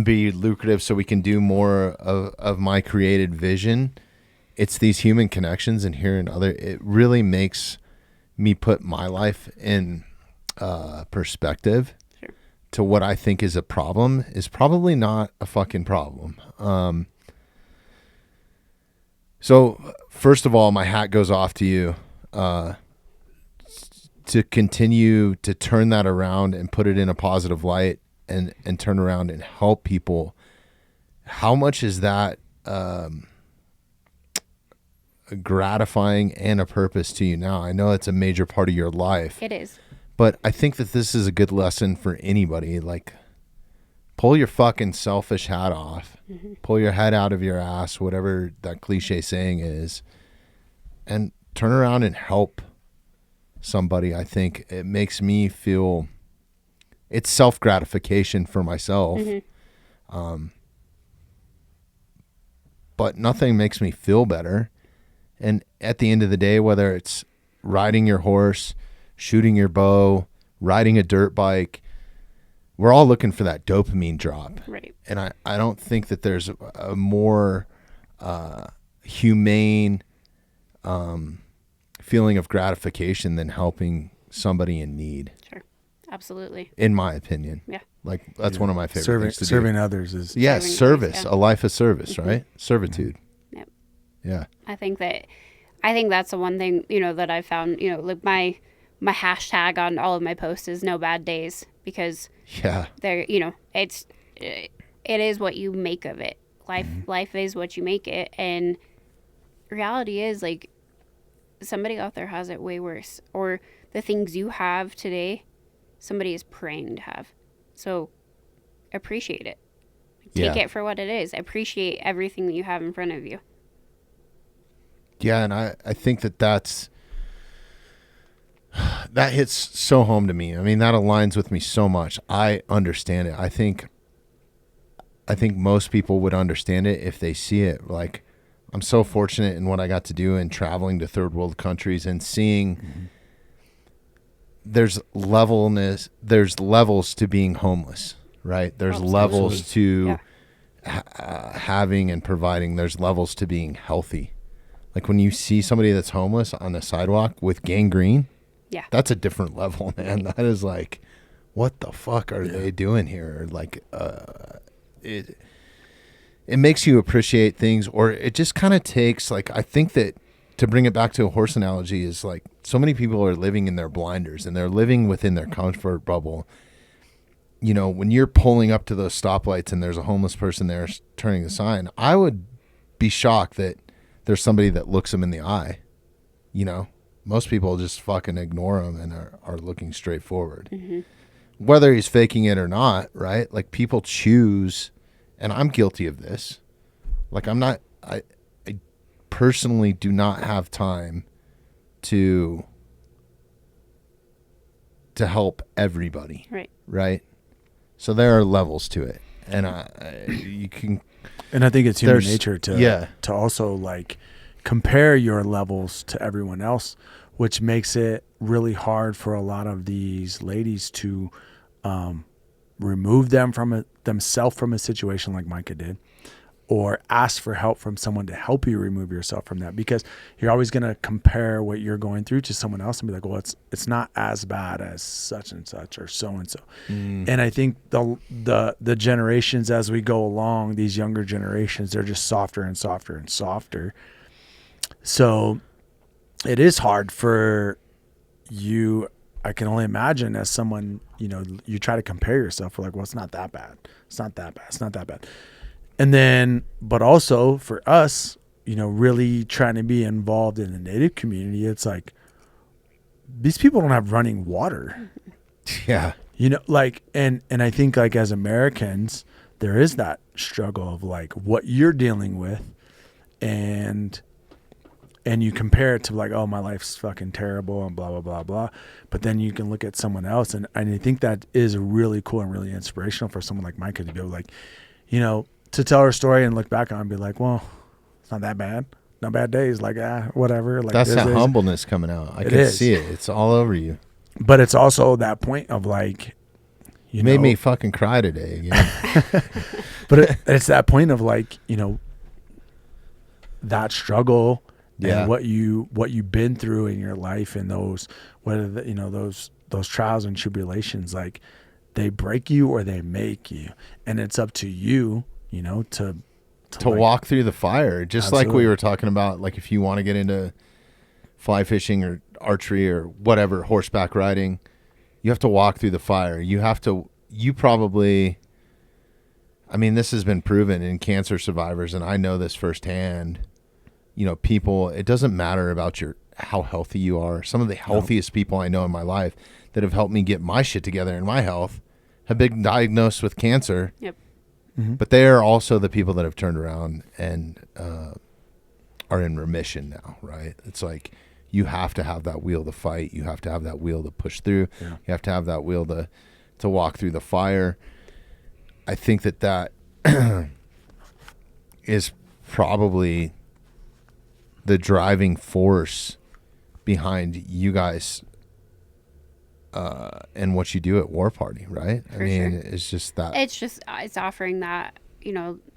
be lucrative so we can do more of my created vision. It's these human connections and hearing other, it really makes me put my life in perspective. Sure. To what I think is a problem is probably not a fucking problem. So first of all, my hat goes off to you to continue to turn that around and put it in a positive light and turn around and help people. How much is that gratifying and a purpose to you now? I know it's a major part of your life. It is. But I think that this is a good lesson for anybody. Like, pull your fucking selfish hat off. Mm-hmm. Pull your head out of your ass, whatever that cliche saying is, and turn around and help somebody. I think it makes me feel, it's self-gratification for myself. Mm-hmm. But nothing makes me feel better. And at the end of the day, whether it's riding your horse, shooting your bow, riding a dirt bike, we're all looking for that dopamine drop. Right. And I don't think that there's a more humane feeling of gratification than helping somebody in need. Sure. Absolutely. In my opinion. Yeah. Like, that's one of my favorite things to do. Serving others is... Yeah, service. Yeah. A life of service, Mm-hmm. right? Servitude. Yep. Yeah. I think that's the one thing, you know, that I found, you know, like my hashtag on all of my posts is no bad days, because there, you know, it is what you make of it. Life is what you make it. And reality is, like, somebody out there has it way worse, or the things you have today, somebody is praying to have. So appreciate it. Take it for what it is. Appreciate everything that you have in front of you. Yeah, and I think that hits so home to me. I mean, that aligns with me so much. I understand it. I think most people would understand it if they see it. Like, I'm so fortunate in what I got to do in traveling to third world countries and seeing there's levels to being homeless, right? There's levels to having and providing. There's levels to being healthy. Like, when you see somebody that's homeless on the sidewalk with gangrene, that's a different level, man. That is like, what the fuck are they doing here? Like, it makes you appreciate things, or it just kind of takes, like, I think that, to bring it back to a horse analogy, is like, so many people are living in their blinders and they're living within their comfort bubble. You know, when you're pulling up to those stoplights and there's a homeless person there turning the sign, I would be shocked that there's somebody that looks them in the eye. You know, most people just fucking ignore them and are looking straight forward. Mm-hmm. Whether he's faking it or not, right? Like, people choose, and I'm guilty of this. Like, I personally do not have time to help everybody. Right. So there are levels to it, and you can. And I think it's human nature to also, like, compare your levels to everyone else, which makes it really hard for a lot of these ladies to remove themselves from a situation like Mikah did, or ask for help from someone to help you remove yourself from that, because you're always going to compare what you're going through to someone else and be like, well, it's not as bad as such and such or so and so. And I think the generations, as we go along, these younger generations, they're just softer and softer and softer. So it is hard for you I can only imagine as someone, you try to compare yourself. We're like, well, it's not that bad. It's not that bad. It's not that bad. And then, but also for us, really trying to be involved in the Native community, it's like, these people don't have running water. Yeah. And I think like as Americans, there is that struggle of like what you're dealing with and you compare it to like, oh, my life's fucking terrible and blah, blah, blah, blah. But then you can look at someone else. And I think that is really cool and really inspirational for someone like Mikah to be able to like, to tell her story and look back on and be like, well, it's not that bad. No bad days. Like, whatever. Like that's that humbleness coming out. I can see it. It's all over you. But it's also that point of like, you made me fucking cry today. Yeah. But it's that point of like, that struggle and what you've been through in your life and those, whether those trials and tribulations, like they break you or they make you. And it's up to you, to like, walk through the fire. Just absolutely. Like we were talking about, like if you want to get into fly fishing or archery or whatever, horseback riding, you have to walk through the fire. You probably, I mean, this has been proven in cancer survivors, and I know this firsthand. People, it doesn't matter about how healthy you are. Some of the healthiest people I know in my life that have helped me get my shit together in my health have been diagnosed with cancer. Yep. Mm-hmm. But they are also the people that have turned around and are in remission now, right? It's like you have to have that will to fight. You have to have that will to push through. Yeah. You have to have that will to walk through the fire. I think that is probably the driving force behind you guys and what you do at War Party, right? For sure. It's just that. It's offering that,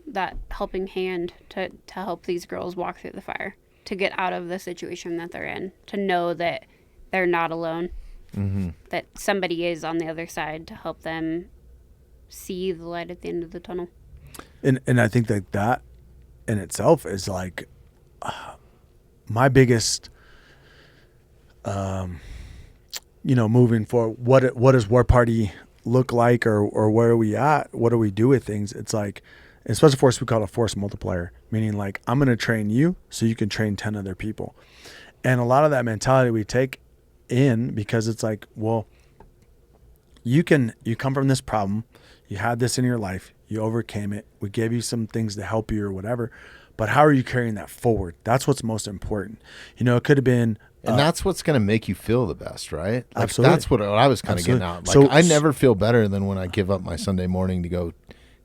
that helping hand to help these girls walk through the fire, to get out of the situation that they're in, to know that they're not alone, that somebody is on the other side to help them see the light at the end of the tunnel. And I think that in itself is like my biggest, moving forward. What does War Party look like, or where are we at? What do we do with things? It's like, in Special Force, we call it a force multiplier, meaning like I'm going to train you so you can train 10 other people. And a lot of that mentality we take in because it's like, well, you come from this problem, you had this in your life, you overcame it, we gave you some things to help you or whatever, but how are you carrying that forward? That's what's most important. It could have been, and that's what's going to make you feel the best, right? Like, absolutely. That's what I was kind of getting at. Like, I never feel better than when I give up my Sunday morning to go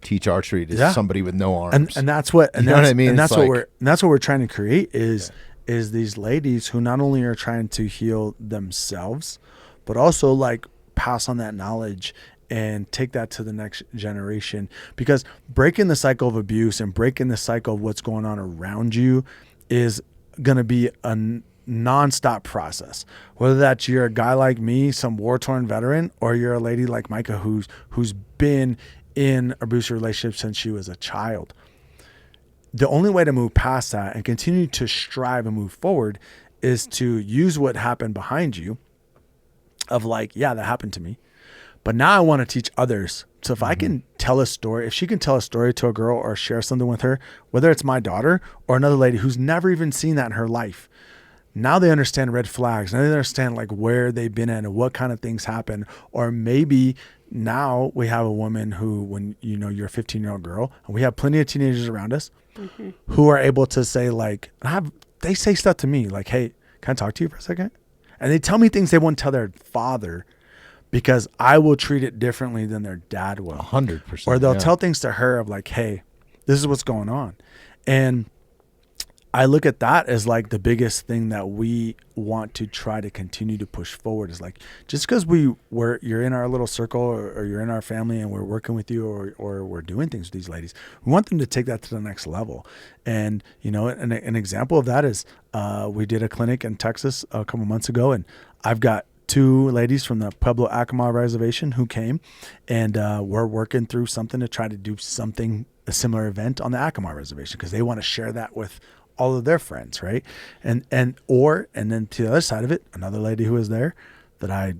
teach archery to somebody with no arms. And that's what, and you know what I mean? And that's what we're trying to create is these ladies who not only are trying to heal themselves, but also like pass on that knowledge and take that to the next generation. Because breaking the cycle of abuse and breaking the cycle of what's going on around you is going to be a nonstop process. Whether that's you're a guy like me, some war-torn veteran, or you're a lady like Mikah who's been in abusive relationships since she was a child. The only way to move past that and continue to strive and move forward is to use what happened behind you of like, yeah, that happened to me. But now I want to teach others. So if I can tell a story, if she can tell a story to a girl or share something with her, whether it's my daughter or another lady who's never even seen that in her life, now they understand red flags. Now they understand like where they've been at and what kind of things happen. Or maybe now we have a woman who, when you're a 15-year-old girl, and we have plenty of teenagers around us who are able to say like, they say stuff to me like, hey, can I talk to you for a second? And they tell me things they won't tell their father because I will treat it differently than their dad will. 100%. Or they'll tell things to her of like, hey, this is what's going on. And I look at that as like the biggest thing that we want to try to continue to push forward is like, just because you're in our little circle or you're in our family and we're working with you or we're doing things with these ladies, we want them to take that to the next level. And, an example of that is we did a clinic in Texas a couple months ago, and I've got 2 ladies from the Pueblo Acoma Reservation who came, and we're working through something to try to do a similar event on the Acoma Reservation because they want to share that with all of their friends, right? And then to the other side of it, another lady who was there that I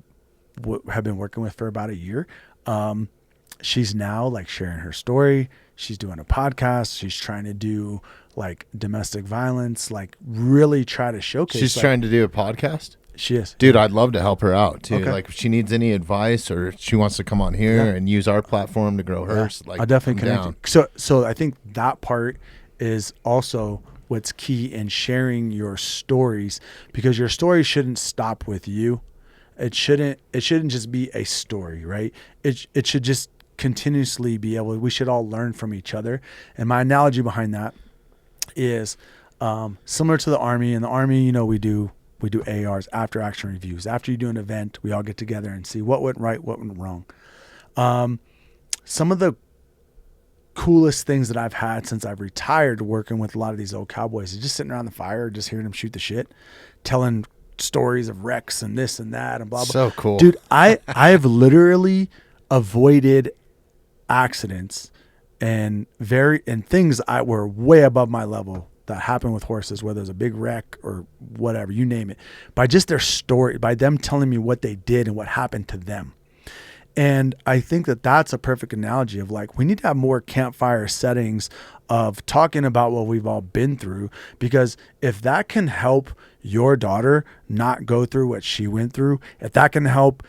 have been working with for about a year. She's now like sharing her story. She's doing a podcast. She's trying to do like domestic violence, like really try to showcase. She's trying to do a podcast? She is. Dude, I'd love to help her out too. Okay. Like if she needs any advice or she wants to come on here and use our platform to grow hers, like I'll definitely I'm connect down. you. So I think that part is also what's key in sharing your stories, because your story shouldn't stop with you. It shouldn't just be a story, right? It should just continuously be able, we should all learn from each other. And my analogy behind that is similar to the Army. In the Army, we do ARs, after action reviews. After you do an event, we all get together and see what went right, what went wrong. Some of the coolest things that I've had since I've retired working with a lot of these old cowboys is just sitting around the fire, just hearing them shoot the shit, telling stories of wrecks and this and that and blah, blah. So cool. Dude, I have literally avoided accidents and things were way above my level that happened with horses, whether it's a big wreck or whatever, you name it, by just their story, by them telling me what they did and what happened to them. And I think that that's a perfect analogy of like, we need to have more campfire settings of talking about what we've all been through, because if that can help your daughter not go through what she went through, if that can help,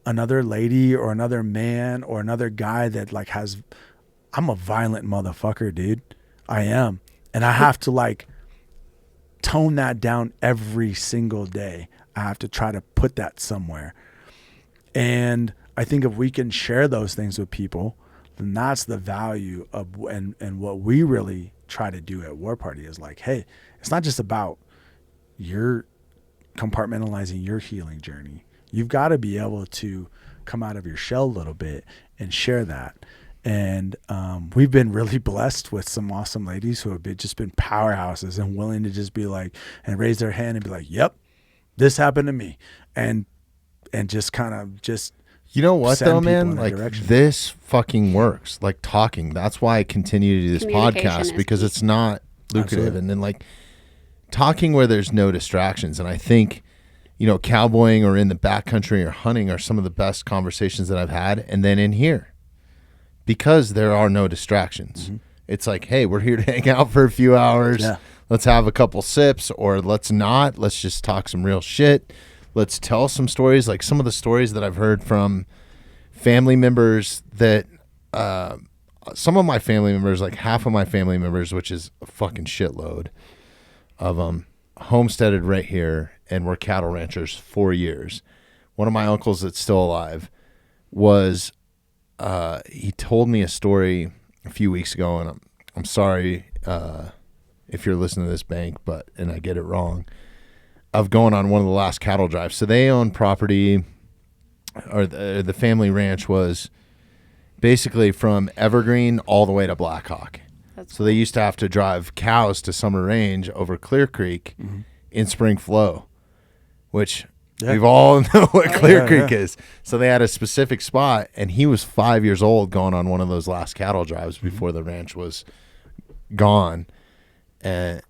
another lady or another man or another guy that like I'm a violent motherfucker, dude. I am. And I have to like tone that down every single day. I have to try to put that somewhere. And I think if we can share those things with people, then that's the value of, and what we really try to do at War Party is like, hey, it's not just about your compartmentalizing your healing journey. You've got to be able to come out of your shell a little bit and share that. And we've been really blessed with some awesome ladies who have just been powerhouses and willing to just be like, and raise their hand and be like, yep, this happened to me. And just kind of just, you know what though, man? Like direction. this fucking works. Like talking. That's why I continue to do this podcast, because key. it's not lucrative. Absolutely. And then like talking where there's no distractions. And I think, cowboying or in the backcountry or hunting are some of the best conversations that I've had. And then in here, because there are no distractions. Mm-hmm. It's like, hey, we're here to hang out for a few hours. Yeah. Let's have a couple sips, or let's not. Let's just talk some real shit. Let's tell some stories, like some of the stories that I've heard from family members that some of my family members, like half of my family members, which is a fucking shitload of them, homesteaded right here and were cattle ranchers for years. One of my uncles that's still alive was, he told me a story a few weeks ago, and I'm sorry if you're listening to this, Bank, and I get it wrong, of going on one of the last cattle drives. So they own property, or the family ranch was basically from Evergreen all the way to Blackhawk. So they used to have to drive cows to Summer Range over Clear Creek in Spring Flow, which we've all know what Clear Creek is. So they had a specific spot, and he was 5 years old going on one of those last cattle drives before the ranch was gone, and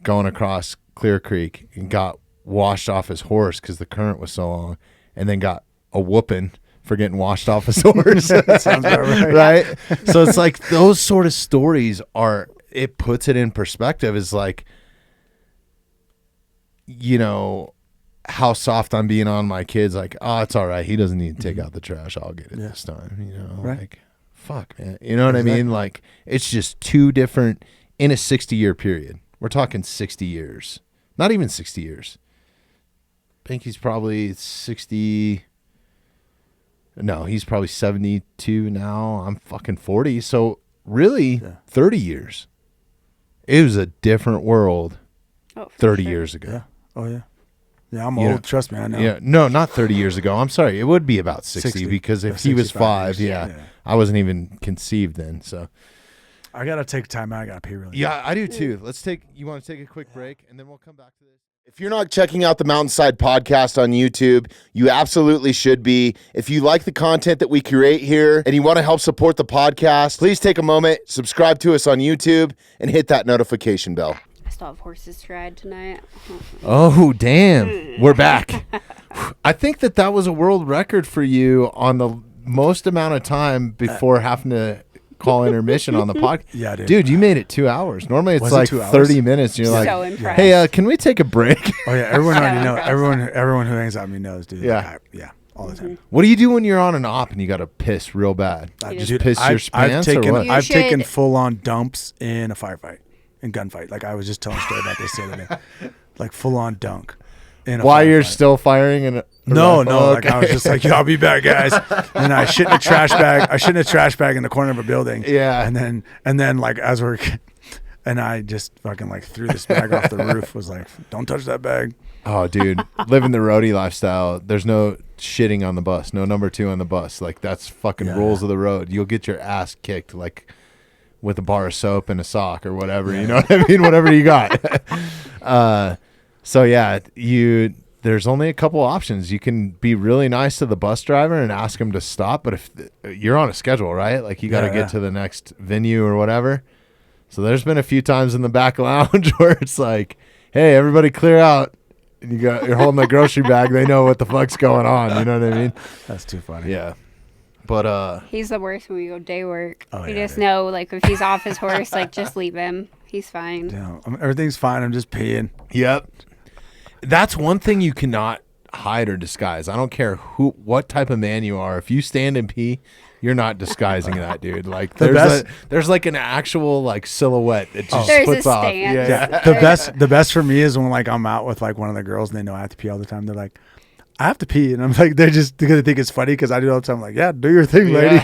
going across Clear Creek and got washed off his horse because the current was so long, and then got a whooping for getting washed off his horse. That sounds about right. Right? So it's like those sort of stories it puts it in perspective. Is like, how soft I'm being on my kids. Like, oh, it's all right. He doesn't need to take out the trash. I'll get it this time. Right. Like, fuck, man. You know what I mean? Like, it's just two different in a 60-year period. We're talking 60 years. Not even 60 years. I think he's probably 60. No, he's probably 72 now. I'm fucking 40. So really, 30 years. It was a different world 30 years ago. Yeah. Oh, yeah. Yeah, I'm old. Trust me, I know. Yeah. No, not 30 years ago. I'm sorry. It would be about 60 because if he was 5, I wasn't even conceived then. So I got to take time out. I got to pee really. Yeah, I do too. You want to take a quick break and then we'll come back to this? If you're not checking out the Mountainside Podcast on YouTube, you absolutely should be. If you like the content that we create here and you want to help support the podcast, please take a moment, subscribe to us on YouTube, and hit that notification bell. still have horses to ride tonight. Oh, damn. We're back. I think that was a world record for you on the most amount of time before having to call intermission on the podcast. Yeah, dude, you made it 2 hours. Normally it's Was it like 2 hours? 30 minutes. And you're like, So impressed. hey, can we take a break? Oh yeah, everyone So already knows. impressed. Everyone who hangs out with me knows, dude. Yeah. Yeah, all the time. What do you do when you're on an op and you got to piss real bad? Just Dude, piss your pants or what? You I've taken should- full on dumps in a firefight, in gunfight. Like I was just telling a story about this the other day. Like full on dunk. In a While you're firefight. still firing in a No, rifle? like I was just like, "Yo, I'll be back, guys." And I shit in a trash bag. I shit in a trash bag in the corner of a building. Yeah. And then like as we're, and I just fucking like threw this bag off the roof. Was like, "Don't touch that bag." Oh, dude, living the roadie lifestyle. There's no shitting on the bus. No number 2 on the bus. Like that's fucking Yeah. rules of the road. You'll get your ass kicked like with a bar of soap and a sock or whatever. You know what I mean? Whatever you got. So yeah, there's only a couple options. You can be really nice to the bus driver and ask him to stop, but if you're on a schedule, right? Like you got to Yeah, get yeah. to the next venue or whatever. So there's been a few times in the back lounge where it's like, hey, everybody clear out. And you're holding the grocery bag. They know what the fuck's going on. You know what I mean? That's too funny. Yeah. But He's the worst when we go day work. Oh, You yeah, just dude. know, like, if he's off his horse, like, just leave him. He's fine. Yeah, everything's fine. I'm just peeing. yep. That's one thing you cannot hide or disguise. I don't care what type of man you are. If you stand and pee, you're not disguising that, dude. Like there's like an actual like silhouette that just There's puts a off. stance. Yeah. The best for me is when like I'm out with like one of the girls and they know I have to pee all the time. They're like, I have to pee, and I'm like, they're gonna think it's funny because I do it all the time. I'm like, yeah, do your thing, lady.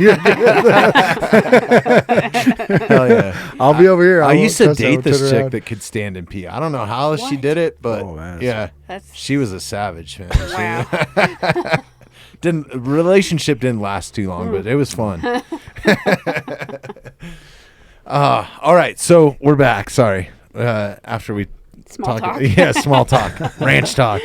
Hell yeah. I'll be over here. I won't used to touch it. I'll date this turn chick around. that could stand and pee. I don't know how she What? did it, but Oh, man. yeah, That's she was a savage, man. wow. Relationship didn't last too long, but it was fun. All right, so we're back. Sorry, after we Small talk. yeah, small talk, ranch talk.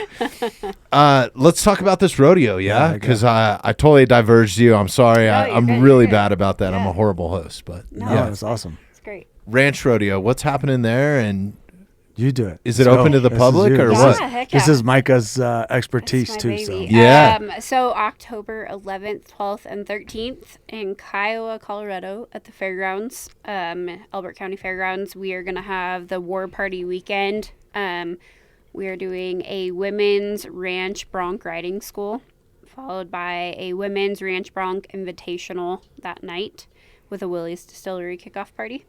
Let's talk about this rodeo, yeah, Yeah, because I totally diverged you. I'm sorry, No, I'm you're good, really you're good. bad about that. I'm Yeah. a horrible host, but No. Yeah, yeah, it's awesome. It's great. ranch rodeo. What's happening there, and You do it. Is it Let's open go. to the This is public you. or This what? is- Yeah, heck This yeah. is Micah's That's expertise my too. So baby. Yeah. So October 11th, 12th, and 13th in Kiowa, Colorado at the fairgrounds, Elbert County Fairgrounds, we are going to have the War Party weekend. We are doing a women's ranch bronc riding school, followed by a women's ranch bronc invitational that night with a Willie's Distillery kickoff party.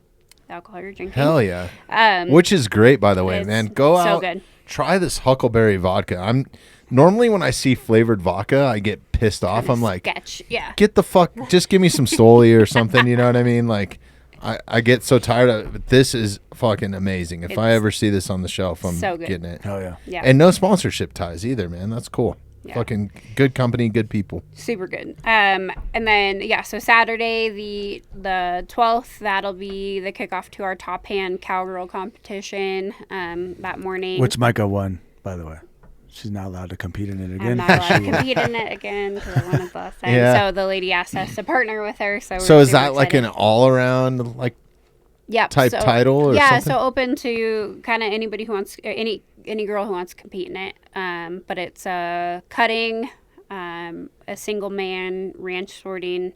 Alcohol you're drinking. hell yeah, Um, which is great, by the way, it's man. Go so out, good. try this Huckleberry vodka. I'm normally when I see flavored vodka, I get pissed off. I'm like, sketch. Yeah. get the fuck, just give me some Stoli or something. You know what I mean? Like, I get so tired of it. But this is fucking amazing. If I It's ever see this on the shelf, I'm so good. getting it. hell yeah. Yeah. And no sponsorship ties either, man. That's cool. Yeah. Fucking good company, good people. Super good. And then so Saturday the 12th, that'll be the kickoff to our top hand cowgirl competition that morning. Which Micah won, by the way. She's not allowed to compete in it I'm again. not allowed She to won. compete in it again because I won it last time. Yeah. So the lady asked us to partner with her. So So we're is super that like an excited. all around like Yep, type title or yeah, something? so open to kind of anybody who wants any girl who wants to compete in it. But it's cutting, a single man ranch sorting,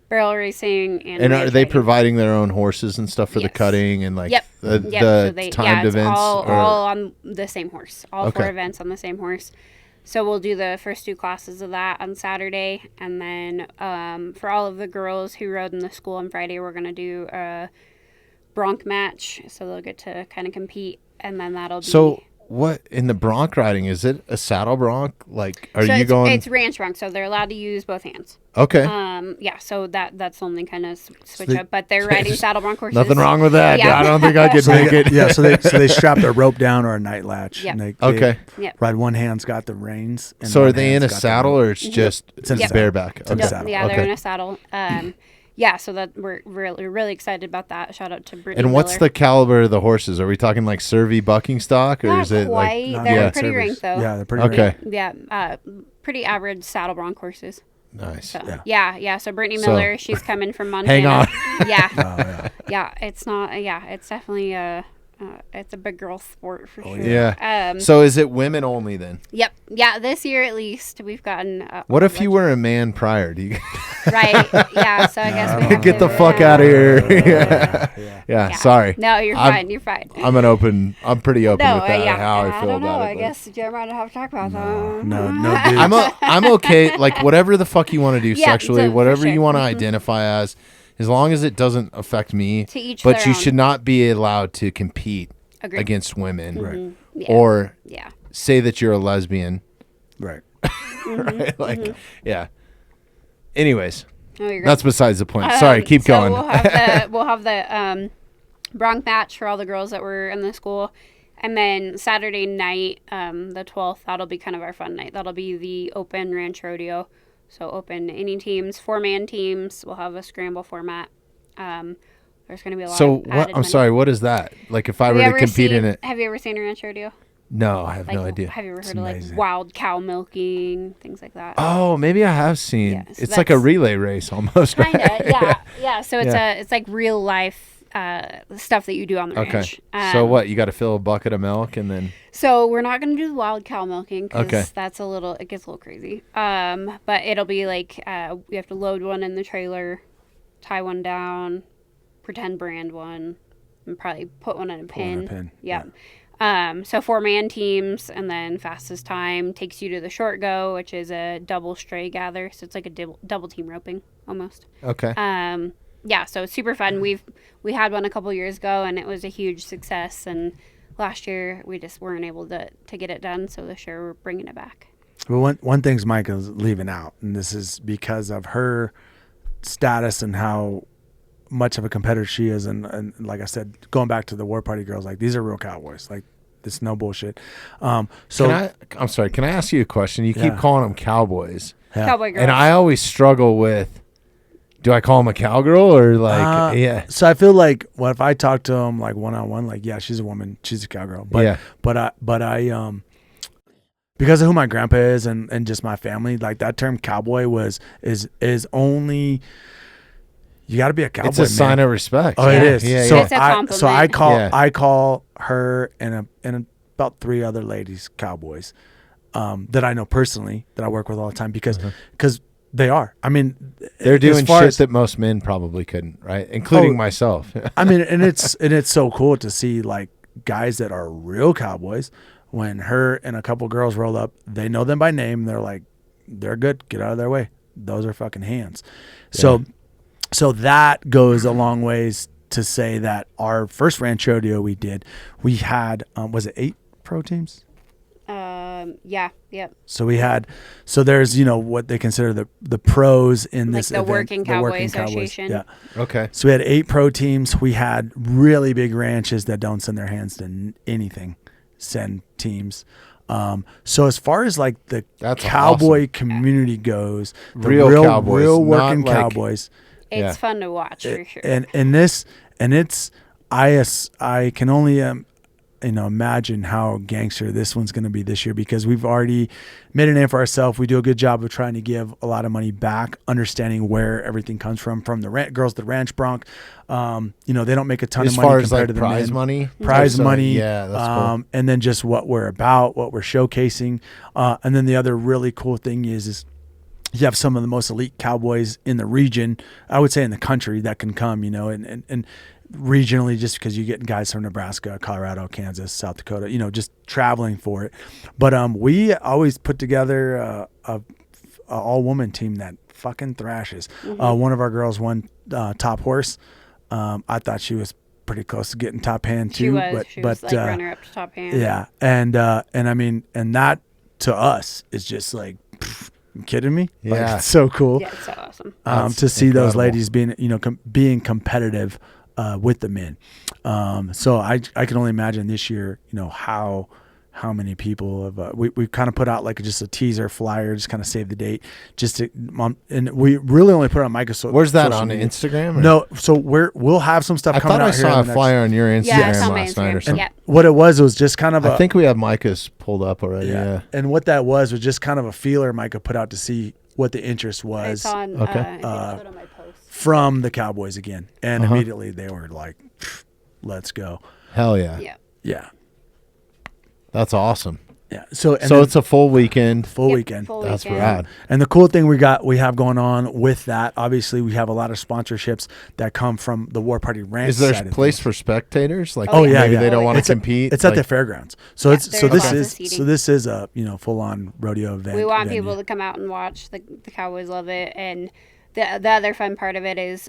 barrel racing, and are ranch they riding. providing their own horses and stuff for the Yes. cutting and like Yep. the So they, timed it's events? all or- on the same horse. All four Okay. events on the same horse. So we'll do the first two classes of that on Saturday, and then for all of the girls who rode in the school on Friday, we're gonna do a bronc match, so they'll get to kind of compete, and then that'll be. So what in the bronc riding, is it a saddle bronc? Like are So you it's, going It's ranch bronc, so they're allowed to use both hands. okay. Yeah, so that's the only kind of switch they- up, but they're riding saddle bronc horses. Nothing wrong with that. Yeah. I don't think I could So make they, it. yeah, so they strap their rope down or a night latch. Yep. And they Okay. Yep. ride one hand's got the reins. And So are one they in a hand's got the saddle rope. or it's just It's in a Yep. saddle. bareback? in a Okay. saddle. Yeah, they're Okay. in a saddle. Yeah, so that we're really excited about that. Shout out to Brittany And what's Miller. the caliber of the horses? Are we talking like Survey bucking stock or Not is it quite. like Not They're yeah. quite pretty service. ranked though. Yeah, they're pretty Okay. ranked. Yeah, pretty average saddle bronc horses. Nice. So Yeah. yeah. So Brittany So- Miller, she's coming from Montana. Hang on. Yeah, Oh, yeah. yeah. It's not. Yeah, it's definitely it's a big girl sport for sure. Yeah. So is it women only then? Yep. Yeah. This year at least, we've gotten. What if you were a man prior? Do you? Right. Yeah. So I guess we have Get the fuck out of here. Yeah. Sorry. No, you're fine. You're fine. I'm pretty open with that. Yeah. How I feel don't know. about it. I guess Jeremiah don't have to talk about that. No, dude. I'm okay. Like whatever the fuck you want to do Yeah, sexually, so, for whatever sure. you want to identify as long as it doesn't affect me. To each But their you own. should not be allowed to compete Agreed. against women, Right. Yeah. or Yeah. say that you're a lesbian. Right. Right? Like, yeah. Anyways, Oh, you're that's besides the point. Sorry, keep so going. We'll have the bronc match for all the girls that were in the school, and then Saturday night, the 12th, that'll be kind of our fun night. That'll be the open ranch rodeo. So open to any teams, 4-man teams. We'll have a scramble format. There's going to be a lot. So of what? added I'm money. sorry. What is that? Like if I Have were you to ever compete in seen- it? Have you ever seen a ranch rodeo? No, I have Like, no idea. Have you ever heard of amazing. like wild cow milking, things like that? Oh, maybe I have seen. Yeah, so It's like a that's- relay race almost. Kind right? of, yeah. So it's Yeah. it's like real life stuff that you do on the Okay. ranch. So what? You got to fill a bucket of milk and then. So we're not going to do the wild cow milking because Okay. it gets a little crazy. But it'll be like we have to load one in the trailer, tie one down, pretend brand one, and probably put one in a pin. one in a pin, Yep. So 4-man teams, and then fastest time takes you to the short go, which is a double stray gather. So it's like a double team roping almost. Okay. Yeah, so it's super fun. We had one a couple years ago, and it was a huge success. And last year we just weren't able to get it done, so this year we're bringing it back. Well, one thing's Micah's leaving out, and this is because of her status and how much of a competitor she is. And like I said, going back to the War Party girls, like these are real cowboys. Like it's no bullshit. So I'm sorry. Can I ask you a question? You keep Yeah. calling them cowboys, yeah. Cowboy girl. and I always struggle with. Do I call him a cowgirl or like yeah? So I feel like if I talk to him like one-on-one, like yeah, she's a woman, she's a cowgirl. But Yeah. but I because of who my grandpa is and just my family, like that term cowboy is only. You got to be a cowboy. It's a sign of respect. Oh, it is. Yeah, So It's a compliment. I call her and about 3 other ladies cowboys that I know personally that I work with all the time because they are. I mean, They're doing as far shit as- that most men probably couldn't, right? Including Oh. myself. I mean, and it's so cool to see like guys that are real cowboys. When her and a couple girls roll up, they know them by name. They're like, they're good. Get out of their way. Those are fucking hands. So that goes a long ways to say that our first ranch rodeo we did, we had was it 8 pro teams? Yeah, yep. So we had, there's what they consider the pros in Like this the event, Working Cowboy Association. Yeah. Okay. So we had 8 pro teams. We had really big ranches that don't send their hands to anything, send teams. So as far as like the That's cowboy awesome. community goes, the Real cowboys, real not working like- cowboys, It's Yeah. fun to watch for sure. and it's I can only imagine how gangster this one's going to be this year because we've already made a name for ourselves. We do a good job of trying to give a lot of money back, understanding where everything comes from the girls, the ranch bronc. They don't make a ton As of money far as compared like to the prize men. money, Prize So, money, yeah, that's cool. and then just what we're about, what we're showcasing, and then the other really cool thing is you have some of the most elite cowboys in the region, I would say in the country, that can come, and regionally, just because you get guys from Nebraska, Colorado, Kansas, South Dakota, just traveling for it. But we always put together a all-woman team that fucking thrashes. One of our girls won top horse. I thought she was pretty close to getting top hand too. She was like runner up to top hand. Yeah, and I mean, and that to us is just like, you kidding me? Like, Yeah. it's so cool. Yeah, it's so awesome. That's To see those incredible. ladies being being competitive with the men. So I can only imagine this year, how many people have we kind of put out like just a teaser flyer, just kind of save the date, and we really only put it on Microsoft. Where's that social on media. Instagram? or- No, so we'll have some stuff I coming thought I out here. saw in a the next- flyer on your Instagram Yeah, it's on my last night or Instagram. something. Yeah. What it was just kind of I think we have Micah's pulled up already. Yeah. And what that was just kind of a feeler Micah put out to see what the interest was It's on. Okay. I think I put it on my post. from the Cowboys again, and Uh-huh. immediately they were like, let's go. Hell yeah. Yeah. Yeah. That's awesome. Yeah. So It's a full weekend. full Yep, weekend. full That's weekend. rad. And the cool thing we have going on with that, obviously we have a lot of sponsorships that come from the War Party Ranch. Is there side a of place things. for spectators? Like, Oh, yeah, maybe yeah. they don't want It's to a- compete. It's at like, the fairgrounds. So Yeah, it's there's lots of this seating. is a full on rodeo event. We want venue. people to come out and watch. The Cowboys love it, and the other fun part of it is,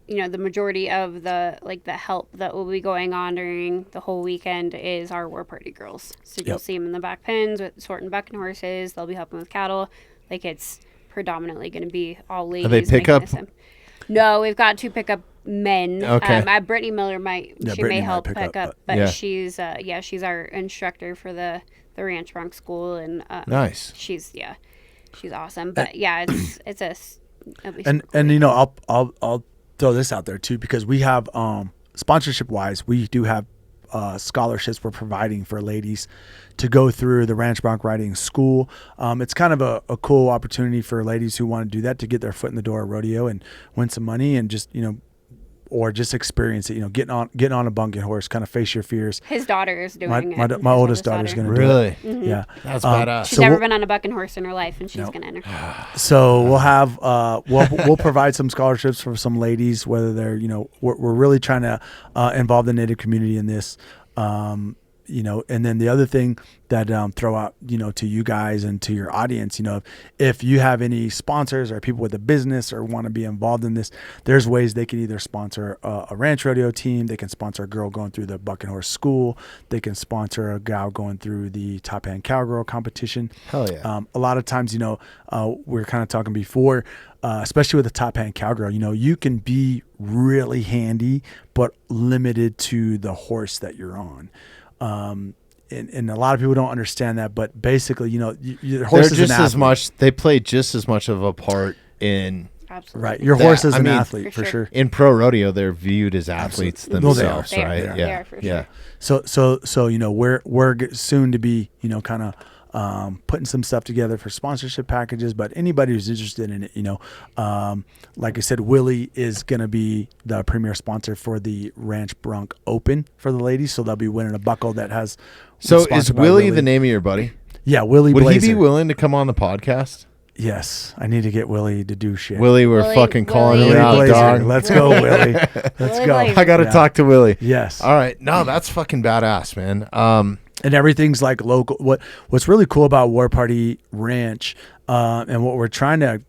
the majority of the help that will be going on during the whole weekend is our War Party girls. So you'll Yep. see them in the back pens with sorting bucking horses. They'll be helping with cattle. Like, it's predominantly going to be all ladies. they pick making up? this in. No, we've got to pick up men. Okay. Brittany Miller she Brittany may might help pick pick up, up, but Yeah. she's our instructor for the Ranch Bronx School, and Nice. she's awesome. But yeah, it's it'll be And super and cool. I'll throw this out there too, because we have sponsorship wise, we do have scholarships we're providing for ladies to go through the Ranch Bronc Riding School. It's kind of a cool opportunity for ladies who want to do that, to get their foot in the door at rodeo and win some money, and just or just experience it. Getting on a bunking horse, kind of face your fears. His daughter is doing it. My His oldest daughter's daughter. going to Really? do it. Yeah. That's badass. She's So never we'll- been on a bucking horse in her life, and she's No. going to enter. So we'll have we'll provide some scholarships for some ladies, whether they're we're really trying to involve the Native community in this. And then the other thing that throw out to you guys and to your audience, if you have any sponsors or people with a business or want to be involved in this, there's ways they can either sponsor a ranch rodeo team, they can sponsor a girl going through the bucking horse school, they can sponsor a gal going through the top hand cowgirl competition. Hell yeah. A lot of times, we were kind of talking before, especially with the top hand cowgirl, you can be really handy, but limited to the horse that you're on. And a lot of people don't understand that, but basically, your horse They're is just an as athlete. much. They play just as much of a part in Absolutely. Right. Your That- horse is I an mean, athlete For for sure. sure. in pro rodeo. They're viewed as athletes Absolutely. No, they themselves, are. They are. right? They are for yeah. sure. So we're soon to be kind of putting some stuff together for sponsorship packages, but anybody who's interested in it, like I said, Willie is going to be the premier sponsor for the Ranch Bronc Open for the ladies, so they'll be winning a buckle that has. So is sponsored by Willie the name of your buddy? Yeah, Willie. Would Blazer. he be willing to come on the podcast? Yes, I need to get Willie to do shit. Willie, we're Willie- fucking calling Willie you out, Blazer. dog. Let's go, Willie. Let's Willie go. Blazer. I got to Yeah. talk to Willie. Yes. All right. No, that's fucking badass, man. And everything's like local. What's really cool about War Party Ranch, and what we're trying to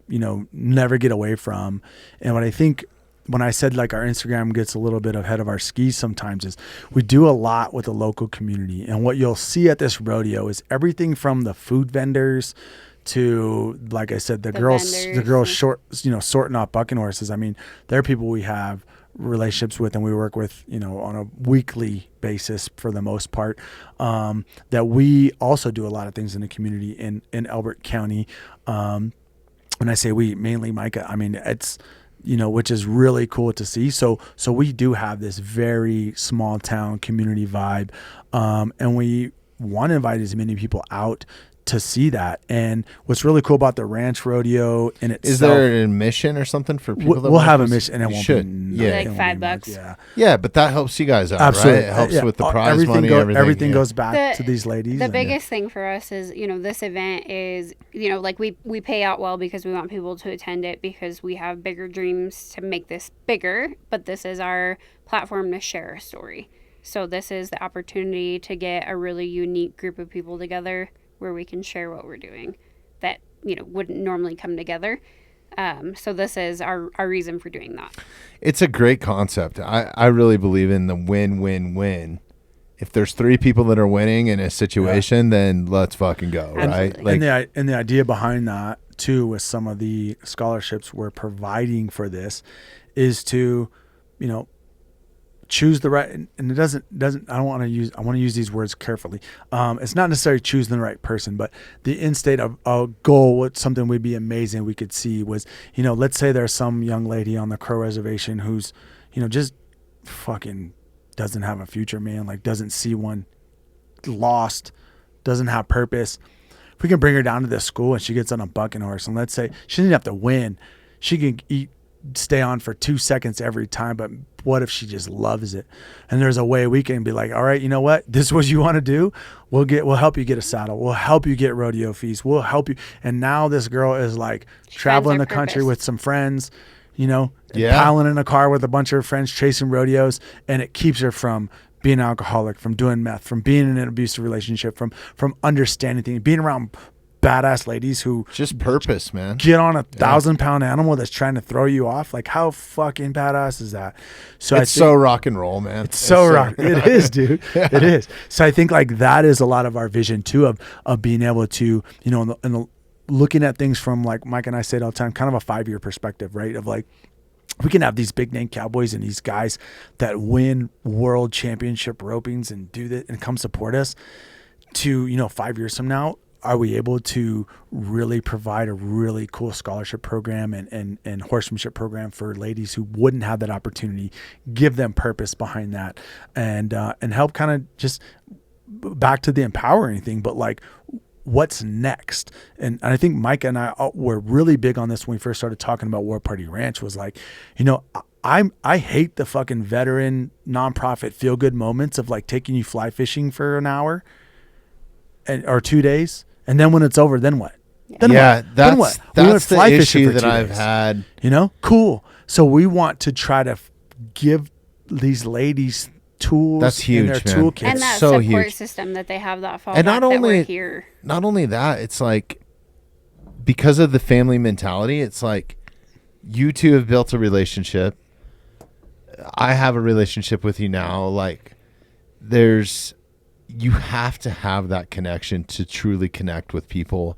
never get away from, and what I think when I said like our Instagram gets a little bit ahead of our skis sometimes, is we do a lot with the local community. And what you'll see at this rodeo is everything from the food vendors to, like I said, the girls vendors. sorting out bucking horses. I mean, they're people we have relationships with and we work with on a weekly basis for the most part, that we also do a lot of things in the community in Elbert County. When I say we, mainly Mikah, I mean it's which is really cool to see. So we do have this very small town community vibe, and we want to invite as many people out to see that. And what's really cool about the ranch rodeo in itself, Is there an admission or something for people? that we'll want have a to- mission, and it You won't should. be Yeah. it Like won't $5 be much. bucks. Yeah, Yeah, but that helps you guys out, absolutely. right? It helps Yeah. with the prize everything money. everything yeah. goes back to these ladies. The and, biggest thing for us is, this event is, like we pay out well because we want people to attend it because we have bigger dreams to make this bigger, but this is our platform to share a story. So this is the opportunity to get a really unique group of people together where we can share what we're doing that, wouldn't normally come together. So this is our reason for doing that. It's a great concept. I really believe in the win-win-win. If there's three people that are winning in a situation, then let's fucking go, right? Absolutely. And the idea behind that too, with some of the scholarships we're providing for this, is to, choose the right. And it doesn't. I want to use these words carefully. It's not necessarily choosing the right person, but the end state of a goal. What something would be amazing we could see was, let's say there's some young lady on the Crow Reservation who's, just fucking doesn't have a future, man. Like doesn't see one, lost, doesn't have purpose. If we can bring her down to this school and she gets on a bucking horse, and let's say she doesn't have to win, she can eat stay on for 2 seconds every time, but what if she just loves it? And there's a way we can be like, all right, you know what? This is what you want to do. We'll help you get a saddle. We'll help you get rodeo fees. We'll help you. And now this girl is like traveling the country with some friends, piling in a car with a bunch of friends, chasing rodeos, and it keeps her from being an alcoholic, from doing meth, from being in an abusive relationship, from understanding things, being around badass ladies who just purpose, man. Get on a 1,000-pound animal that's trying to throw you off. Like, how fucking badass is that? So it's so rock and roll, man. It's so rock. It is, dude. Yeah. It is. So I think like that is a lot of our vision too of being able to, in the looking at things from, like Mike and I say it all the time, kind of a 5-year perspective, right? Of like, we can have these big name cowboys and these guys that win world championship ropings and do that and come support us to, 5 years from now. Are we able to really provide a really cool scholarship program and horsemanship program for ladies who wouldn't have that opportunity, give them purpose behind that, and help kind of just back to the empowering thing, but like what's next? And I think Micah and I were really big on this when we first started talking about War Party Ranch, was like, I hate the fucking veteran nonprofit feel good moments of like taking you fly fishing for an hour or 2 days. And then when it's over, then what? Then what? That's the issue that I've had. Cool. So we want to try to give these ladies tools. That's huge, in their toolkit. And that so support huge. system that they have, that fallback, and not only, that we're here. Not only that, it's like, because of the family mentality, it's like you two have built a relationship. I have a relationship with you now. Like, you have to have that connection to truly connect with people.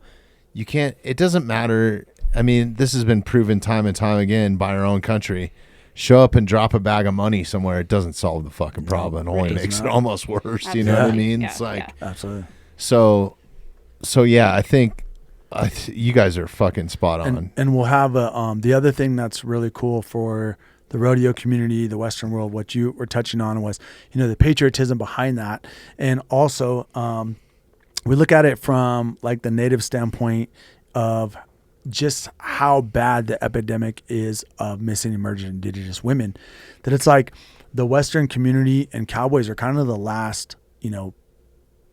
You can't, it doesn't matter. I mean, this has been proven time and time again by our own country. Show up and drop a bag of money somewhere, it doesn't solve the fucking problem. It only makes it almost worse. Absolutely. You know what I mean? Yeah, it's like, absolutely. So yeah, I think you guys are fucking spot on. And we'll have the other thing that's really cool for the rodeo community, the Western world, what you were touching on was, the patriotism behind that. And also, we look at it from like the native standpoint of just how bad the epidemic is of missing emerging indigenous women, that it's like the Western community and cowboys are kind of the last,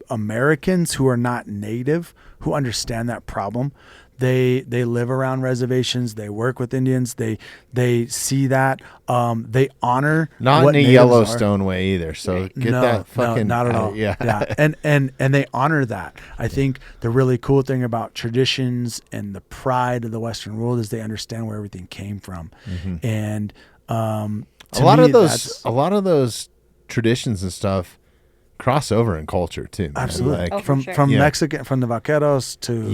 Americans who are not native who understand that problem. They live around reservations. They work with Indians. They see that. They honor not what in a natives Yellowstone way either. So get that fucking not at all. Yeah. And they honor that. I think the really cool thing about traditions and the pride of the Western world is they understand where everything came from. Mm-hmm. And a lot of those traditions and stuff cross over in culture too, man. Absolutely. Like, from Mexican, from the Vaqueros to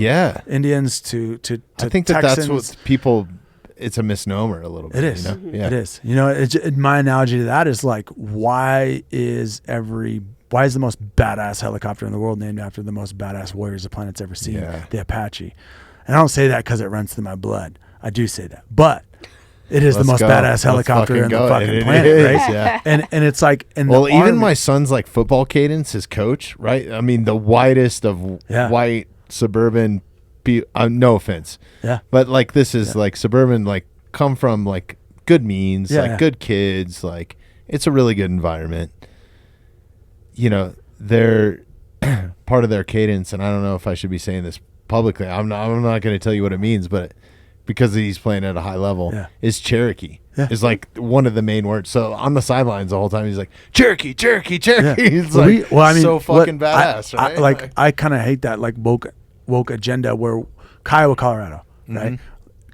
Indians to I think Texans. that's what people, it's a misnomer a little bit. It is. Mm-hmm. It is. My analogy to that is like, why is the most badass helicopter in the world named after the most badass warriors the planet's ever seen? Yeah. The Apache. And I don't say that because it runs through my blood. I do say that, but it is the most badass helicopter in the fucking planet, right? Yeah. And it's like, even my son's like football cadence, his coach, right? I mean, the whitest of white suburban, no offense. Yeah. But like, this is like suburban, like come from like good means, good kids. Like, it's a really good environment. They're part of their cadence. And I don't know if I should be saying this publicly. I'm not going to tell you what it means, but because he's playing at a high level, is Cherokee. Yeah. Is like one of the main words. So on the sidelines the whole time, he's like, Cherokee. Yeah. It's so fucking badass, right? I kind of hate that like woke agenda where Kiowa, Colorado, right?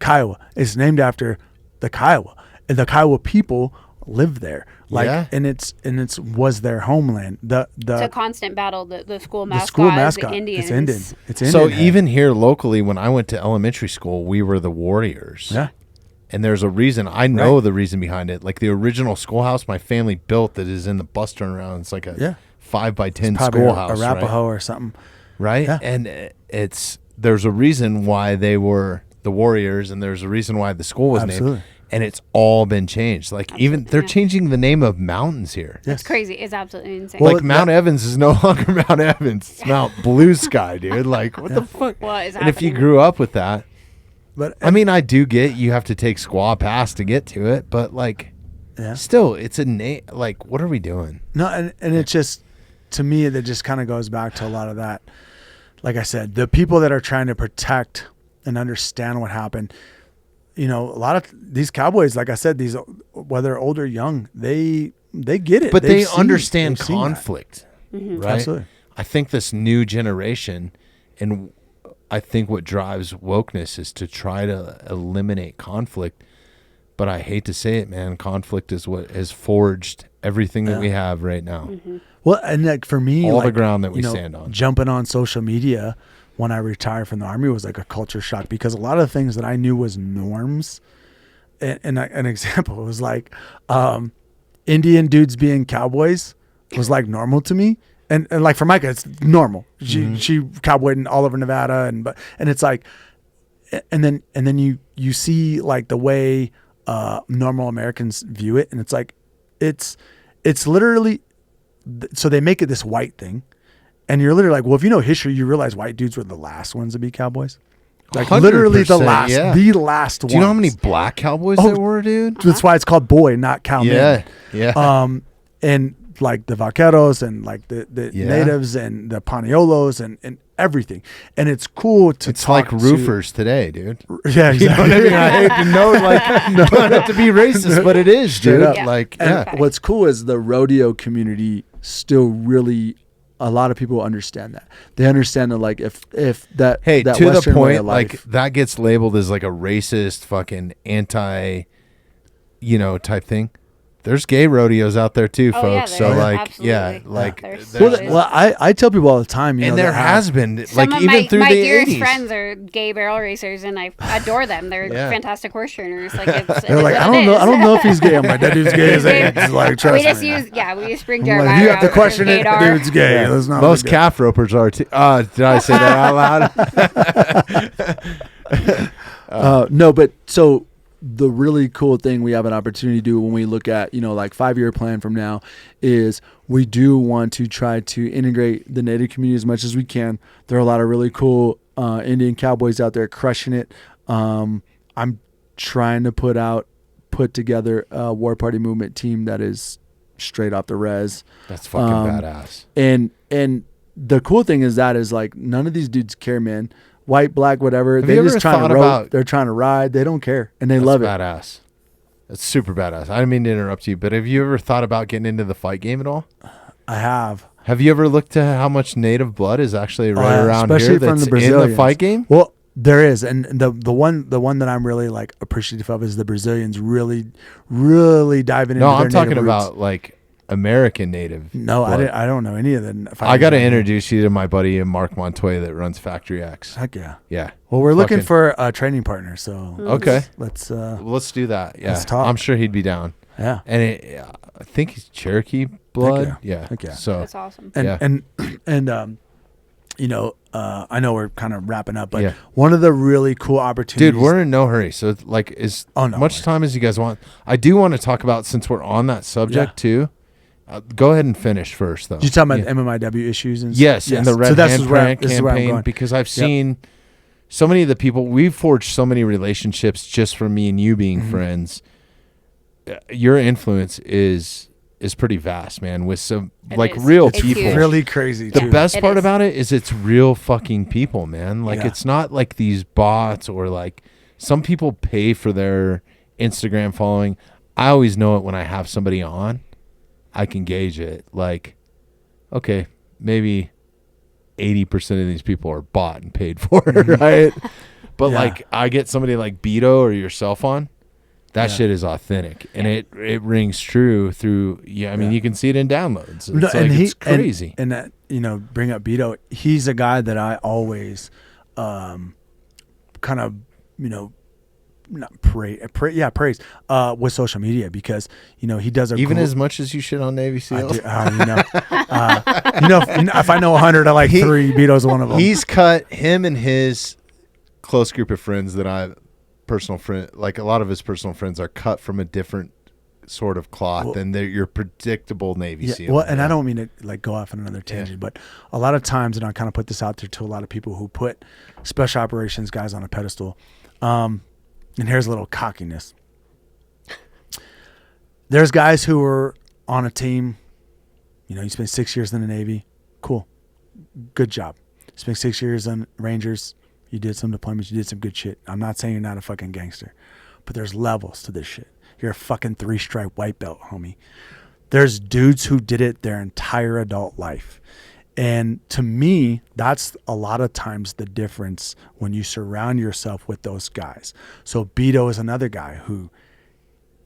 Kiowa is named after the Kiowa, and the Kiowa people live there. And it's was their homeland. It's a constant battle. The school mascot, the Indians. It's Indian. So even here locally, when I went to elementary school, we were the Warriors. Yeah. And there's a reason. I know the reason behind it. Like the original schoolhouse my family built that is in the bus turnaround. It's like a 5x10 schoolhouse, Arapaho or something. Right. Yeah. And there's a reason why they were the Warriors, and there's a reason why the school was named. And it's all been changed. Like even they're changing the name of mountains here. It's crazy. It's absolutely insane. Like Mount Evans is no longer Mount Evans. It's Mount Blue Sky, dude. Like what the fuck? What is happening? And if you grew up with that, But I mean, I do get you have to take squaw pass to get to it, but like, still, it's a name. Like, what are we doing? No, and it's just, to me, that just kind of goes back to a lot of that. Like I said, the people that are trying to protect and understand what happened, a lot of these cowboys, like I said, these, whether old or young, they get it. But they understand conflict, Mm-hmm. right? Absolutely. I think this new generation, and I think what drives wokeness is to try to eliminate conflict. But I hate to say it, man, conflict is what has forged everything that we have right now. Mm-hmm. Well, and like for me, all the ground that we stand on. Jumping on social media when I retired from the Army was like a culture shock, because a lot of the things that I knew was norms. And an example was like Indian dudes being cowboys was like normal to me. And like for Mikah, it's normal. She cowboyed in all over Nevada, and it's like, and then you see like the way normal Americans view it, and it's like, it's literally, so they make it this white thing, and you're literally like, well, if you know history, you realize white dudes were the last ones to be cowboys, like literally the last, the last ones. Do you know how many black cowboys there were, dude? That's why it's called boy, not cowman. Yeah. And like the Vaqueros and like the natives and the Paniolos and everything. And it's cool to It's like roofers today, dude. Yeah, exactly. You know what I mean? I hate to know, like, not to be racist, but it is, dude. up. Yeah. Like, And what's cool is the rodeo community still really, a lot of people understand that. They understand that, like, if that, hey, that to the Western way point, of like, life, that gets labeled as like a racist fucking anti, type thing. There's gay rodeos out there too, Oh, folks. yeah, so there is. like, Absolutely. yeah, like, There's there's- so well, I tell people all the time, and there has been, Some like, of even through my the dearest 80s. friends are gay barrel racers, and I adore them. They're fantastic horse trainers. Like, They're like, I don't know if he's gay. I'm like, that dude's gay as it. It's like, trust we just me. use spring I'm Jeremiah. like, you have to out question for it. gaydar. Dude's gay. That's not Most good. calf ropers are too. Did I say that out loud? No, but so the really cool thing we have an opportunity to do when we look at, like 5-year plan from now is we do want to try to integrate the Native community as much as we can. There are a lot of really cool Indian cowboys out there crushing it. I'm trying to put together a War Party movement team that is straight off the res. That's fucking badass. And the cool thing is like none of these dudes care, man. White, black, whatever. Have They you just ever trying thought to rope. about- They're trying to ride. They don't care, and they That's love it. badass. That's super badass. I didn't mean to interrupt you, but have you ever thought about getting into the fight game at all? I have. Have you ever looked at how much native blood is actually right Yeah, around especially here from that's the in the Brazilians. fight game? Well, there is, and the one that I'm really like appreciative of is the Brazilians really diving into. No, their I'm talking native roots. about like American native. No, blood. I don't know any of them. I got to introduce you to my buddy Mark Montoya that runs Factory X. Heck yeah. Yeah. Well, we're looking Fucking- for a training partner, so Okay. let's Let's do that. Yeah. Let's talk. I'm sure he'd be down. yeah. And I think he's Cherokee blood. yeah. Yeah. Heck yeah. So That's awesome. And Yeah. and I know we're kind of wrapping up, but Yeah. one of the really cool opportunities. dude, we're in no hurry. So like as Oh, no much worries. time as you guys want. I do want to talk about, since we're on that subject too. Go ahead and finish first though. Did you talk about Yeah. MMIW issues and Yes, and the Red this is where Handprint this is where I'm campaign, going. because I've seen so many of the people, we've forged so many relationships just from me and you being Mm-hmm. friends. Your influence is pretty vast, man, with some It like is. real It's people. huge. Really crazy The too. best It part is. about it is it's real fucking people, man. Like Yeah. it's not like these bots or like some people pay for their Instagram following. I always know it when I have somebody on. I can gauge it. Like, okay, maybe 80% of these people are bought and paid for, right? But Yeah. like I get somebody like Beto or yourself on, that Yeah. shit is authentic and it rings true through. I mean, you can see it in downloads. It's No, like, it's crazy. And that, bring up Beto. He's a guy that I always kind of, not praise with social media, because he does a Even gr- as much as you shit on Navy I SEALs. do, if I know 100, I like 3. Beto's one of them. He's cut him and his close group of friends that like a lot of his personal friends are cut from a different sort of cloth than your predictable Navy SEAL. Well, and I don't mean to like go off on another tangent, but a lot of times, and I kind of put this out there to a lot of people who put special operations guys on a pedestal. And here's a little cockiness. There's guys who are on a team. You know, you spent 6 years in the Navy. Cool. Good job. Spent 6 years on Rangers. You did some deployments. You did some good shit. I'm not saying you're not a fucking gangster, but there's levels to this shit. You're a fucking 3-stripe white belt, homie. There's dudes who did it their entire adult life. And to me, that's a lot of times the difference when you surround yourself with those guys. So Beto is another guy who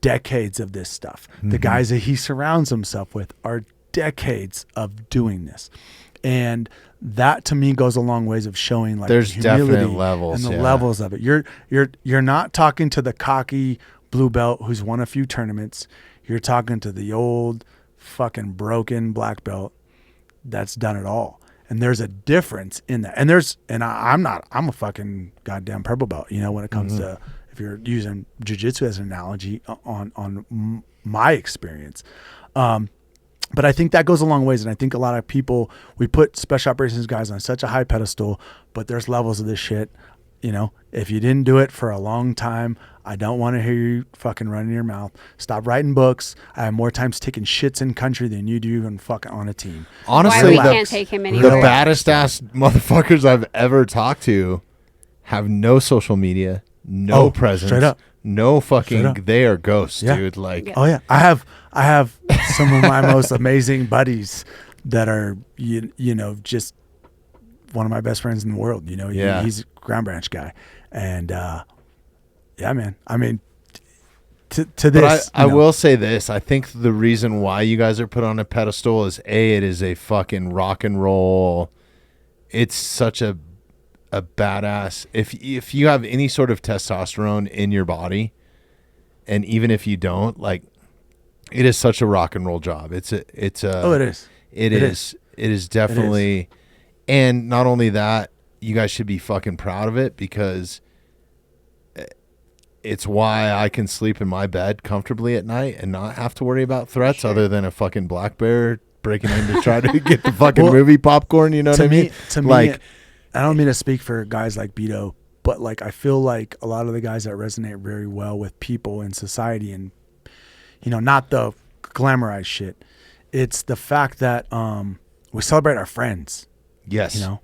decades of this stuff. The guys that he surrounds himself with are decades of doing this. And that to me goes a long ways of showing like there's humility definite levels and the levels of it. You're not talking to the cocky blue belt who's won a few tournaments. You're talking to the old fucking broken black belt that's done it all. And there's a difference in that. And I'm a fucking goddamn purple belt, you know, when it comes to, if you're using jiu-jitsu as an analogy on my experience. But I think that goes a long ways. And I think a lot of people, we put special operations guys on such a high pedestal, but there's levels of this shit. You know, if you didn't do it for a long time, I don't want to hear you fucking running your mouth. Stop writing books. I have more times taking shits in country than you do even fucking on a team. Honestly, why we can't take him anywhere. The baddest ass motherfuckers I've ever talked to have no social media, no presence, straight up. no fucking. Straight up. They are ghosts, Yeah. dude. Like, Yeah. Oh yeah, I have some of my most amazing buddies that are you know just one of my best friends in the world. You know, Yeah. he's a Ground Branch guy, and yeah, man. I mean, to but this, I you know, will say this: I think the reason why you guys are put on a pedestal is it is a fucking rock and roll. It's such a badass. If you have any sort of testosterone in your body, and even if you don't, like, it is such a rock and roll job. It is. It is definitely. And not only that, you guys should be fucking proud of it, because it's why I can sleep in my bed comfortably at night and not have to worry about threats other than a fucking black bear breaking in to try to get the fucking movie popcorn. You know what I mean? To me, I don't mean to speak for guys like Beto, but like I feel like a lot of the guys that resonate very well with people in society, and you know, not the glamorized shit. It's the fact that we celebrate our friends. Yes. You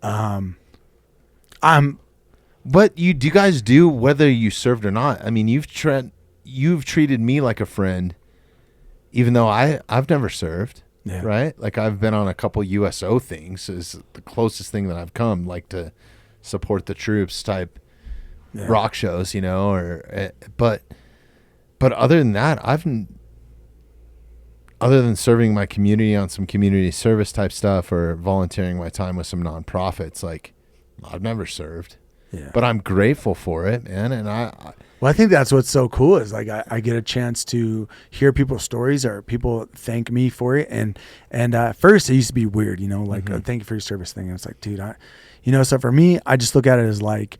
know, But do you guys do, whether you served or not? I mean, you've treated me like a friend, even though I've never served. Yeah. Right? Like, I've been on a couple USO things, is the closest thing that I've come, like, to support the troops type rock shows, you know, or but other than that, other than serving my community on some community service type stuff or volunteering my time with some nonprofits, like, I've never served. Yeah. But I'm grateful for it, man. And Well, I think that's what's so cool is like I get a chance to hear people's stories or people thank me for it. And at first it used to be weird, you know, like thank you for your service thing. And it's like, dude, so for me, I just look at it as like,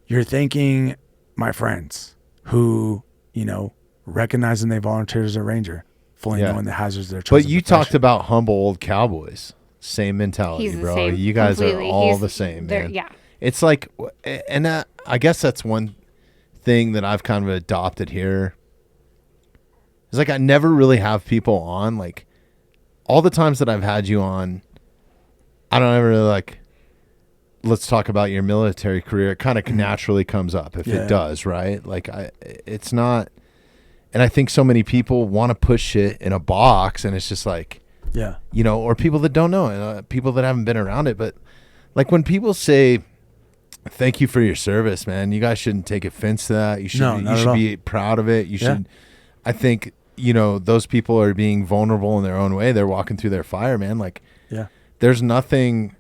you're thanking my friends who, you know, recognizing they volunteered as a ranger, fully knowing the hazards of their chosen But you profession. talked about humble old cowboys. Same mentality, He's the bro. same, You guys completely. are all He's- the same, they're- man. yeah. It's like, and I guess that's one thing that I've kind of adopted here. It's like I never really have people on. Like, all the times that I've had you on, I don't ever really like, let's talk about your military career. It kind of naturally comes up if it does, right? Like, it's not. And I think so many people want to push shit in a box, and it's just like, you know, or people that don't know, people that haven't been around it. But like, when people say, thank you for your service, man, you guys shouldn't take offense to that. You should be proud of it. You should. I think, you know, those people are being vulnerable in their own way. They're walking through their fire, man. Like, there's nothing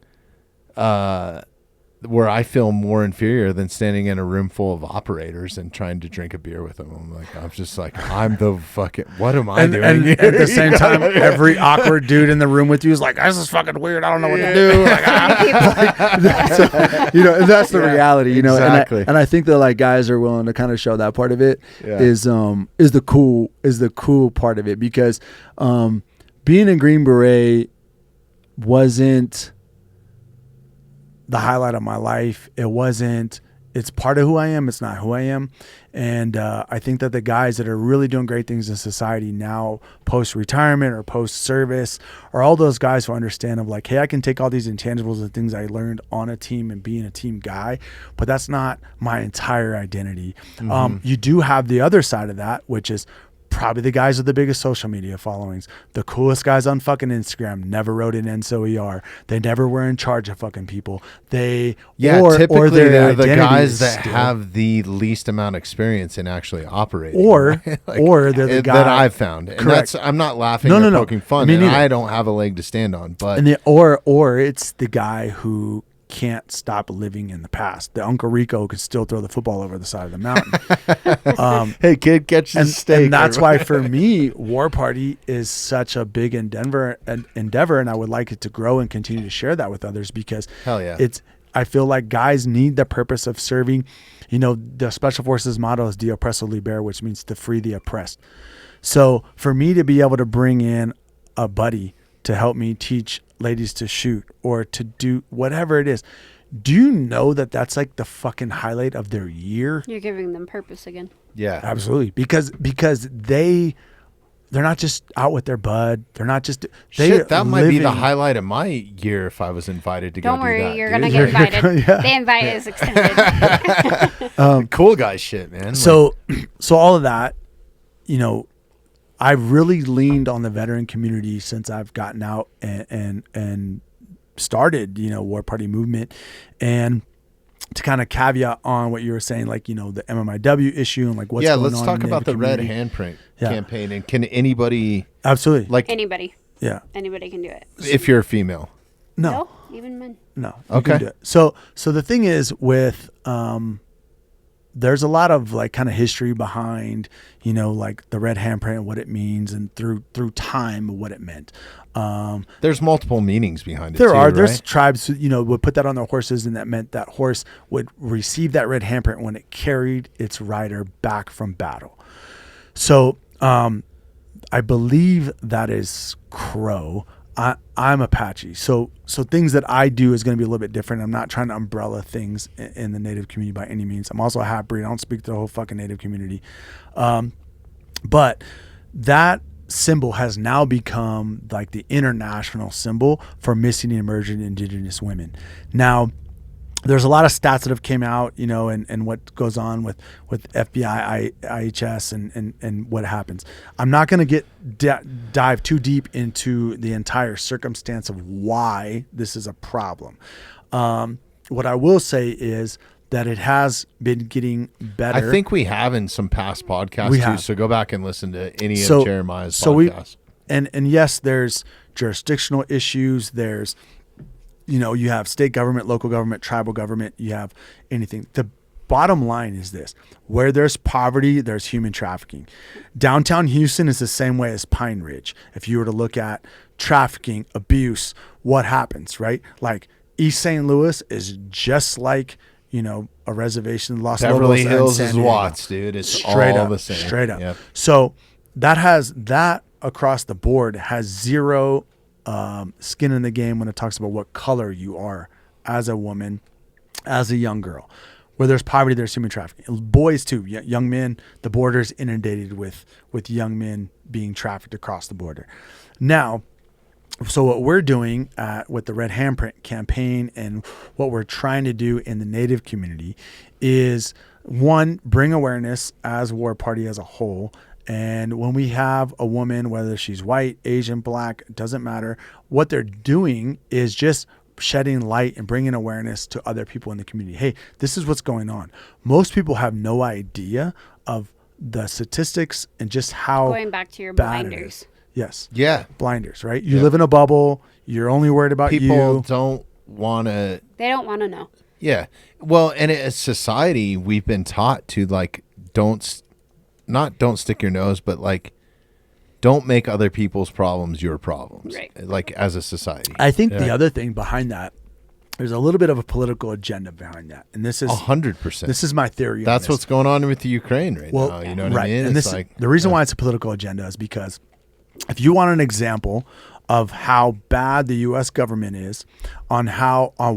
where I feel more inferior than standing in a room full of operators and trying to drink a beer with them. I'm just like, I'm the fucking, what am I doing? And at the same time, every awkward dude in the room with you is like, this is fucking weird. I don't know what to do. Like, you know, that's the reality, you know. Exactly. And I think that like guys are willing to kind of show that part of it is the cool part of it, because being a Green Beret wasn't the highlight of my life. It wasn't it's part of who I am. It's not who I am. And I think that the guys that are really doing great things in society now, post-retirement or post-service, are all those guys who understand of like, hey, I can take all these intangibles and things I learned on a team and being a team guy, but that's not my entire identity. You do have the other side of that, which is probably the guys with the biggest social media followings, the coolest guys on fucking Instagram, never wrote an NSOER. They never were in charge of fucking people. Typically they're the guys that have the least amount of experience in actually operating. Or they're the guy that I've found. And correct. I'm not laughing or poking fun. Me neither. I don't have a leg to stand on. But or it's the guy who can't stop living in the past. The Uncle Rico could still throw the football over the side of the mountain. Hey kid, catch the steak. And that's why for me, War Party is such a big endeavor, and I would like it to grow and continue to share that with others, because hell yeah, I feel like guys need the purpose of serving. You know, the Special Forces motto is "De oppresso liber," which means to free the oppressed. So for me to be able to bring in a buddy to help me teach ladies to shoot or to do whatever it is, do you know that that's like the fucking highlight of their year? You're giving them purpose again. Yeah, absolutely. Because they're not just out with their bud. They're not just that might be the highlight of my year if I was invited to go. Don't worry, do that, you're dude. gonna get invited. Yeah. The invite is extended. Cool guy shit, man. So all of that, you know, I really leaned on the veteran community since I've gotten out and started, you know, War Party movement. And to kind of caveat on what you were saying, like, you know, the MMIW issue and like what's going on. Yeah, let's talk in about the community. red handprint campaign. And can anybody absolutely like anybody? Yeah, anybody can do it. If you're a female, no, even men. No, okay. Can do it. So the thing is with there's a lot of like kind of history behind, you know, like the red handprint and what it means, and through time what it meant. There's multiple meanings behind it. There's tribes who, you know, would put that on their horses, and that meant that horse would receive that red handprint when it carried its rider back from battle. So I believe that is Crow. I'm Apache. So things that I do is going to be a little bit different. I'm not trying to umbrella things in the Native community by any means. I'm also a half-breed. I don't speak to the whole fucking Native community. But that symbol has now become like the international symbol for missing and emerging Indigenous women. Now, there's a lot of stats that have came out, you know, and what goes on with FBI, IHS, and what happens. I'm not going to dive too deep into the entire circumstance of why this is a problem. What I will say is that it has been getting better. I think we have in some past podcasts too, so go back and listen to any of Jeremiah's podcasts. And yes, there's jurisdictional issues. There's, you know, you have state government, local government, tribal government, you have anything. The bottom line is this: where there's poverty, there's human trafficking. Downtown Houston is the same way as Pine Ridge. If you were to look at trafficking, abuse, what happens, right? Like East St. Louis is just like, you know, a reservation, Los Beverly Lobos Hills and is San Diego. Watts, dude. It's straight all up, the same. Straight up. Yep. So that across the board has zero skin in the game when it talks about what color you are as a woman, as a young girl. Where there's poverty, there's human trafficking. Boys too, young men. The border is inundated with young men being trafficked across the border. Now, so what we're doing with the Red Handprint campaign and what we're trying to do in the Native community is, one, bring awareness as War Party as a whole. And when we have a woman, whether she's white, Asian, black, doesn't matter, what they're doing is just shedding light and bringing awareness to other people in the community. Hey, this is what's going on. Most people have no idea of the statistics and just how going back to your bad blinders. It is. Yes. Yeah. Blinders, right? You live in a bubble. You're only worried about people you. don't want to. They don't want to know. Yeah. Well, and as society, we've been taught to like, don't stick your nose, but like, don't make other people's problems your problems. Right. Like as a society. I think the other thing behind that, there's a little bit of a political agenda behind that. And this is 100%. This is my theory. That's what's going on with the Ukraine now. You know what I mean? And the reason why it's a political agenda is because if you want an example of how bad the U.S. government is, on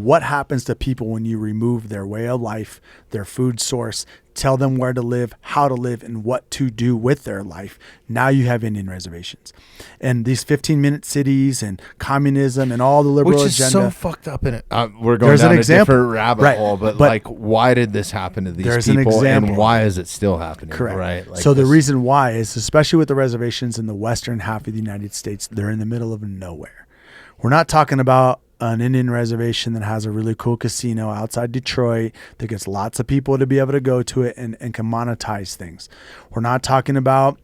what happens to people when you remove their way of life, their food source, tell them where to live, how to live, and what to do with their life. Now you have Indian reservations. And these 15-minute cities and communism and all the liberal Which is agenda. so fucked up in it. We're going There's down an a example. different rabbit Right. hole, but But like, why did this happen to these there's an people, and example. why is it still happening? Correct. Right. Like so the this- reason why is, especially with the reservations in the western half of the United States, they're in the middle of nowhere. We're not talking about an Indian reservation that has a really cool casino outside Detroit that gets lots of people to be able to go to it and can monetize things. We're not talking about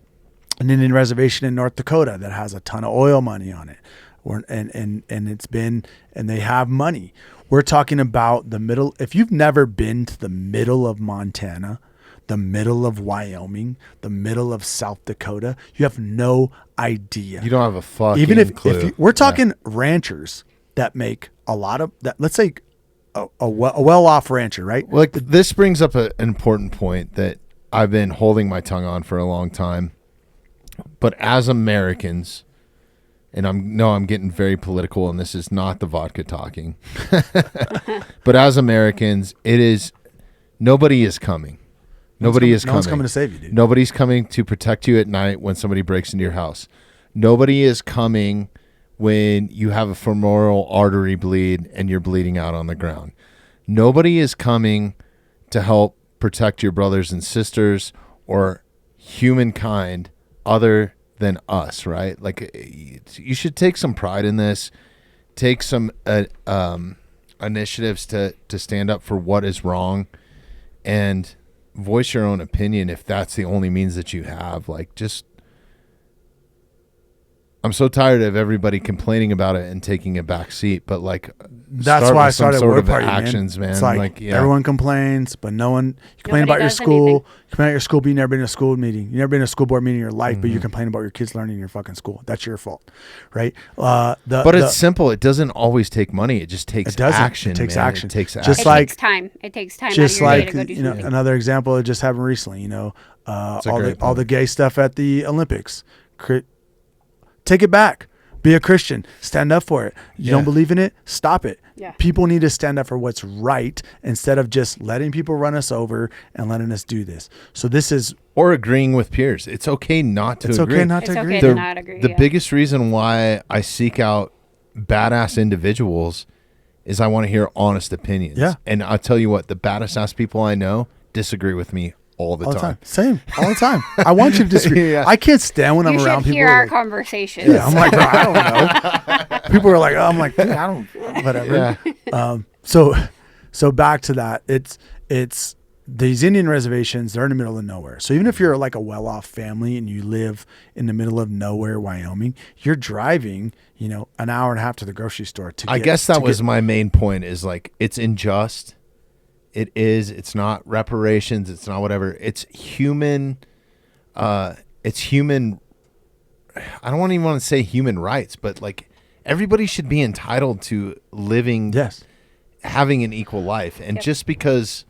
an Indian reservation in North Dakota that has a ton of oil money on it. And they have money. We're talking about the middle. If you've never been to the middle of Montana, the middle of Wyoming, the middle of South Dakota, you have no idea. you don't have a fucking Even if clue. we're talking ranchers that make a lot of that, let's say a well-off rancher, right? Like, this brings up an important point that I've been holding my tongue on for a long time. But as Americans, and I'm getting very political, and this is not the vodka talking. But as Americans, nobody is coming. Nobody is coming. No one's coming to save you, dude. Nobody's coming to protect you at night when somebody breaks into your house. Nobody is coming when you have a femoral artery bleed and you're bleeding out on the ground. Nobody is coming to help protect your brothers and sisters or humankind other than us, right? Like, you should take some pride in this. Take some initiatives to stand up for what is wrong and voice your own opinion if that's the only means that you have. Like, just, I'm so tired of everybody complaining about it and taking a back seat, but like, That's why I started sort Word of Party, actions, man. It's like yeah. everyone complains, but no one. You complain Nobody about your does school. anything. You complain about your school, but you never been to a school meeting. You never been to a school board meeting in your life, but you Mhm. complain about your kids learning in your fucking school. That's your fault, right? But it's simple. It doesn't always take money. It just takes It doesn't. action. It takes man. action. It takes Just action. It like- takes time. It takes time just out of your like day to go do something. another example I just happened recently. That's a All great the point. gay stuff at the Olympics. Take it back. Be a Christian. Stand up for it. You Yeah. don't believe in it? Stop it. Yeah. People need to stand up for what's right instead of just letting people run us over and letting us do this. So this is Or agreeing with peers. It's okay not to it's agree. okay not It's to agree. okay to not agree. The yeah. biggest reason why I seek out badass individuals is I want to hear honest opinions. Yeah. And I'll tell you what, the baddest ass people I know disagree with me all the all the time. time. Same. All the time. I want you to disagree. Yeah. I can't stand when You I'm should around people. hear who are our like, conversations. yeah, I'm like, bro, I don't know. People are like, oh, I'm like, dude, I don't, whatever. Yeah. So back to that. It's these Indian reservations. They're in the middle of nowhere. So even if you're like a well-off family and you live in the middle of nowhere, Wyoming, you're driving, an hour and a half to the grocery store to. I guess that was my main point is like, it's unjust. It is. It's not reparations. It's not whatever. It's human. It's human. I don't even want to say human rights, but like, everybody should be entitled to living, Yes. having an equal life. And just because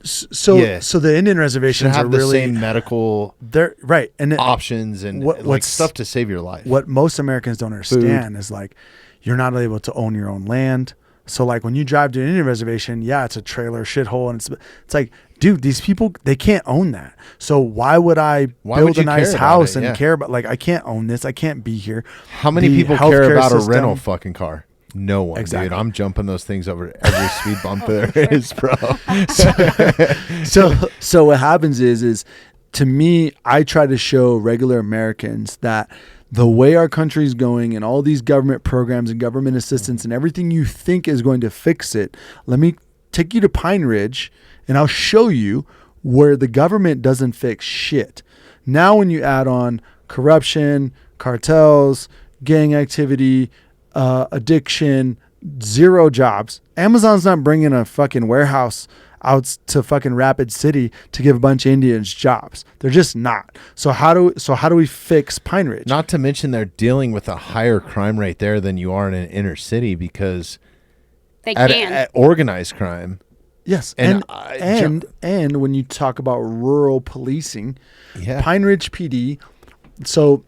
So Yeah. so the Indian should reservations are have the really same medical they're right and options and What- like what's- stuff to save your life. what most Americans don't understand is like you're not able to own your own land. So like when you drive to an Indian reservation, yeah, it's a trailer shithole, and it's like, dude, these people, they can't own that. So why would I Why build would a you nice care about house it? and Yeah. care about, like, I can't own this, I can't be here. How many The people care healthcare about system- a rental fucking car? No one, Exactly. dude. I'm jumping those things over every speed bump there is, bro. So what happens is to me, I try to show regular Americans that the way our country is going and all these government programs and government assistance and everything you think is going to fix it, let me take you to Pine Ridge and I'll show you where the government doesn't fix shit. Now when you add on corruption, cartels, gang activity, addiction, zero jobs. Amazon's not bringing a fucking warehouse out to fucking Rapid City to give a bunch of Indians jobs. They're just not. So how do we fix Pine Ridge? Not to mention they're dealing with a higher crime rate there than you are in an inner city because They at can. organized crime. Yes, And and when you talk about rural policing, Yeah. Pine Ridge PD. So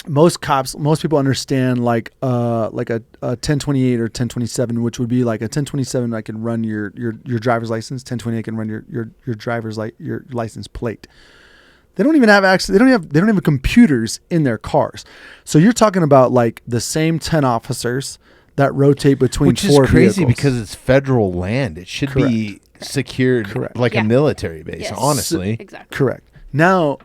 most people understand like a 1028 or 1027, which would be like a 1027. I can run your driver's license. 1028 can run your license plate. They don't even have access. They don't have computers in their cars. So you're talking about like the same 10 officers that rotate between Which four is crazy vehicles. because it's federal land. It should be secured like a military base, honestly. Exactly. Correct. Now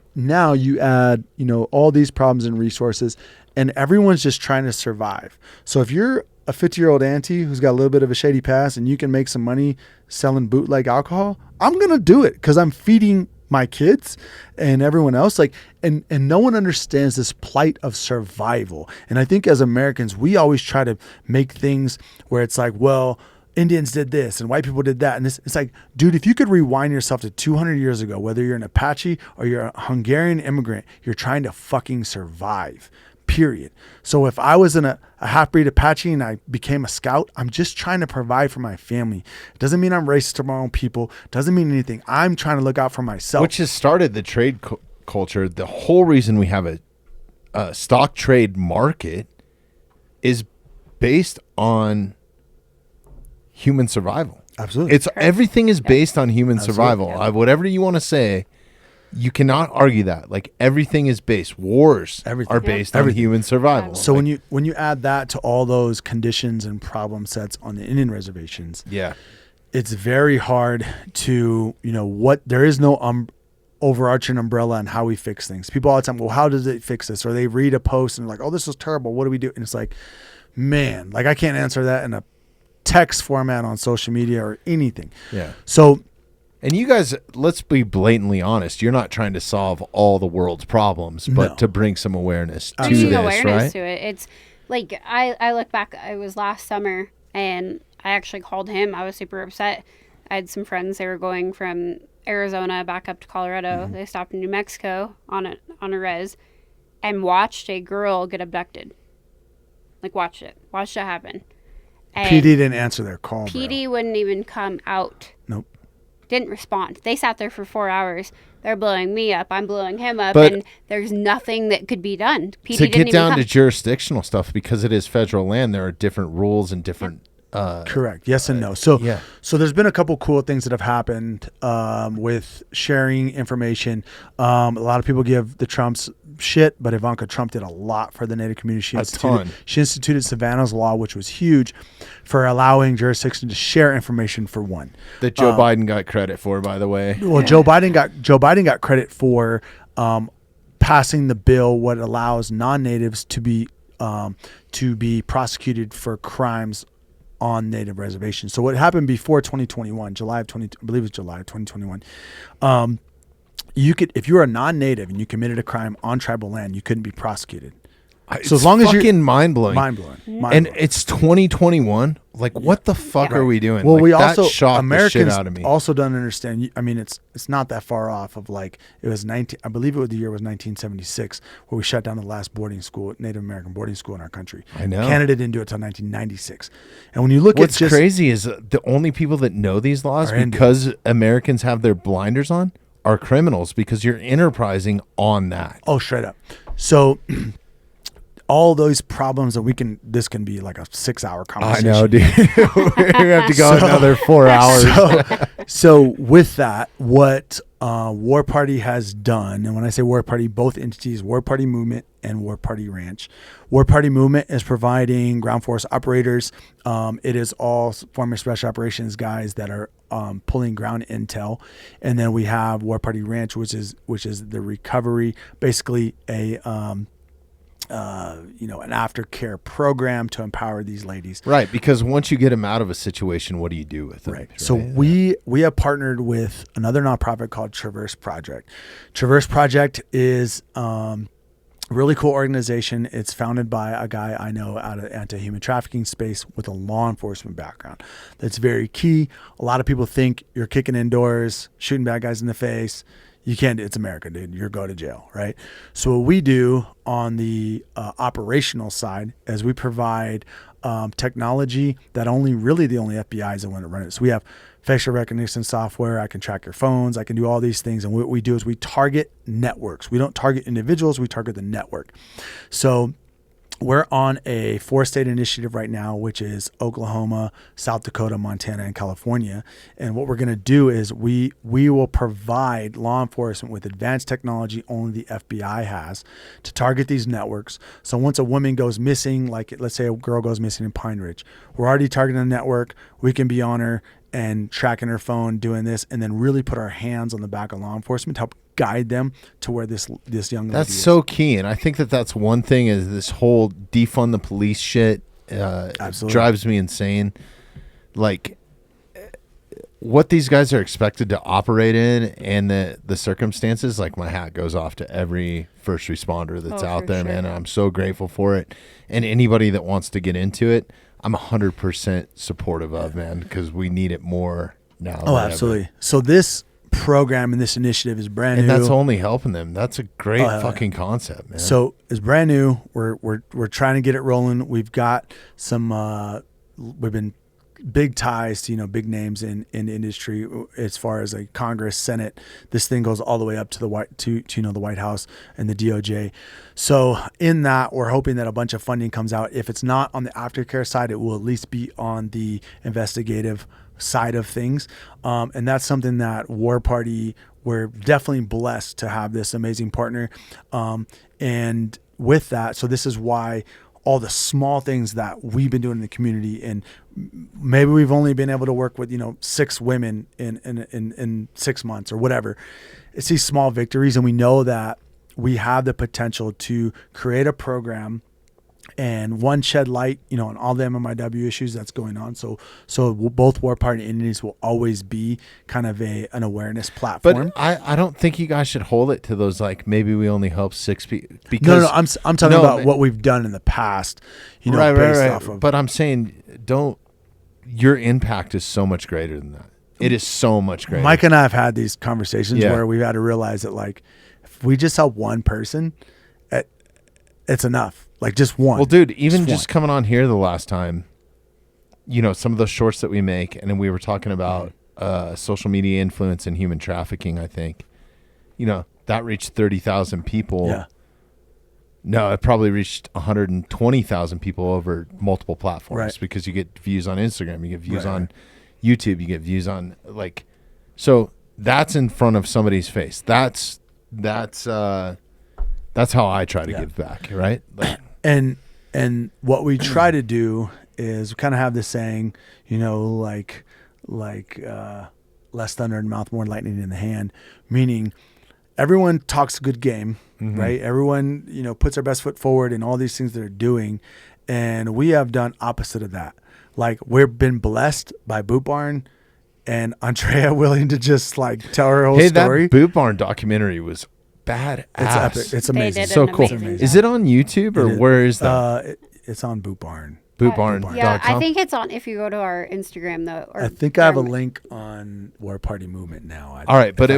you add, all these problems and resources, and everyone's just trying to survive. So if you're a 50-year-old auntie who's got a little bit of a shady past and you can make some money selling bootleg alcohol, I'm going to do it because I'm feeding my kids and everyone else. And no one understands this plight of survival. And I think as Americans, we always try to make things where it's like, well, Indians did this and white people did that. And it's like, dude, if you could rewind yourself to 200 years ago, whether you're an Apache or you're a Hungarian immigrant, you're trying to fucking survive, period. So if I was a half-breed Apache and I became a scout, I'm just trying to provide for my family. It doesn't mean I'm racist to my own people. It doesn't mean anything. I'm trying to look out for myself. Which has started the trade culture. The whole reason we have a stock trade market is based on human survival. Absolutely. Everything is based on human survival. Yeah. Whatever you want to say, you cannot argue that. Like everything is based. Wars are based on human survival. So when you add that to all those conditions and problem sets on the Indian reservations, it's very hard to there is no overarching umbrella on how we fix things. People all the time, well, how does it fix this? Or they read a post and they're like, oh, this is terrible. What do we do? And it's like, man, like I can't answer that in a text format on social media or anything. Yeah. So, and you guys, let's be blatantly honest. You're not trying to solve all the world's problems, but to bring some awareness to this, right? To it. It's like I look back. It was last summer, and I actually called him. I was super upset. I had some friends. They were going from Arizona back up to Colorado. They stopped in New Mexico on a res, and watched a girl get abducted. Like watched it happen. And PD didn't answer their call. PD wouldn't even come out. Nope. Didn't respond. They sat there for 4 hours. They're blowing me up. I'm blowing him up. But and there's nothing that could be done. PD to didn't get even down come. to jurisdictional stuff, because it is federal land, there are different rules and different... Correct. Yes and no. So there's been a couple cool things that have happened with sharing information. A lot of people give the Trumps shit, but Ivanka Trump did a lot for the Native community. She instituted Savannah's Law, which was huge for allowing jurisdictions to share information for one. That Joe Biden got credit for, by the way. Well, Joe Biden got credit for passing the bill what allows non-natives to be prosecuted for crimes on Native reservations. So what happened before 2021, I believe it was July of 2021, you could, if you were a non-native and you committed a crime on tribal land, you couldn't be prosecuted. So as long as you're mind-blowing. And it's 2021. Like, what the fuck are we doing? Well, like, we that also shocked Americans the shit out of me. also don't understand. I mean, it's not that far off of like it was 19. I believe the year was 1976 where we shut down the last boarding school, Native American boarding school in our country. I know. Canada didn't do it until 1996. And when you look What's at crazy is the only people that know these laws, because Americans have their blinders on, are criminals, because you're enterprising on that. Oh, straight up. So all those problems that this can be like a 6-hour conversation. I know, dude. We're gonna have to go another 4 hours. So with that, what War Party has done, and when I say War Party, both entities, War Party Movement and War Party Ranch. War Party Movement is providing ground force operators. It is all former special operations guys that are pulling ground intel, and then we have War Party Ranch, which is the recovery, basically an aftercare program to empower these ladies. Right, because once you get them out of a situation, what do you do with them? Right. So we have partnered with another nonprofit called Traverse Project. Traverse Project is a really cool organization. It's founded by a guy I know out of anti-human trafficking space with a law enforcement background. That's very key. A lot of people think you're kicking indoors, shooting bad guys in the face. You can't. It's America, dude. You're going to jail, right? So what we do on the operational side is we provide technology that the only FBI is the one to run it. So we have facial recognition software. I can track your phones. I can do all these things. And what we do is we target networks. We don't target individuals. We target the network. So we're on a 4-state initiative right now, which is Oklahoma, South Dakota, Montana, and California. And what we're going to do is we will provide law enforcement with advanced technology only the FBI has to target these networks. So once a woman goes missing, like let's say a girl goes missing in Pine Ridge, we're already targeting the network. We can be on her and tracking her phone, doing this, and then really put our hands on the back of law enforcement to help guide them to where this young lady That's is. so key. And I think that's one thing is this whole defund the police shit Absolutely. drives me insane. Like what these guys are expected to operate in and the circumstances, like my hat goes off to every first responder that's out there, man. And I'm so grateful for it. And anybody that wants to get into it, I'm 100% supportive of, man, because we need it more now. Oh, absolutely. Ever. So this program and this initiative is brand new. And that's only helping them. That's a great fucking concept, man. So it's brand new. We're trying to get it rolling. We've got some we've been big ties to, big names in the industry as far as like Congress, Senate. This thing goes all the way up to the the White House and the DOJ. So in that, we're hoping that a bunch of funding comes out. If it's not on the aftercare side, it will at least be on the investigative side of things. And that's something that War Party, we're definitely blessed to have this amazing partner. And with that, so this is why all the small things that we've been doing in the community, and maybe we've only been able to work with 6 women in 6 months or whatever. It's these small victories, and we know that we have the potential to create a program and shed light on all the MMIW issues that's going on. So both War Party entities will always be kind of an awareness platform. But I don't think you guys should hold it to those, like, maybe we only help 6 people. Because no, I'm talking about what we've done in the past, right. off of. But I'm saying, your impact is so much greater than that. It is so much greater. Mike and I have had these conversations where we've had to realize that, like, if we just help one person, it's enough. Like, just one. Well, dude, even just coming on here the last time, some of those shorts that we make, and then we were talking about social media influence and human trafficking, I think, that reached 30,000 people. Yeah. No, it probably reached 120,000 people over multiple platforms, right, because you get views on Instagram, you get views on YouTube, you get views on, like, so that's in front of somebody's face. That's how I try to give back, right? Like, and what we try to do is we kind of have this saying, like less thunder in the mouth, more lightning in the hand, meaning everyone talks a good game, right? Everyone, puts their best foot forward in all these things they're doing. And we have done opposite of that. Like, we've been blessed by Boot Barn and Andrea willing to just like tell her whole story. That Boot Barn documentary was badass. It's epic. It's amazing. So cool. Is it on YouTube or where is that? It's on Boot Barn. BootBarn.com. Yeah, I think it's on, if you go to our Instagram though. I think I have a link on War Party Movement now. All right, but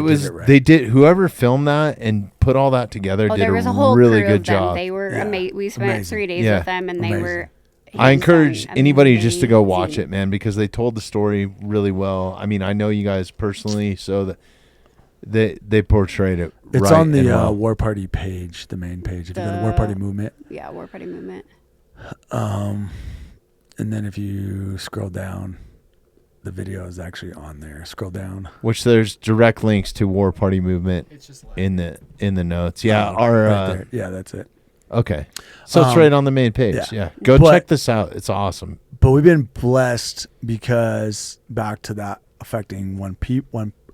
they did, whoever filmed that and put all that together did there was a whole really crew good of them. job. They were amazing. We spent 3 days with them, and they were. I encourage anybody just to go watch it, man, because they told the story really well. I mean, I know you guys personally, so that they portrayed it. It's on the War Party page, the main page. If you go to War Party Movement. Yeah, War Party Movement. And then if you scroll down, the video is actually on there. Scroll down. Which there's direct links to War Party Movement in the notes. Yeah, right there. Yeah, that's it. Okay. So it's right on the main page. Yeah. Go check this out. It's awesome. But we've been blessed because back to that affecting one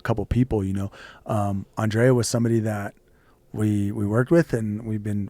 couple people, Andrea was somebody that we worked with and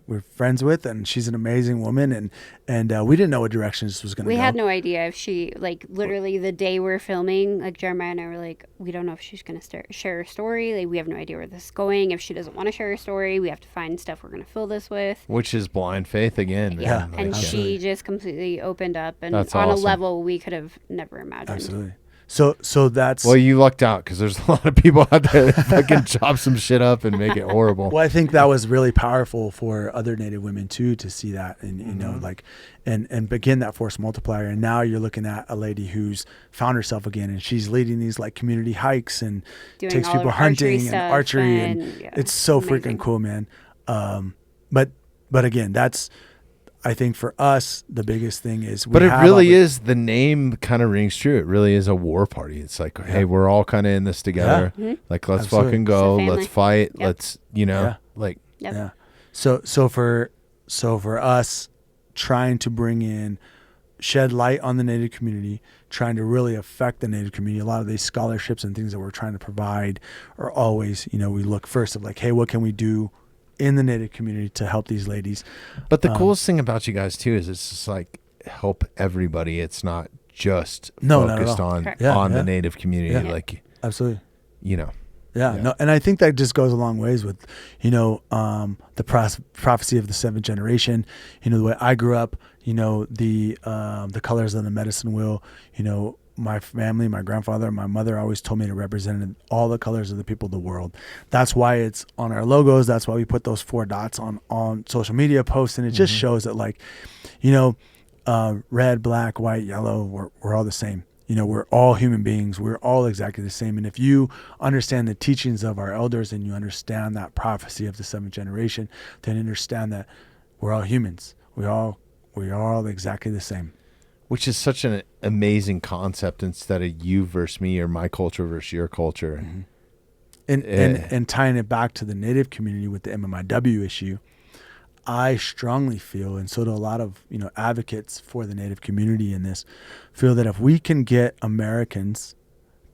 we're friends with, and she's an amazing woman, and we didn't know what direction this was going to go. We had no idea if she, like, literally the day we're filming, like, Jeremiah and I were like, we don't know if she's going to share her story. Like, we have no idea where this is going. If she doesn't want to share her story, we have to find stuff we're going to fill this with. Which is blind faith again. Yeah, Man. and she just completely opened up, and That's on awesome. a level we could have never imagined. Absolutely. So that's Well, you lucked out because there's a lot of people out there that fucking chop some shit up and make it horrible. well, I think that was really powerful for other Native women too to see that, and you know, like, and begin that force multiplier. And now you're looking at a lady who's found herself again, and she's leading these like community hikes and Doing takes all people of archery hunting and stuff archery, and, and yeah, it's so amazing. freaking cool, man. But again, that's, I think for us the biggest thing is. But it really is, the name kind of rings true. It really is a war party. It's like, hey, we're all kind of in this together. Mm-hmm. Like, let's Absolutely. fucking go. It's a family. Let's fight. Yep. Let's, you know, Yeah. like, Yep. Yeah. So for us, trying to bring in, shed light on the Native community, trying to really affect the Native community. A lot of these scholarships and things that we're trying to provide are always, you know, we look first of like, hey, what can we do in the Native community to help these ladies? But the coolest thing about you guys too is it's just like help everybody. It's not just No, not at focused all. on Correct. Yeah, the yeah. Native community. Yeah. Like, Absolutely. you know, Yeah, Yeah. no, and I think that just goes a long ways with, you know, the prophecy of the seventh generation. You know, the way I grew up. You know, the colors of the medicine wheel. You know, my family, my grandfather, my mother always told me to represent all the colors of the people of the world. That's why it's on our logos. That's why we put those 4 dots on social media posts, and it just shows that, like, you know, red, black, white, yellow, we're all the same. You know, we're all human beings. We're all exactly the same. And if you understand the teachings of our elders and you understand that prophecy of the seventh generation, then understand that we're all humans. We're all exactly the same. which is such an amazing concept instead of you versus me or my culture versus your culture. And tying it back to the Native community with the MMIW issue, I strongly feel, and so do a lot of, you know, advocates for the Native community in this, feel that if we can get Americans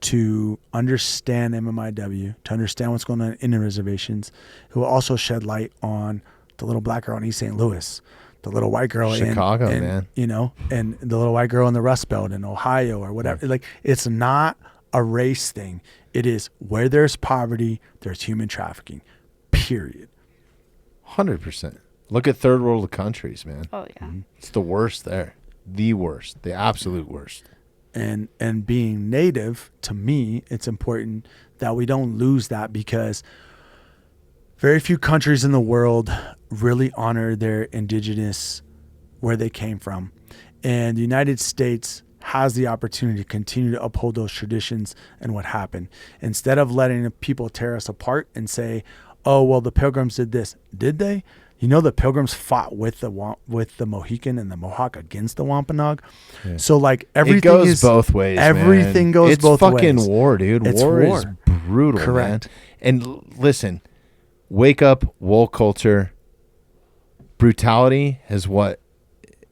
to understand MMIW, to understand what's going on in the reservations, it will also shed light on the little black girl in East St. Louis, the little white girl Chicago, in, man. you know, and the little white girl in the Rust Belt in Ohio or whatever. Like, it's not a race thing. It is where there's poverty, there's human trafficking, period. 100%. Look at third world countries, man. Oh yeah. It's the worst there. The worst. The absolute worst. And being Native, to me, it's important that we don't lose that, because very few countries in the world really honor their indigenous, where they came from. And the United States has the opportunity to continue to uphold those traditions and what happened. Instead of letting people tear us apart and say, oh, well, the Pilgrims did this. Did they? You know, the Pilgrims fought with the Mohican and the Mohawk against the Wampanoag. Yeah. So, like, everything it goes is both ways. Everything man. goes it's both ways. It's fucking war, dude. It's war war. is brutal. Correct. Man. And listen, wake up, woke culture. Brutality is what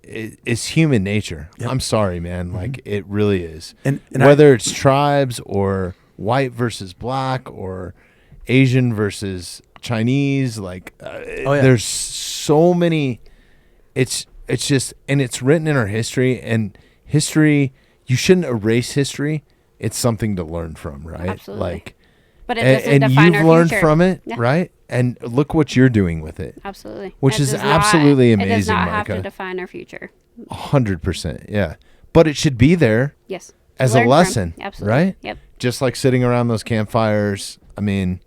is human nature. Yep. I'm sorry, man. Like, it really is. And whether it's tribes or white versus black or Asian versus Chinese, like there's so many. It's just, and it's written in our history, and history, you shouldn't erase history. It's something to learn from, right? Absolutely. Like, But it doesn't and define you've our learned future. from it, Yeah. right? And look what you're doing with it. Absolutely. Which It is does absolutely It does amazing, not have Micah. to define our future. 100%, yeah. But it should be there Yes. as Learn a from. lesson, Absolutely. right? Yep. Just like sitting around those campfires. I mean,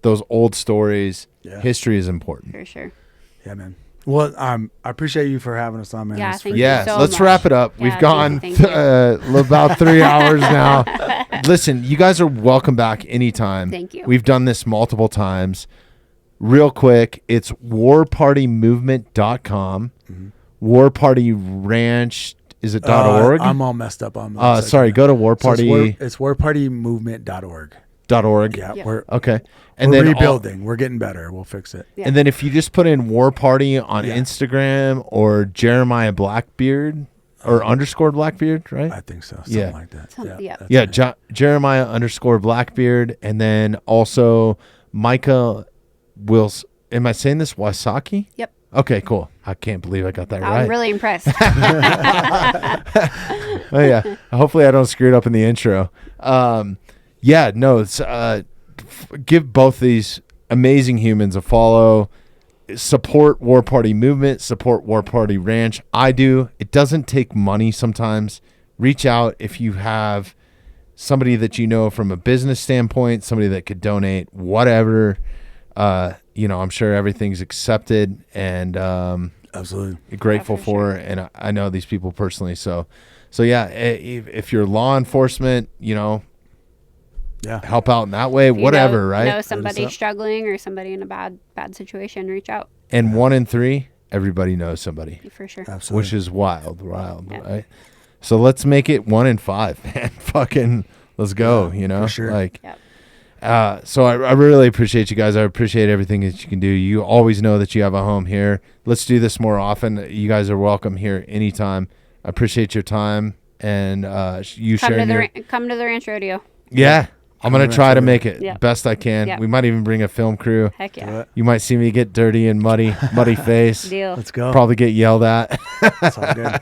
those old stories. Yeah. History is important. For sure. Yeah, man. Well, I appreciate you for having us on, man. Yeah, It's thank free- you Yeah, so let's much. wrap it up. Yeah, We've thank gone you, thank about 3 hours now. Listen, you guys are welcome back anytime. Thank you. We've done this multiple times. Real quick, it's warpartymovement.com. War Party Ranch, is it .org? I'm all messed up on the Sorry, go to warparty.org. it's warpartymovement.org. Yeah, Yep. we're Okay. And we're then rebuilding. We're getting better. We'll fix it. Yeah. And then if you just put in War Party on Yeah. Instagram or Jeremiah Blackbeard or underscore Blackbeard, right? I think so. Something Yeah. like that. Yeah. that's Yeah, it. Jeremiah underscore Blackbeard. And then also Mikah Wills. Am I saying this? Wysocki? Yep. Okay, cool. I can't believe I got that I'm right. really impressed. Oh, yeah. Hopefully I don't screw it up in the intro. Yeah, no, it's give both these amazing humans a follow. Support War Party Movement. Support War Party Ranch. I do. It doesn't take money sometimes. Reach out if you have somebody that you know from a business standpoint, somebody that could donate, whatever, I'm sure everything's accepted and Absolutely grateful for for. sure. And I know these people personally. So yeah, if you're law enforcement, help out in that way, If you whatever, right? Know somebody struggling or somebody in a bad situation, reach out. And 1 in 3, everybody knows somebody. For sure. absolutely. Which is wild, right? So let's make it 1 in 5, man. Fucking let's go, for sure. Like, so I really appreciate you guys. I appreciate everything that you can do. You always know that you have a home here. Let's do this more often. You guys are welcome here anytime. I appreciate your time and you sharing come to the ranch rodeo. Yeah. I'm going to try to make it best I can. Yep. We might even bring a film crew. Heck yeah. You might see me get dirty and muddy face. Deal. Let's go. Probably get yelled at. That's all good.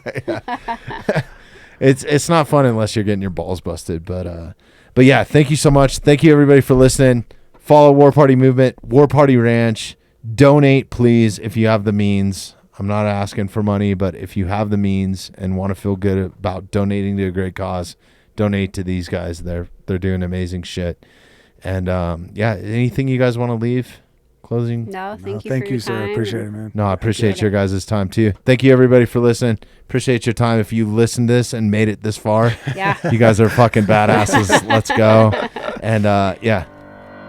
It's not fun unless you're getting your balls busted. But yeah, thank you so much. Thank you everybody for listening. Follow War Party Movement, War Party Ranch. Donate, please, if you have the means. I'm not asking for money, but if you have the means and want to feel good about donating to a great cause, donate to these guys. They're doing amazing shit. And anything you guys want to leave? Closing? No, thank you. Thank for you, your sir. time. Appreciate it, man. No, I appreciate your guys' time too. Thank you everybody for listening. Appreciate your time. If you listened to this and made it this far, Yeah. you guys are fucking badasses. Let's go. And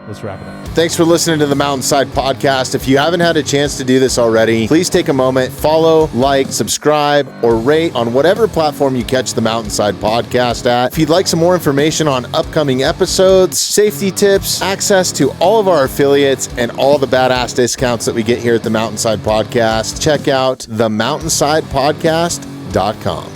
let's wrap it up. Thanks for listening to the Mountainside Podcast. If you haven't had a chance to do this already, please take a moment, follow, like, subscribe, or rate on whatever platform you catch the Mountainside Podcast at. If you'd like some more information on upcoming episodes, safety tips, access to all of our affiliates, and all the badass discounts that we get here at the Mountainside Podcast, check out themountainsidepodcast.com.